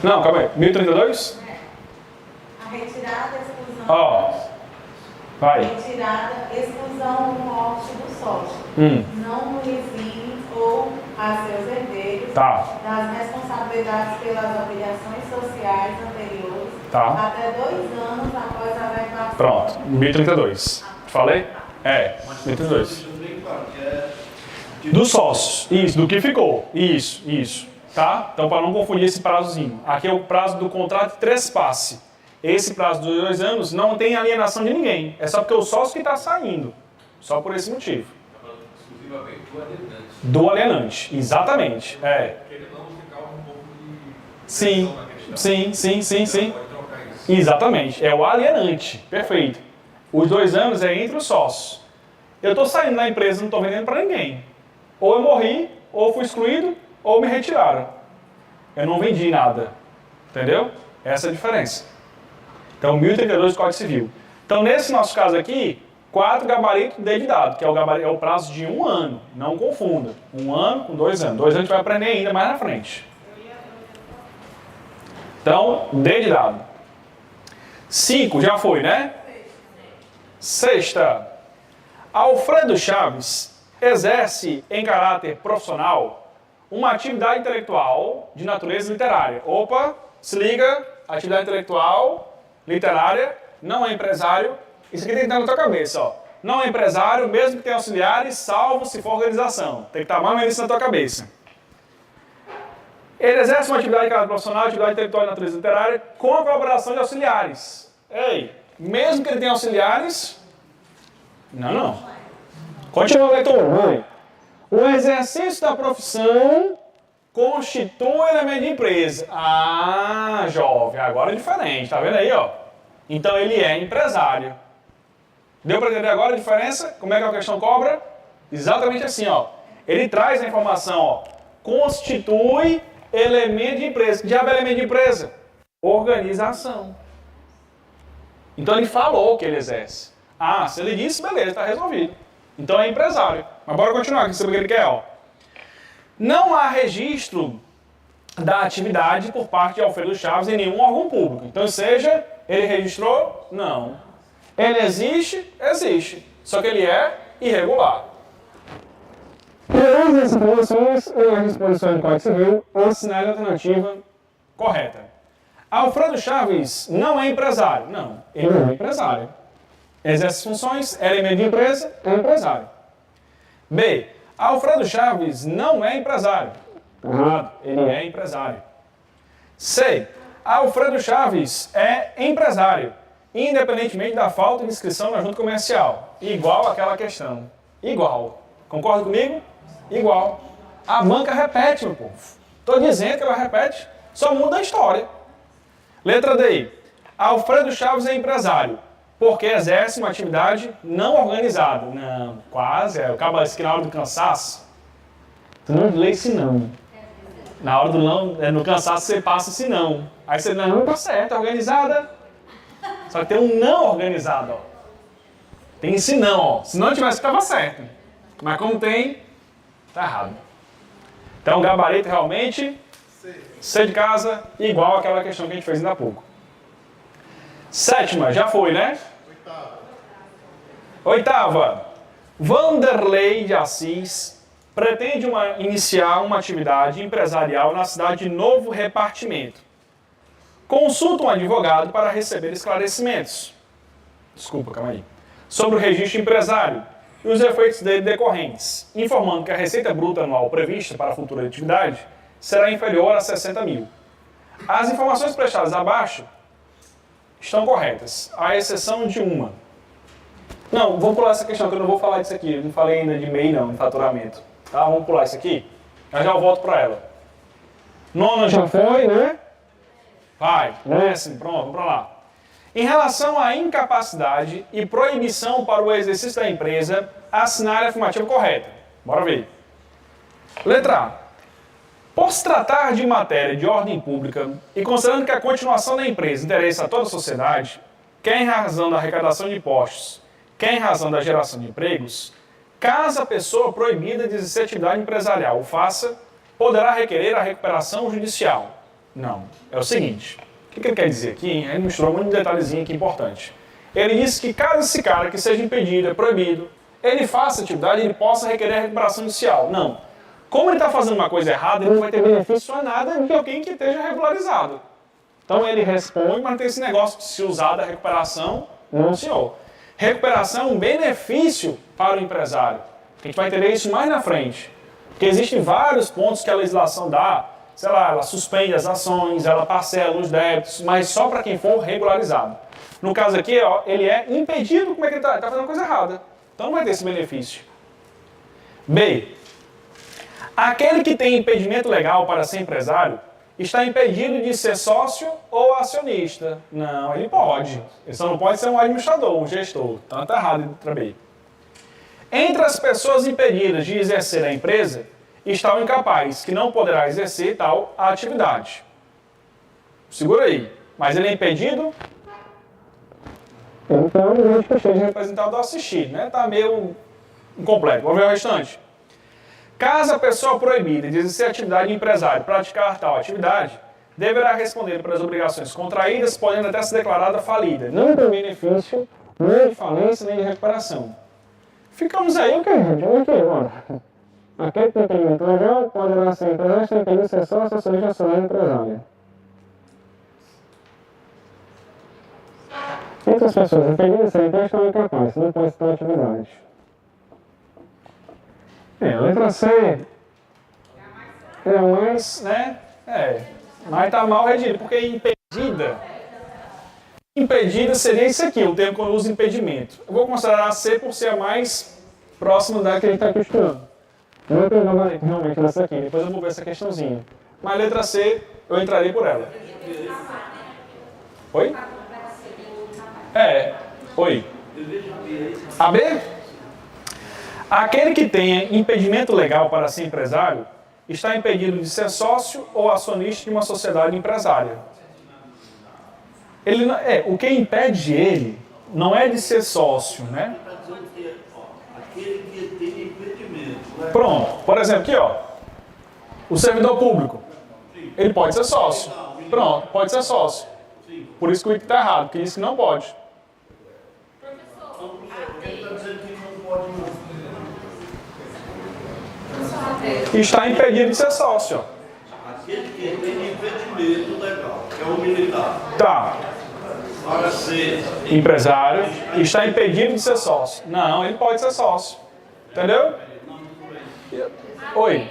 Não, calma aí. 1032? A retirada, exclusão. Ó. Vai. Retirada, exclusão ou morte do sócio. Não o exime ou a seus herdeiros Tá. das responsabilidades pelas obrigações sociais anteriores Tá. até 2 anos após a averbação. Pronto. 1032. Falei? 1032. Dos sócios. Isso, do que ficou. Isso. Tá? Então, para não confundir esse prazozinho. Aqui é o prazo do contrato de trespasse. Esse prazo de 2 anos não tem alienação de ninguém. É só porque o sócio que está saindo. Só por esse motivo. Exclusivamente do alienante. Do alienante, exatamente. Porque não ficar um pouco de... Sim. Exatamente. É o alienante. Perfeito. Os 2 anos é entre os sócios. Eu estou saindo da empresa, não estou vendendo para ninguém. Ou eu morri, ou fui excluído, ou me retiraram. Eu não vendi nada. Entendeu? Essa é a diferença. Então, 1032 do Código Civil. Então, nesse nosso caso aqui, 4 gabaritos dedidado, que é o prazo de 1 ano. Não confunda. 1 ano com 2 anos. 2 anos a gente vai aprender ainda mais na frente. Então, dedidado. 5, já foi, né? 6ª. Alfredo Chaves exerce em caráter profissional uma atividade intelectual de natureza literária. Opa, se liga, atividade intelectual literária, não é empresário. Isso aqui tem que estar na tua cabeça, ó. Não é empresário, mesmo que tenha auxiliares, salvo se for organização. Tem que estar mais ou menos isso na tua cabeça. Ele exerce uma atividade de caráter profissional, atividade intelectual de natureza literária, com a colaboração de auxiliares. Ei, mesmo que ele tenha auxiliares... Não. Continua a leitura. O exercício da profissão constitui elemento de empresa. Ah, jovem, agora é diferente, tá vendo aí, ó? Então ele é empresário. Deu para entender agora a diferença? Como é que a questão cobra? Exatamente assim, ó. Ele traz a informação, ó. Constitui elemento de empresa. Que diabo é elemento de empresa? Organização. Então ele falou que ele exerce. Ah, se ele disse, beleza, está resolvido. Então é empresário. Mas bora continuar, que sabe o que ele quer, ó. Não há registro da atividade por parte de Alfredo Chaves em nenhum órgão público. Então, seja, ele registrou? Não. Ele existe? Existe. Só que ele é irregular. Perante as informações, ou disposições do Código Civil, ou assinale a alternativa correta. Alfredo Chaves não é empresário. Não, ele não é empresário. Exerce funções, é elemento de empresa, é empresário. B. Alfredo Chaves não é empresário. Errado, ele é empresário. C. Alfredo Chaves é empresário, independentemente da falta de inscrição na junta comercial. Igual àquela questão. Igual. Concorda comigo? Igual. A banca repete, meu povo. Estou dizendo que ela repete, só muda a história. Letra D. Alfredo Chaves é empresário, porque exerce uma atividade não organizada. Não, quase. Acaba isso que na hora do cansaço. Tu não lê esse não. Na hora do não, no cansaço você passa esse não. Aí você, não, tá certo, é organizada. Só que tem um não organizado, ó. Tem esse não, ó. Se não tivesse, estava certo. Mas como tem, tá errado. Então, o gabarito realmente, C de casa, igual àquela questão que a gente fez ainda há pouco. Sétima, já foi, né? Oitava. Vanderlei de Assis pretende iniciar uma atividade empresarial na cidade de Novo Repartimento. Consulta um advogado para receber esclarecimentos. Desculpa, calma aí. Sobre o registro empresário e os efeitos dele decorrentes, informando que a receita bruta anual prevista para a futura atividade será inferior a 60 mil. As informações prestadas abaixo estão corretas, à exceção de uma. Não, vamos pular essa questão, que eu não vou falar disso aqui. Eu não falei ainda de MEI, não, de faturamento. Tá, vamos pular isso aqui. Mas já eu volto para ela. Nona já foi, né? Vai, décimo, pronto, vamos para lá. Em relação à incapacidade e proibição para o exercício da empresa, assinar a afirmativa correta. Bora ver. Letra A. Por se tratar de matéria de ordem pública e considerando que a continuação da empresa interessa a toda a sociedade, quer em razão da arrecadação de impostos, quer em razão da geração de empregos, caso a pessoa proibida de exercer atividade empresarial o faça, poderá requerer a recuperação judicial. Não. É o seguinte. O que ele quer dizer aqui? Ele misturou um detalhezinho aqui importante. Ele disse que caso esse cara que seja impedido, é proibido, ele faça atividade, ele possa requerer a recuperação judicial. Não. Como ele está fazendo uma coisa errada, ele não vai ter benefício a nada de alguém que esteja regularizado. Então ele responde, mas não tem esse negócio de se usar da recuperação. Não, senhor. Recuperação é um benefício para o empresário. A gente vai entender isso mais na frente. Porque existem vários pontos que a legislação dá. Sei lá, ela suspende as ações, ela parcela os débitos, mas só para quem for regularizado. No caso aqui, ó, ele é impedido, como é que ele está? Ele está fazendo coisa errada. Então não vai ter esse benefício. B. Aquele que tem impedimento legal para ser empresário está impedido de ser sócio ou acionista. Não, ele pode. Ele só não pode ser um administrador, um gestor. Então está errado, letra B. Entre as pessoas impedidas de exercer a empresa, está o incapaz, que não poderá exercer tal atividade. Segura aí. Mas ele é impedido? Então, a gente esteja representado ao assistir, né? Está meio incompleto. Vamos ver o restante. Caso a pessoa proibida de exercer atividade empresária praticar tal atividade, deverá responder pelas obrigações contraídas, podendo até ser declarada falida. Não tem benefício, nem de falência, nem de recuperação. Ficamos aí, o que, gente? Olha aqui, bora. Aquele que tem impedimento legal poderá ser empresário sem impedido de ser sócio, acionista ou acionário empresário. Entre as pessoas impedidas de ser empresa estão incapazes, não pode estar atividade. A letra C é mais, né? Mas está mal redigido, porque impedida seria isso aqui, o termo que eu uso impedimento. Eu vou considerar a C por ser a mais próxima da que a gente está questionando. Não tem gabarito realmente nessa aqui, depois eu vou ver essa questãozinha. Mas a letra C, eu entrarei por ela. Oi? Oi. A B? Aquele que tenha impedimento legal para ser empresário está impedido de ser sócio ou acionista de uma sociedade empresária. Ele não, o que impede ele não é de ser sócio, né? Aquele que tem impedimento. Pronto. Por exemplo, aqui, ó. O servidor público. Ele pode ser sócio. Pronto, pode ser sócio. Por isso que o item está errado, porque diz que não pode. Ele está dizendo que não pode. Está impedido de ser sócio. Aquele que tem impedimento legal, que é o militar. Tá. Para ser Empresário está impedido de ser sócio. Não, ele pode ser sócio. Entendeu? Oi.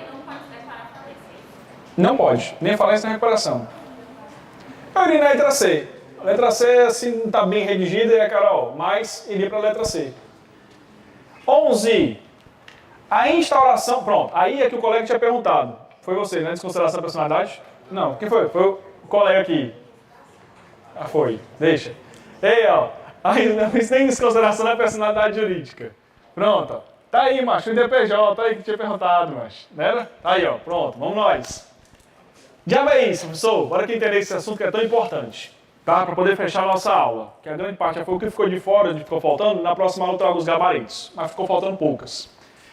Não pode. Nem falência nem recuperação. Eu iria na letra C. A letra C, assim, não está bem redigida, e a Carol, mas iria para a letra C. 11. A instauração... Pronto, aí é que o colega tinha perguntado. Foi você, né? Desconsideração da personalidade? Não, quem foi? Foi o colega aqui. Ah, foi. Deixa. Ei, ó. Aí não fiz nem desconsideração da personalidade jurídica. Pronto, ó. Tá aí, macho. O DPJ, tá aí que tinha perguntado, macho. Né? Tá aí, ó. Pronto, vamos nós. Já é isso, professor. Bora que entender esse assunto que é tão importante. Tá? Para poder fechar a nossa aula. Que a grande parte já foi o que ficou de fora, ficou faltando. Na próxima aula eu trago os gabaritos. Mas ficou faltando poucas.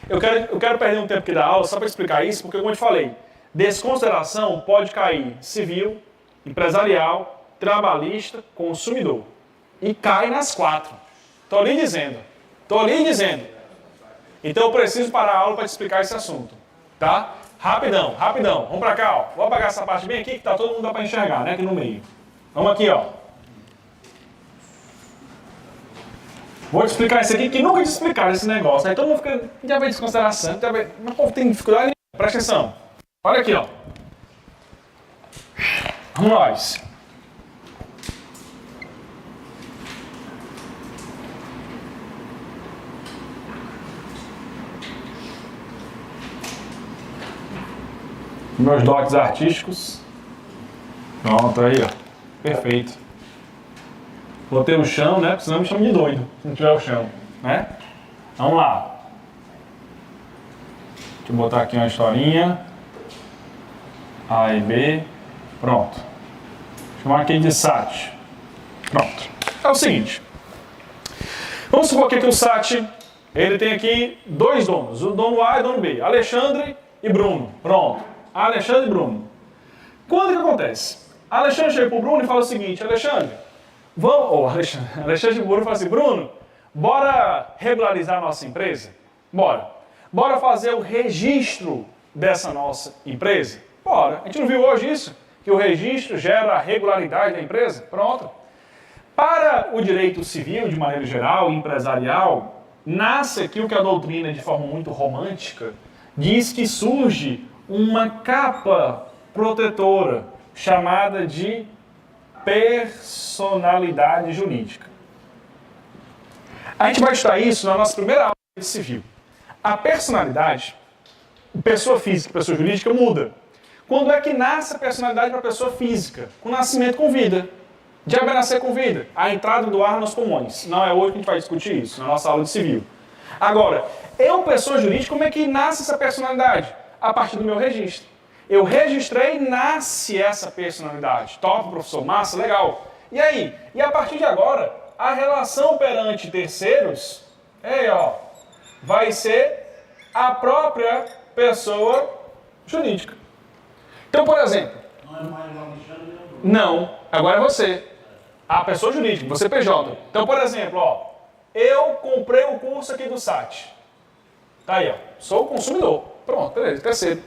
Eu quero perder um tempo aqui da aula só para explicar isso, porque como eu te falei, desconsideração pode cair civil, empresarial, trabalhista, consumidor. E cai nas 4. Estou lhe dizendo. Então eu preciso parar a aula para te explicar esse assunto. Tá? Rapidão. Vamos para cá, ó. Vou apagar essa parte bem aqui que tá todo mundo dá para enxergar, né? Aqui no meio. Vamos aqui, ó. Vou te explicar isso aqui que nunca te explicaram esse negócio. Aí todo mundo fica, já vem desconsideração, mas o povo tem dificuldade. Presta atenção. Olha aqui, ó. Vamos nós. Meus dotes artísticos. Pronto, aí, ó. Perfeito. Botei o chão, né? Porque senão me chama de doido, se não tiver o chão, né? Vamos lá. Deixa eu botar aqui uma historinha. A e B. Pronto. Chamar aqui de SAT. Pronto. É o seguinte. Vamos supor aqui que o SAT, ele tem aqui 2 donos. O dono A e o dono B. Alexandre e Bruno. Pronto. Alexandre e Bruno. Quando que acontece? Alexandre chega pro Bruno e fala o seguinte, Alexandre e Bruno fala assim, Bruno, bora regularizar a nossa empresa? Bora. Bora fazer o registro dessa nossa empresa? Bora. A gente não viu hoje isso? Que o registro gera a regularidade da empresa? Pronto. Para o direito civil, de maneira geral, empresarial, nasce aqui o que a doutrina, de forma muito romântica, diz que surge uma capa protetora chamada de personalidade jurídica. A gente vai estudar isso na nossa primeira aula de civil. A personalidade, pessoa física e pessoa jurídica, muda. Quando é que nasce a personalidade para a pessoa física? Com nascimento com vida. Diabo é nascer com vida. A entrada do ar nos pulmões. Não é hoje que a gente vai discutir isso, na nossa aula de civil. Agora, eu, pessoa jurídica, como é que nasce essa personalidade? A partir do meu registro. Eu registrei, nasce essa personalidade. Top, professor, massa, legal. E aí? E a partir de agora, a relação perante terceiros, vai ser a própria pessoa jurídica. Então, por exemplo... Não é mais o Alexandre? Não, agora é você. A pessoa jurídica, você PJ. Então, por exemplo, eu comprei o curso aqui do SAT. Tá aí, sou o consumidor. Pronto, beleza, terceiro.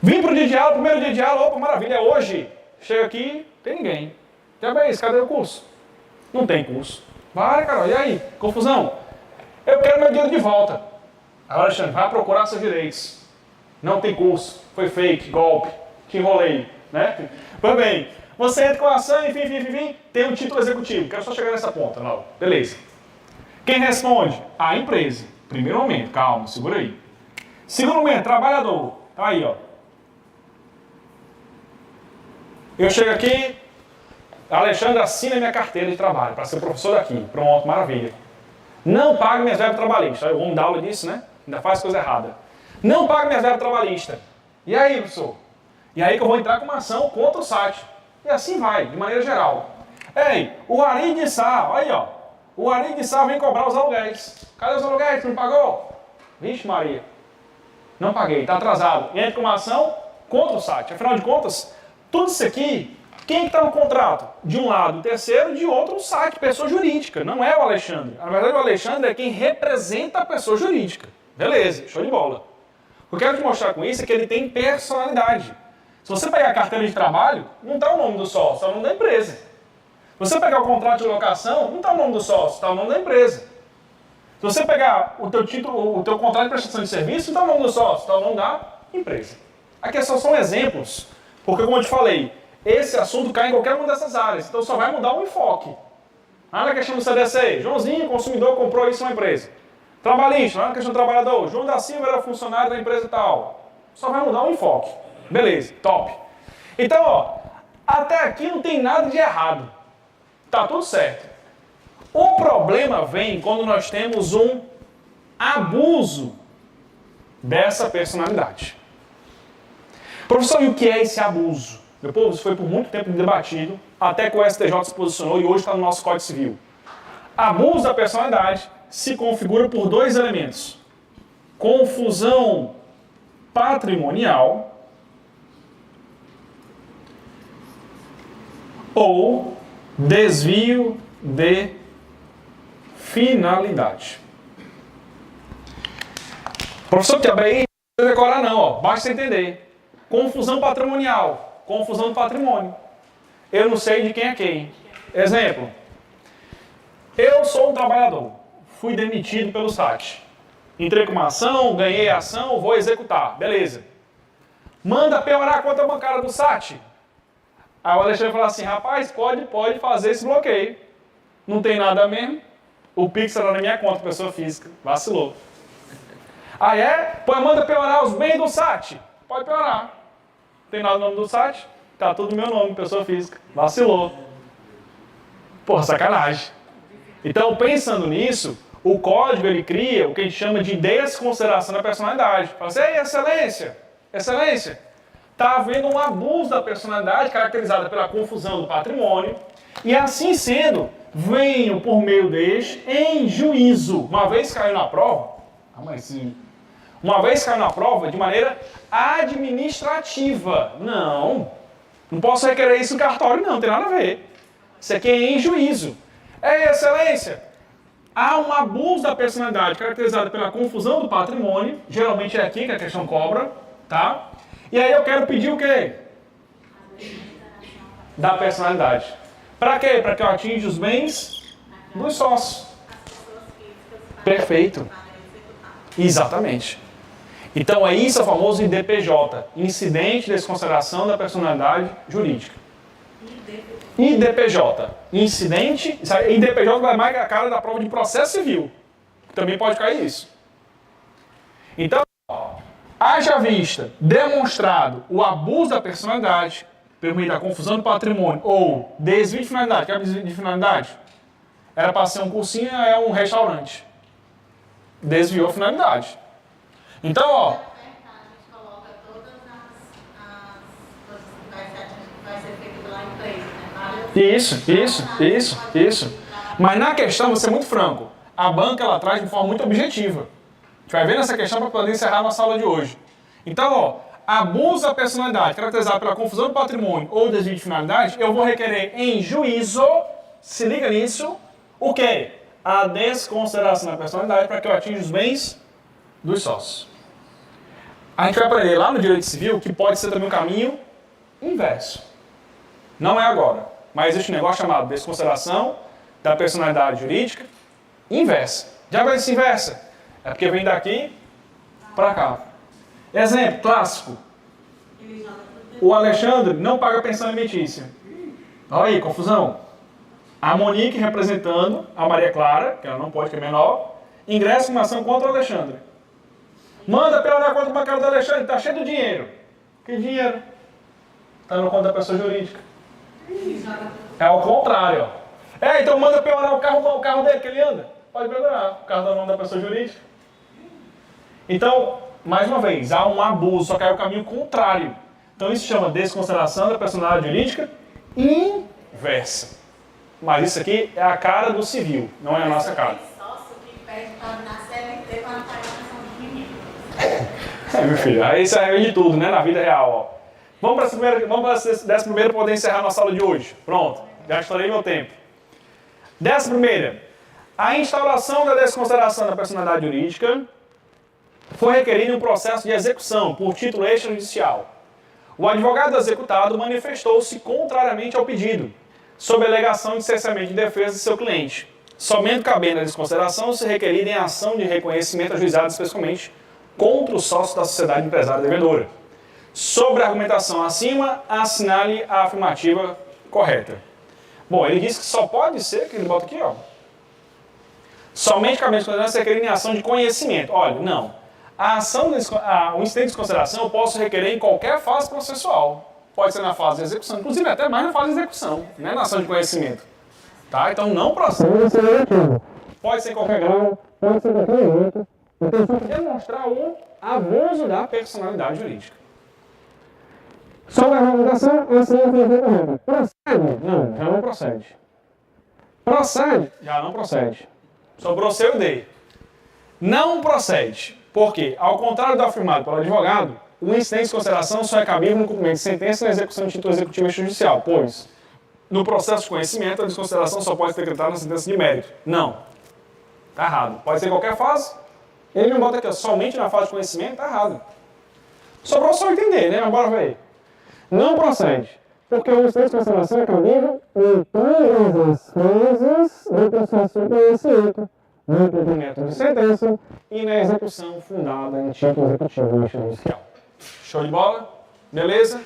Vim pro dia de aula, primeiro dia de aula, opa, maravilha, hoje. Chega aqui, tem ninguém. Já bem, cadê o curso? Não tem curso. Vai, Carol, e aí? Confusão? Eu quero meu dinheiro de volta. Agora, Alexandre, vai procurar seus direitos. Não tem curso, foi fake, golpe, te enrolei, né? Pois bem, você entra com a ação, enfim, tem um título executivo. Quero só chegar nessa ponta, não. Beleza. Quem responde? A empresa. Primeiro momento, calma, segura aí. Segundo momento, trabalhador. Tá aí, Eu chego aqui, Alexandre assina minha carteira de trabalho para ser professor daqui. Pronto, maravilha. Não paga minhas verbas trabalhistas. O homem dá aula disso, né? Ainda faz coisa errada. Não paga minhas verbas trabalhistas. E aí, professor? E aí que eu vou entrar com uma ação contra o SAT. E assim vai, de maneira geral. Ei, o Ari de Sá, aí o Ari de Sá vem cobrar os aluguéis. Cadê os aluguéis? Não pagou? Vixe Maria. Não paguei, está atrasado. Entra com uma ação contra o SAT. Afinal de contas, tudo isso aqui, quem está no contrato? De um lado o terceiro, de outro o SAT, pessoa jurídica. Não é o Alexandre. Na verdade, o Alexandre é quem representa a pessoa jurídica. Beleza, show de bola. O que eu quero te mostrar com isso é que ele tem personalidade. Se você pegar a carteira de trabalho, não está o nome do sócio, está o nome da empresa. Se você pegar o contrato de locação, não está o nome do sócio, está o nome da empresa. Se você pegar o teu título, o teu contrato de prestação de serviço, não está o nome do sócio, está o nome da empresa. Aqui só são exemplos, porque como eu te falei, esse assunto cai em qualquer uma dessas áreas, então só vai mudar o enfoque. Lá na questão do CDC, Joãozinho, consumidor, comprou isso na empresa. Trabalhista, lá na questão do trabalhador, João da Silva era funcionário da empresa e tal. Só vai mudar o enfoque. Beleza, top. Então, até aqui não tem nada de errado. Tá tudo certo. O problema vem quando nós temos um abuso dessa personalidade. Professor, e o que é esse abuso? Meu povo, isso foi por muito tempo debatido, até que o STJ se posicionou e hoje está no nosso Código Civil. Abuso da personalidade se configura por dois elementos. Confusão patrimonial ou desvio de finalidade. Professor, que abre aí, não precisa decorar não, ó, basta entender. Confusão patrimonial, confusão do patrimônio. Eu não sei de quem é quem. Exemplo, eu sou um trabalhador, fui demitido pelo SAT. Entrei com uma ação, ganhei a ação, vou executar, beleza. Manda piorar a conta bancária do SAT. Aí o Alexandre fala assim, rapaz, pode fazer esse bloqueio. Não tem nada mesmo. O Pix era na minha conta, pessoa física. Vacilou. Aí manda piorar os bens do SAT. Pode piorar. Não tem nada no nome do SAT. Tá tudo no meu nome, pessoa física. Vacilou. Porra, sacanagem. Então, pensando nisso, o código ele cria o que a gente chama de desconsideração da personalidade. Fala assim, ei, excelência, está havendo um abuso da personalidade caracterizada pela confusão do patrimônio e assim sendo, venho por meio deste em juízo. Uma vez caiu na prova, de maneira administrativa. Não posso requerer isso no cartório não tem nada a ver. Isso aqui é em juízo. Ei, excelência, há um abuso da personalidade caracterizado pela confusão do patrimônio, geralmente é aqui que a questão cobra, tá? E aí eu quero pedir o quê? Da personalidade. Para quê? Para que eu atinja os bens dos sócios. Perfeito. Exatamente. Então é isso o famoso IDPJ, Incidente de Desconsideração da Personalidade Jurídica. IDPJ, incidente, IDPJ vai mais a cara da prova de processo civil. Também pode cair isso. Então, haja vista, demonstrado o abuso da personalidade, pelo meio da confusão do patrimônio, ou desvio de finalidade. Quer desvio de finalidade? Era para ser um cursinho, é um restaurante. Desviou a finalidade. Então, ó. A gente coloca todas as coisas que vai ser feito pela empresa, né? Isso. Mas na questão, vou ser muito franco, a banca ela traz de forma muito objetiva. A gente vai ver nessa questão para poder encerrar a nossa aula de hoje. Então, ó, abuso da personalidade caracterizado pela confusão do patrimônio ou desvio de finalidade, eu vou requerer em juízo, se liga nisso, o quê? A desconsideração da personalidade para que eu atinja os bens dos sócios. A gente vai aprender lá no direito civil que pode ser também um caminho inverso. Não é agora, mas existe um negócio chamado desconsideração da personalidade jurídica inversa. Já vai ser inversa? É porque vem daqui para cá. Exemplo clássico. O Alexandre não paga pensão alimentícia. Olha aí, confusão. A Monique representando a Maria Clara, que ela não pode, que é menor, ingressa uma ação contra o Alexandre. Manda piorar a conta bancária do Alexandre, está cheio de dinheiro. Que dinheiro? Está na conta da pessoa jurídica. É ao contrário. Então manda piorar o carro dele que ele anda. Pode piorar o carro do nome da pessoa jurídica. Então, mais uma vez, há um abuso, só que é o caminho contrário. Então isso se chama desconsideração da personalidade jurídica inversa. Mas isso aqui é a cara do civil, não é a nossa cara. Sócio que pede para na CLT para não pagar a pensão dos meninos. Meu filho, aí isso é de tudo, né? Na vida real, ó. Vamos para essa primeira para poder encerrar nossa aula de hoje. Pronto, já estourei meu tempo. 11ª. A instauração da desconsideração da personalidade jurídica foi requerida em um processo de execução por título extrajudicial. O advogado executado manifestou-se contrariamente ao pedido, sob a alegação de cessamento de defesa de seu cliente, somente cabendo a desconsideração se requerida em ação de reconhecimento ajuizado especificamente contra o sócio da sociedade empresária devedora. Sobre a argumentação acima, assinale a afirmativa correta. Bom, ele diz que só pode ser, que ele bota aqui, ó, somente cabendo a desconsideração se requerida em ação de conhecimento. Olha, não. O incidente de desconsideração eu posso requerer em qualquer fase processual. Pode ser na fase de execução, inclusive até mais na fase de execução, né? Na ação de conhecimento. Tá? Então não processa. Pode ser em qualquer grau, pode ser em qualquer outro. Então, demonstrar o abuso da personalidade jurídica. Sobre a remuneração, assim é correta. Procede? Não, já não procede. Procede? Já não procede. Sobrou seu e D. Não procede. Por quê? Ao contrário do afirmado pelo advogado, o incidente de consideração só é cabível no cumprimento de sentença e na execução de título executivo extrajudicial, pois, no processo de conhecimento, a desconsideração só pode ser decretada na sentença de mérito. Não. Está errado. Pode ser em qualquer fase. Ele não bota aqui, somente na fase de conhecimento, está errado. Sobrou só entender, né? Mas bora ver. Não procede. Porque o incidente de consideração é cabível em todas as fases do processo de conhecimento, no cumprimento de sentença e na execução fundada em título executivo extrajudicial. Show de bola? Beleza?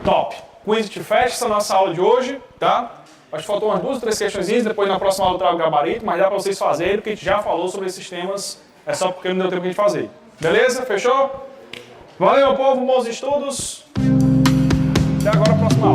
Top! Com isso a gente fecha essa nossa aula de hoje, tá? Acho que faltou umas 2 ou 3 questõezinhas, depois na próxima aula eu trago o gabarito, mas dá para vocês fazerem, porque a gente já falou sobre esses temas, é só porque não deu tempo de a gente fazer. Beleza? Fechou? Valeu, povo, bons estudos!